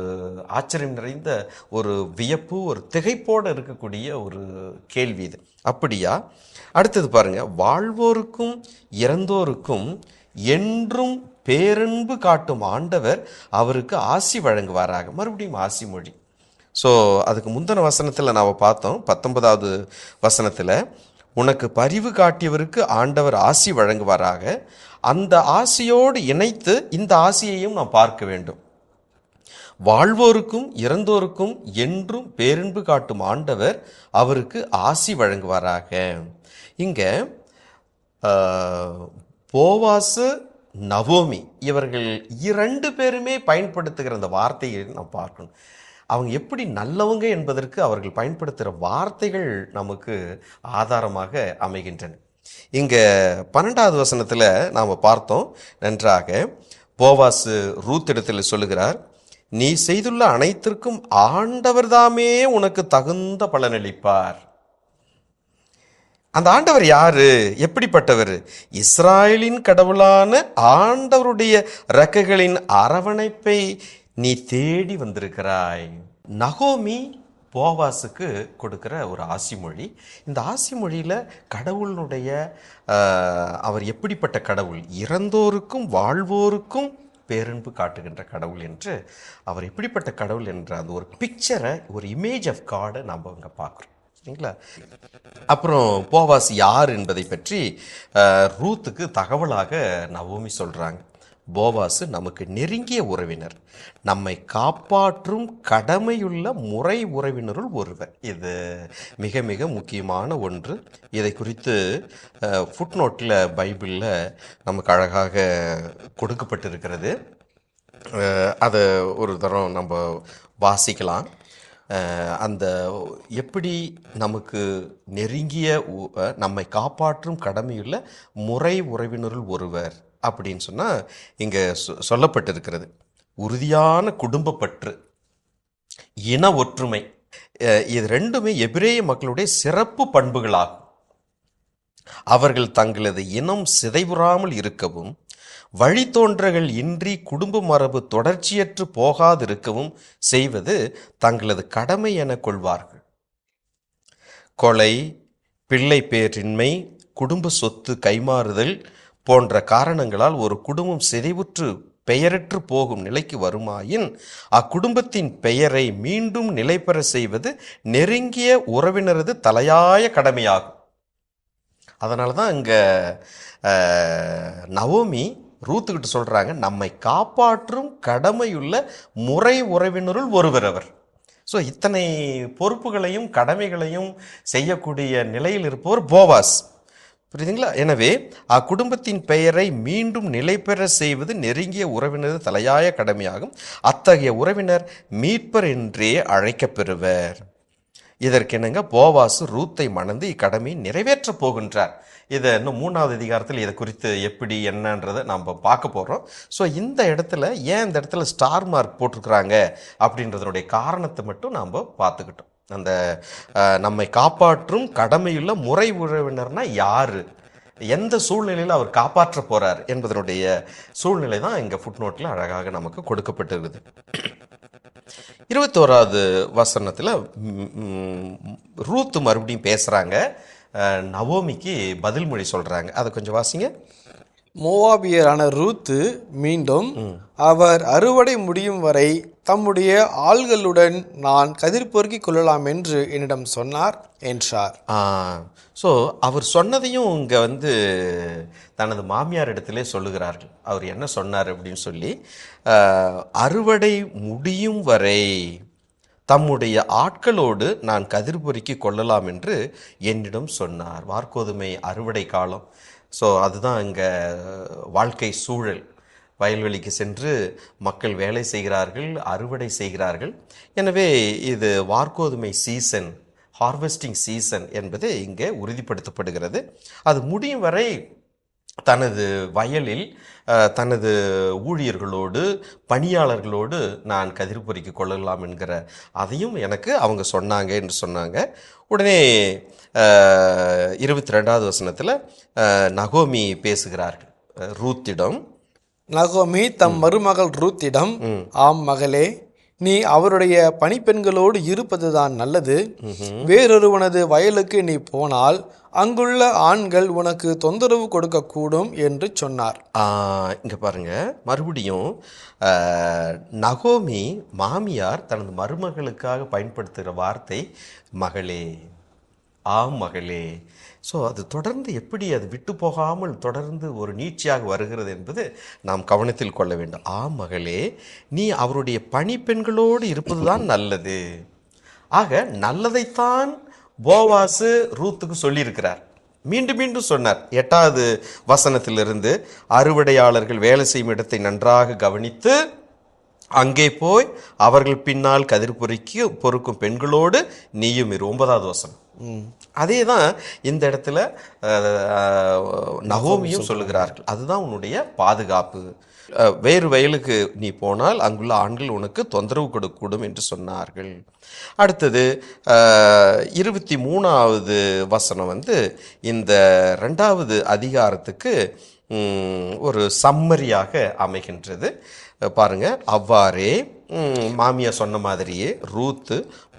ஆச்சரியம் நிறைந்த ஒரு வியப்பு, ஒரு திகைப்போடு இருக்கக்கூடிய ஒரு கேள்வி இது. அப்படியா? அடுத்தது பாருங்க, வாழ்வோருக்கும் இறந்தோருக்கும் என்றும் பேரன்பு காட்டும் ஆண்டவர் அவருக்கு ஆசி வழங்குவாராக. மறுபடியும் ஆசி மொழி. ஸோ அதுக்கு முந்தின வசனத்தில் நாம் பார்த்தோம், 19வது வசனத்தில், உனக்கு பரிவு காட்டியவருக்கு ஆண்டவர் ஆசி வழங்குவாராக. அந்த ஆசியோடு இணைத்து இந்த ஆசியையும் நாம் பார்க்க வேண்டும். வாழ்வோருக்கும் இறந்தோருக்கும் என்றும் பேரன்பு காட்டும் ஆண்டவர் அவருக்கு ஆசி வழங்குவாராக. இங்கே போவாசு, நவோமி இவர்கள் 2 பேருமே பயன்படுத்துகிற அந்த வார்த்தையை நாம் பார்க்கணும். அவங்க எப்படி நல்லவங்க என்பதற்கு அவர்கள் பயன்படுத்துகிற வார்த்தைகள் நமக்கு ஆதாரமாக அமைகின்றன. இங்கே 12வது வசனத்தில் நாம் பார்த்தோம் நன்றாக. போவாசு ரூத்திடத்தில் சொல்லுகிறார், நீ செய்துள்ள அனைத்திற்கும் ஆண்டவர் தாமே உனக்கு தகுந்த பலனளிப்பார். அந்த ஆண்டவர் யாரு, எப்படிப்பட்டவர்? இஸ்ராயலின் கடவுளான ஆண்டவருடைய ரெக்கைகளின் அரவணைப்பை நீ தேடி வந்திருக்கிறாய். நகோமி போவாஸுக்கு கொடுக்கிற ஒரு ஆசி மொழி. இந்த ஆசி மொழியில் கடவுளுடைய அவர் எப்படிப்பட்ட கடவுள், இறந்தோருக்கும் வாழ்வோருக்கும் பேரன்பு காட்டுகின்ற கடவுள் என்று, அவர் எப்படிப்பட்ட கடவுள் என்ற அந்த ஒரு பிக்சரை, ஒரு இமேஜ் ஆஃப் காடை நாம் அங்கே பார்க்குறோம் சரிங்களா. அப்புறம் போவாஸ் யார் என்பதை பற்றி ரூத்துக்கு தகவலாக நவோமி சொல்கிறாங்க. போவாசு நமக்கு நெருங்கிய உறவினர், நம்மை காப்பாற்றும் கடமையுள்ள முறை உறவினருள் ஒருவர். இது மிக மிக முக்கியமான ஒன்று. இதை குறித்து ஃபுட்நோட்டில் பைபிளில் நமக்கு அழகாக கொடுக்கப்பட்டிருக்கிறது. அதை ஒரு தரம் நம்ம வாசிக்கலாம். அந்த எப்படி நமக்கு நெருங்கிய நம்மை காப்பாற்றும் கடமையுள்ள முறை உறவினருள் ஒருவர் அப்படின்னு சொன்னால் இங்கே சொல்லப்பட்டிருக்கிறது. உறுதியான குடும்பப்பற்று, இன ஒற்றுமை, இது ரெண்டுமே எபிரேய மக்களுடைய சிறப்பு பண்புகளாகும். அவர்கள் தங்களது இனம் சிதைவுறாமல் இருக்கவும், வழித்தோன்றல்கள் இன்றி குடும்ப மரபு தொடர்ச்சியற்று போகாதிருக்கவும் செய்வது தங்களது கடமை என கொள்வார்கள். கொலை, பிள்ளை பேரின்மை, குடும்ப சொத்து கைமாறுதல் போன்ற காரணங்களால் ஒரு குடும்பம் சிதைவுற்று பெயரற்று போகும் நிலைக்கு வருமாயின் அக்குடும்பத்தின் பெயரை மீண்டும் நிலை பெற செய்வது நெருங்கிய உறவினரது தலையாய கடமையாகும். அதனால தான் இங்கே நவோமி ரூத்துக்கிட்ட சொல்கிறாங்க, நம்மை காப்பாற்றும் கடமையுள்ள முறை உறவினருள் ஒருவர் அவர். ஸோ இத்தனை பொறுப்புகளையும் கடமைகளையும் செய்யக்கூடிய நிலையில் இருப்பவர் போவாஸ். புரியுதுங்களா? எனவே அக்குடும்பத்தின் பெயரை மீண்டும் நிலை பெற செய்வது நெருங்கிய உறவினர் தலையாய கடமையாகும். அத்தகைய உறவினர் மீட்பர் என்றே அழைக்கப்பெறுவர். இதற்கெனங்க போவாசு ரூத்தை மணந்து இக்கடமையை நிறைவேற்றப் போகின்றார். இதை இன்னும் 3வது அதிகாரத்தில் இதை குறித்து எப்படி என்னன்றதை நம்ம பார்க்க போகிறோம். ஸோ இந்த இடத்துல ஏன் இந்த இடத்துல ஸ்டார் மார்க் போட்டிருக்கிறாங்க அப்படின்றதனுடைய காரணத்தை மட்டும் நாம் பார்த்துக்கிட்டோம். அந்த நம்மை காப்பாற்றும் கடமையுள்ள முறை உறவினர்னா யார், எந்த சூழ்நிலையில் அவர் காப்பாற்ற போகிறார் என்பதனுடைய சூழ்நிலை தான் இங்கே ஃபுட்நோட்டில் அழகாக நமக்கு கொடுக்கப்பட்டிருக்குது. 21வது வசனத்தில் ரூத் மறுபடியும் பேசுகிறாங்க, நவோமிக்கு பதில் மொழி சொல்கிறாங்க. அதை கொஞ்சம் வாசிங்க. மோவாபியரான ரூத்து மீண்டும், அவர் அறுவடை முடியும் வரை தம்முடைய ஆள்களுடன் நான் கதிர் பொறுக்கிக் கொள்ளலாம் என்று என்னிடம் சொன்னார் என்றார். ஸோ அவர் சொன்னதையும் இங்கே தனது மாமியார் இடத்திலே சொல்லுகிறார்கள். அவர் என்ன சொன்னார் அப்படின்னு சொல்லி, அறுவடை முடியும் வரை தம்முடைய ஆட்களோடு நான் கதிர் பொறுக்கிக் கொள்ளலாம் என்று என்னிடம் சொன்னார். வார்கோதுமை அறுவடை காலம். ஸோ அதுதான் இங்கே வாழ்க்கை சூழல். வயல்வெளிக்கு சென்று மக்கள் வேலை செய்கிறார்கள், அறுவடை செய்கிறார்கள். எனவே இது வார்கோதுமை சீசன், ஹார்வெஸ்டிங் சீசன் என்பது இங்கே உறுதிப்படுத்தப்படுகிறது. அது முடியும் வரை தனது வயலில் தனது ஊழியர்களோடு பணியாளர்களோடு நான் கதிர் பொறுக்கிக் கொள்ளலாம் என்கிற அதையும் எனக்கு அவங்க சொன்னாங்க என்று சொன்னாங்க. உடனே 22வது வசனத்தில் நகோமி பேசுகிறார்கள் ரூத்திடம். நகோமி தம் மருமகள் ரூத்திடம், ஆம் மகளே, நீ அவருடைய பணிப்பெண்களோடு இருப்பதுதான் நல்லது. வேறொருவனது வயலுக்கு நீ போனால் அங்குள்ள ஆண்கள் உனக்கு தொந்தரவு கொடுக்கக்கூடும் என்று சொன்னார். இங்கே பாருங்க, மறுபடியும் நகோமி மாமியார் தனது மருமகளுக்காக பயன்படுத்துகிற வார்த்தை மகளே, ஆம் மகளே. ஸோ அது தொடர்ந்து எப்படி அது விட்டு போகாமல் தொடர்ந்து ஒரு நீட்சியாக வருகிறது என்பது நாம் கவனத்தில் கொள்ள வேண்டும். ஆம் மகளே, நீ அவருடைய பணிப்பெண்களோடு இருப்பது தான் நல்லது. ஆக நல்லதைத்தான் போவாசு ரூத்துக்கு சொல்லியிருக்கிறார். மீண்டும் மீண்டும் சொன்னார். 8வது வசனத்திலிருந்து, அறுவடையாளர்கள் வேலை செய்யும் இடத்தை நன்றாக கவனித்து அங்கே போய் அவர்கள் பின்னால் கதிர் பொறுக்கும் பெண்களோடு நீயும் இரு. 9வது வசனம். அதே தான் இந்த இடத்துல நகோமியும் சொல்லுகிறார்கள். அதுதான் உன்னுடைய பாதுகாப்பு. வேறு வயலுக்கு நீ போனால் அங்குள்ள ஆண்கள் உனக்கு தொந்தரவு கொடுக்கக்கூடும் என்று சொன்னார்கள். அடுத்தது 23வது வசனம் இந்த 2வது அதிகாரத்துக்கு ஒரு சம்மரியாக அமைகின்றது. பாருங்க, அவ்வாறே மாமியா சொன்ன மாதிரியே ரூத்து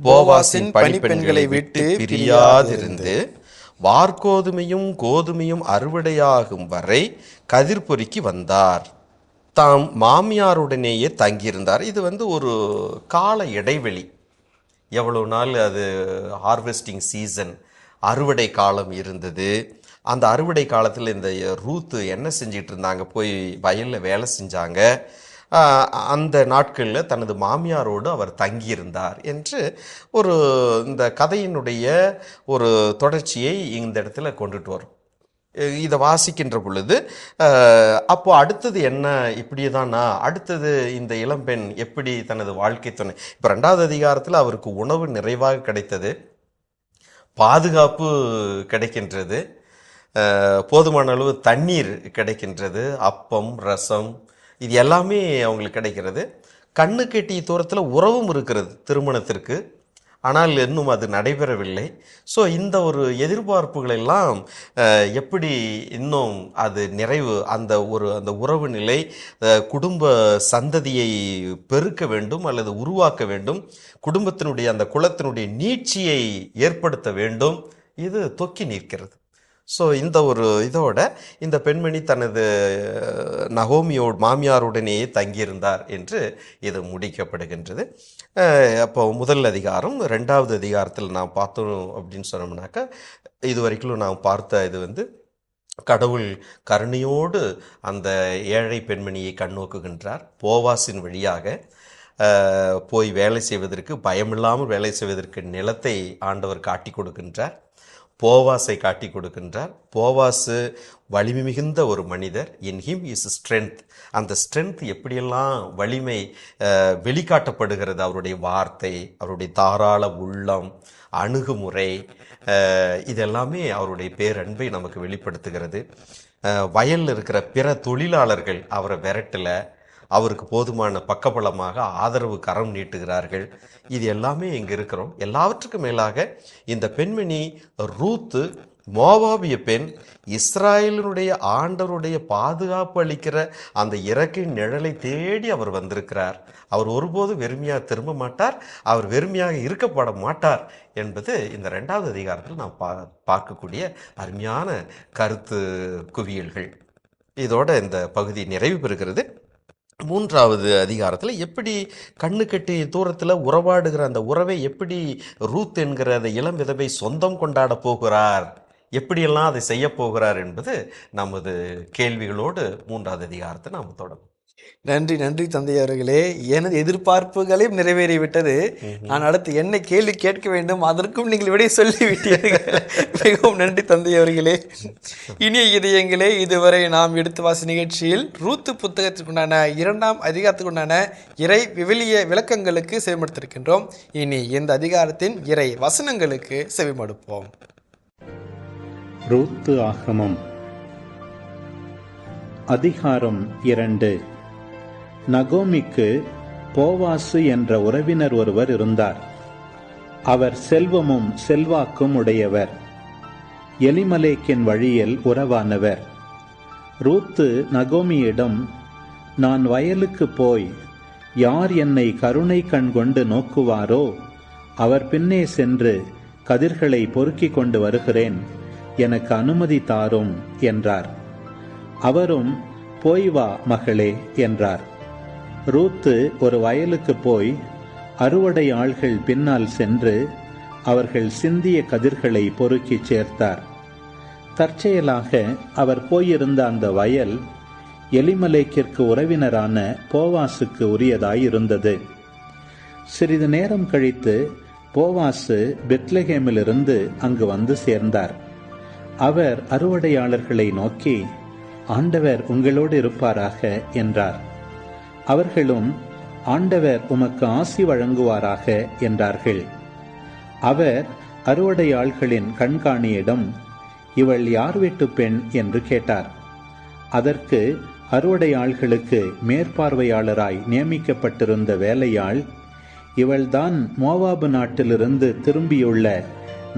போவாசின் பணிப்பெண்களை விட்டு பிரியாதிருந்து வார்கோதுமையும் கோதுமையும் அறுவடையாகும் வரை கதிர் பொறுக்கி வந்தார். தாம் மாமியாருடனேயே தங்கியிருந்தார். இது ஒரு கால இடைவெளி. எவ்வளவு நாள் அது ஹார்வெஸ்டிங் சீசன், அறுவடை காலம் இருந்தது. அந்த அறுவடை காலத்தில் இந்த ரூத்து என்ன செஞ்சிட்டு இருந்தாங்க, போய் வயலில் வேலை செஞ்சாங்க. அந்த நாட்களில் தனது மாமியாரோடு அவர் தங்கியிருந்தார் என்று ஒரு இந்த கதையினுடைய ஒரு தொடர்ச்சியை இந்த இடத்துல கொண்டுட்டு வரும். இதை வாசிக்கின்ற பொழுது அப்போ அடுத்தது என்ன, இப்படியே தானா, அடுத்தது இந்த இளம்பெண் எப்படி தனது வாழ்க்கை துணை, இப்போ 2வது அதிகாரத்தில் அவருக்கு உணவு நிறைவாக கிடைத்தது, பாதுகாப்பு கிடைக்கின்றது, போதுமான அளவு தண்ணீர் கிடைக்கின்றது, அப்பம் ரசம் இது எல்லாமே அவங்களுக்கு கிடைக்கிறது. கண்ணு கெட்டிய தூரத்தில் உறவும் இருக்கிறது திருமணத்திற்கு, ஆனால் இன்னும் அது நடைபெறவில்லை. ஸோ இந்த ஒரு எதிர்பார்ப்புகளெல்லாம் எப்படி இன்னும் அது நிறைவு, அந்த உறவு நிலை குடும்ப சந்ததியை பெருக்க வேண்டும் அல்லது உருவாக்க வேண்டும், குடும்பத்தினுடைய அந்த குலத்தினுடைய நீட்சியை ஏற்படுத்த வேண்டும், இது தொக்கி நிற்கிறது. ஸோ இந்த ஒரு இதோட இந்த பெண்மணி தனது மாமியாருடனேயே தங்கியிருந்தார் என்று இது முடிக்கப்படுகின்றது. அப்போ முதல் அதிகாரம். 2வது அதிகாரத்தில் நாம் பார்த்தோம் அப்படின்னு சொன்னோம்னாக்கா, இது வரைக்கும் நாம் பார்த்த இது கடவுள் கருணையோடு அந்த ஏழை பெண்மணியை கண்ணோக்குகின்றார். போவாசின் வழியாக போய் வேலை செய்வதற்கு, பயமில்லாமல் வேலை செய்வதற்கு நிலத்தை ஆண்டவர் காட்டி கொடுக்கின்றார், போவாஸை காட்டி கொடுக்கின்றார். போவாசு வலிமை மிகுந்த ஒரு மனிதர். இன் ஹிம் இஸ் ஸ்ட்ரென்த். அந்த ஸ்ட்ரென்த் எப்படியெல்லாம் வலிமை வெளிக்காட்டப்படுகிறது, அவருடைய வார்த்தை, அவருடைய தாராள உள்ளம், அணுகுமுறை, இதெல்லாமே அவருடைய பேரன்பை நமக்கு வெளிப்படுத்துகிறது. வயலில் இருக்கிற பிற தொழிலாளர்கள் அவரை விரட்டல, அவருக்கு போதுமான பக்கபலமாக ஆதரவு கரம் நீட்டுகிறார்கள். இது எல்லாமே இங்கே இருக்கிறோம். எல்லாவற்றுக்கும் மேலாக இந்த பெண்மணி ரூத்து மோவாபிய பெண், இஸ்ராயலினுடைய ஆண்டவருடைய பாதுகாப்பு அளிக்கிற அந்த இறக்கின் நிழலை தேடி அவர் வந்திருக்கிறார். அவர் ஒருபோது வெறுமையாக திரும்ப மாட்டார், அவர் வெறுமையாக இருக்கப்பட மாட்டார் என்பது இந்த 2வது அதிகாரத்தில் நாம் பார்க்கக்கூடிய அருமையான கருத்து குவியல்கள். இதோட இந்த பகுதி நிறைவு பெறுகிறது. 3வது அதிகாரத்தில் எப்படி கண்ணு கட்டி தூரத்தில் உறவாடுகிற அந்த உறவை எப்படி ரூத் என்கிற அந்த இளம் விதவை சொந்தம் கொண்டாட போகிறார், எப்படியெல்லாம் அதை செய்ய போகிறார் என்பது நமது கேள்விகளோடு 3வது அதிகாரத்தை நாம் தொடங்கும். நன்றி நன்றி தந்தை அவர்களே. எனது எதிர்பார்ப்புகளையும் நிறைவேறிவிட்டது. நான் அடுத்து என்ன கேள்வி கேட்க வேண்டும், அதற்கும் நீங்கள் விடை சொல்லிவிட்டீர்கள். மிகவும் நன்றி தந்தை அவர்களே. இனிய இதயங்களே, இதுவரை நாம் எடுத்து வாசி நிகழ்ச்சியில் ரூத்து புத்தகத்திற்குண்டான 2ஆம் அதிகாரத்துக்குண்டான இறை விவிலிய விளக்கங்களுக்கு செவிமடுத்திருக்கின்றோம். இனி இந்த அதிகாரத்தின் இறை வசனங்களுக்கு செவிமடுப்போம். ரூத்து ஆகமம் அதிகாரம் 2. நகோமிக்கு போவாசு என்ற உறவினர் ஒருவர் இருந்தார். அவர் செல்வமும் செல்வாக்கும் உடையவர், எலிமலேக்கின் வழியில் உறவானவர். ரூத்து நகோமியிடம், நான் வயலுக்கு போய் யார் என்னை கருணை கண் கொண்டு நோக்குவாரோ அவர் பின்னே சென்று கதிர்களை பொறுக்கிக் கொண்டு வருகிறேன், எனக்கு அனுமதி தாரும் என்றார். அவரும், போய் வா மகளே என்றார். ரூத்து ஒரு வயலுக்கு போய் அறுவடை ஆள்கள் பின்னால் சென்று அவர்கள் சிந்திய கதிர்களை பொறுக்கிச் சேர்த்தார். தற்செயலாக அவர் போயிருந்த அந்த வயல் எலிமலேக்கிற்கு உறவினரான போவாசுக்கு உரியதாயிருந்தது. சிறிது நேரம் கழித்து போவாசு பெத்லகேமிலிருந்து அங்கு வந்து சேர்ந்தார். அவர் அறுவடையாளர்களை நோக்கி, ஆண்டவர் உங்களோடு இருப்பாராக என்றார். அவர்களும், ஆண்டவர் உமக்கு ஆசி வழங்குவாராக என்றார்கள். அவர் அறுவடையாள்களின் கண்காணியிடம், இவள் யார் வீட்டு பெண் என்று கேட்டார். அதற்கு அறுவடையாள்களுக்கு மேற்பார்வையாளராய் நியமிக்கப்பட்டிருந்த வேலையாள், இவள்தான் மோவாபு நாட்டிலிருந்து திரும்பியுள்ள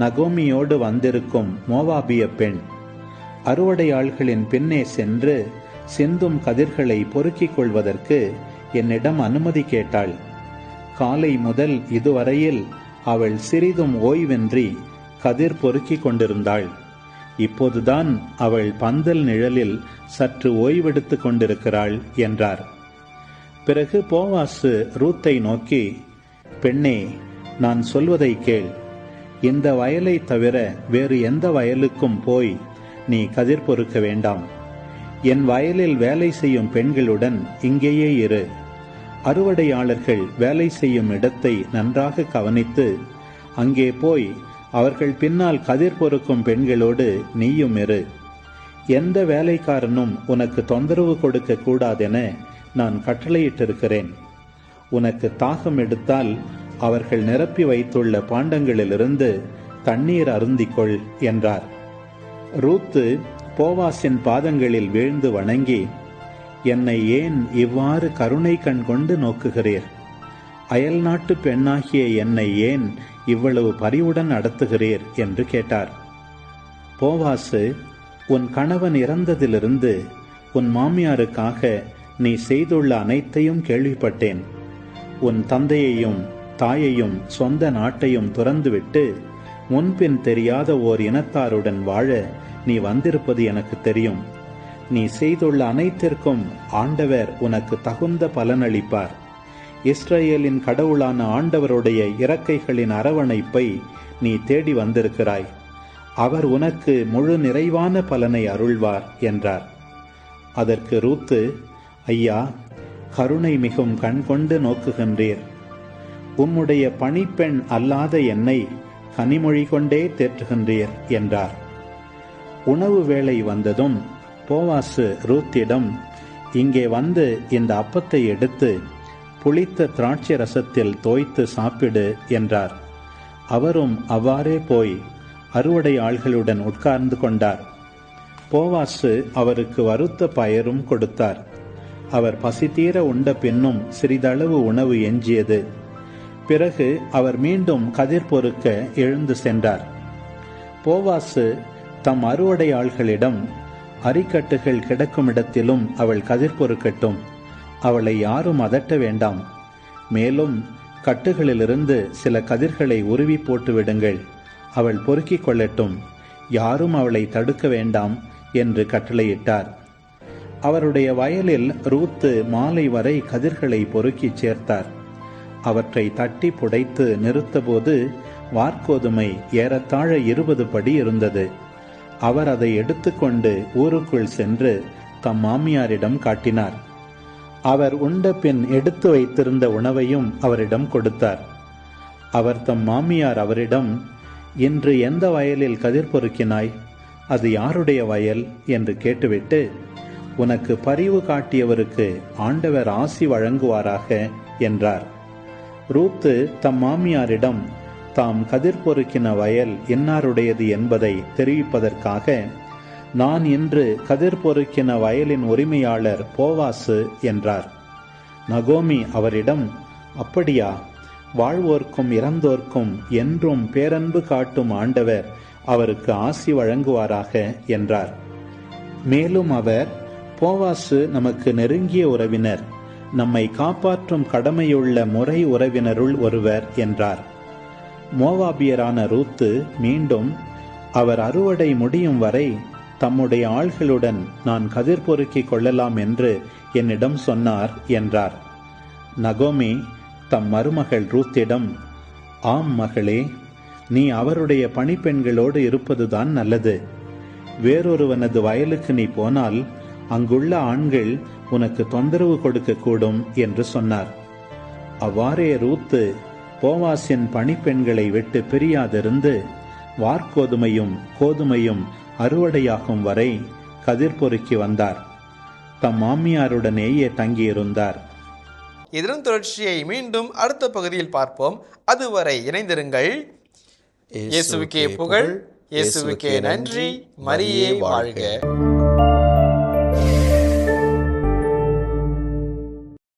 நகோமியோடு வந்திருக்கும் மோவாபிய பெண். அறுவடையாள்களின் பின்னே சென்று சிந்தும் கதிர்களை பொறுக்கிக் கொள்வதற்கு என்னிடம் அனுமதி கேட்டாள். காலை முதல் இதுவரையில் அவள் சிறிதும் ஓய்வின்றி கதிர் பொறுக்கிக் கொண்டிருந்தாள். இப்போதுதான் அவள் பந்தல் நிழலில் சற்று ஓய்வெடுத்து கொண்டிருக்கிறாள் என்றார். பிறகு போவாசு ரூத்தை நோக்கி, பெண்ணே, நான் சொல்வதை கேள். இந்த வயலை தவிர வேறு எந்த வயலுக்கும் போய் நீ கதிர் பொறுக்க வேண்டாம். என் வயலில் வேலை செய்யும் பெண்களுடன் இங்கேயே இரு. அறுவடையாளர்கள் வேலை செய்யும் இடத்தை நன்றாக கவனித்து அங்கே போய் அவர்கள் பின்னால் கதிர் பொறுக்கும் பெண்களோடு நீயும் இரு. எந்த வேலைக்காரனும் உனக்கு தொந்தரவு கொடுக்க கூடாதென நான் கட்டளையிட்டிருக்கிறேன். உனக்கு தாகம் எடுத்தால் அவர்கள் நிரப்பி வைத்துள்ள பாண்டங்களிலிருந்து தண்ணீர் அருந்திக்கொள் என்றார். ரூத்து போவாசின் பாதங்களில் வீழ்ந்து வணங்கி, என்னை ஏன் இவ்வாறு கருணை கண் கொண்டு நோக்குகிறீர்? அயல் நாட்டு பெண்ணாகிய என்னை ஏன் இவ்வளவு பரிவுடன் நடத்துகிறீர் என்று கேட்டார். போவாசு, உன் கணவன் இறந்ததிலிருந்து உன் மாமியாருக்காக நீ செய்துள்ள அனைத்தையும் கேள்விப்பட்டேன். உன் தந்தையையும் தாயையும் சொந்த நாட்டையும் துறந்துவிட்டு முன்பின் தெரியாத ஓர் இனத்தாருடன் வாழ நீ வந்திருப்பது எனக்கு தெரியும். நீ செய்துள்ள அனைத்திற்கும் ஆண்டவர் உனக்கு தகுந்த பலனளிப்பார். இஸ்ரவேலின் கடவுளான ஆண்டவருடைய இறக்கைகளின் அரவணைப்பை நீ தேடி வந்திருக்கிறாய். அவர் உனக்கு முழு நிறைவான பலனை அருள்வார் என்றார். அதற்கு ரூத்து, ஐயா, கருணை மிகவும் கண்கொண்டு நோக்குகின்றீர். உம்முடைய பணிப்பெண் அல்லாத என்னை கனிமொழி கொண்டே தேற்றுகின்றீர் என்றார். உணவு வேளை வந்ததும் போவாசு ரூத்திடம், இங்கே வந்து இந்த அப்பத்தை எடுத்து புளித்த திராட்சை ரசத்தில் தோய்த்து சாப்பிடு என்றார். அவரும் அவ்வாறே போய் அறுவடை ஆள்களுடன் உட்கார்ந்து கொண்டார். போவாசு அவருக்கு வறுத்த பயரும் கொடுத்தார். அவர் பசித்தீர உண்ட பின்னும் சிறிதளவு உணவு எஞ்சியது. பிறகு அவர் மீண்டும் கதிர் பொறுக்க எழுந்து சென்றார். போவாசு தம் அறுவடை ஆள்களிடம், அரிக்கட்டுகள் கிடக்கும் இடத்திலும் அவள் கதிர் பொறுக்கட்டும், அவளை யாரும் அதட்ட வேண்டாம். மேலும் கட்டுகளிலிருந்து சில கதிர்களை உருவி போட்டு விடுங்கள், அவள் பொறுக்கிக் கொள்ளட்டும், யாரும் அவளை தடுக்க வேண்டாம் என்று கட்டளையிட்டார். அவருடைய வயலில் ரூத்து மாலை வரை கதிர்களை பொறுக்கிச் சேர்த்தார். அவற்றை தட்டி புடைத்து நிறுத்தபோது வார்கோதுமை ஏறத்தாழ 20 படி இருந்தது. அவர் அதை எடுத்துக்கொண்டு ஊருக்குள் சென்று தம் மாமியாரிடம் காட்டினார். அவர் உண்ட பின் எடுத்து வைத்திருந்த உணவையும் அவரிடம் கொடுத்தார். அவர் தம் மாமியார் அவரிடம், இன்று எந்த வயலில் கதிர் பொறுக்கினாய்? அது யாருடைய வயல் என்று கேட்டுவிட்டு, உனக்கு பரிவு காட்டியவருக்கு ஆண்டவர் ஆசி வழங்குவாராக என்றார். ரூத்து தம் மாமியாரிடம் தாம் கதிர் பொறுக்கின வயல் இன்னாருடையது என்பதை தெரிவிப்பதற்காக, நான் இன்று கதிர் பொறுக்கின வயலின் உரிமையாளர் போவாசு என்றார். நகோமி அவரிடம், அப்படியா? வாழ்வோர்க்கும் இறந்தோர்க்கும் என்றும் பேரன்பு காட்டும் ஆண்டவர் அவருக்கு ஆசி வழங்குவாராக என்றார். மேலும் அவர், போவாசு நமக்கு நெருங்கிய உறவினர், நம்மை காப்பாற்றும் கடமையுள்ள முறை உறவினருள் ஒருவர் என்றார். மோவாபியரான ரூத்து மீண்டும், அவர் அறுவடை முடியும் வரை தம்முடைய ஆள்களுடன் நான் கதிர் பொறுக்கிக் கொள்ளலாம் என்று என்னிடம் சொன்னார் என்றார். நகோமி தம் மருமகள் ரூத்திடம், ஆம் மகளே, நீ அவருடைய பணிப்பெண்களோடு இருப்பதுதான் நல்லது. வேறொருவனது வயலுக்கு நீ போனால் அங்குள்ள ஆண்கள் உனக்கு தொந்தரவு கொடுக்கக்கூடும் என்று சொன்னார். அவ்வாறே ரூத்து போவாசின் பணிப்பெண்களை விட்டு பிரியாதிருந்து வார்கோதுமையும் கோதுமையும் அறுவடையாகும் வரை கதிர் பொறுக்கி வந்தார். தம் மாமியாருடனேயே தங்கியிருந்தார். இதன் தொடர்ச்சியை மீண்டும் அடுத்த பகுதியில் பார்ப்போம். அதுவரை இணைந்திருங்கள். இயேசுவுக்கே புகழ், இயேசுவுக்கே நன்றி, மரியே வாழ்க.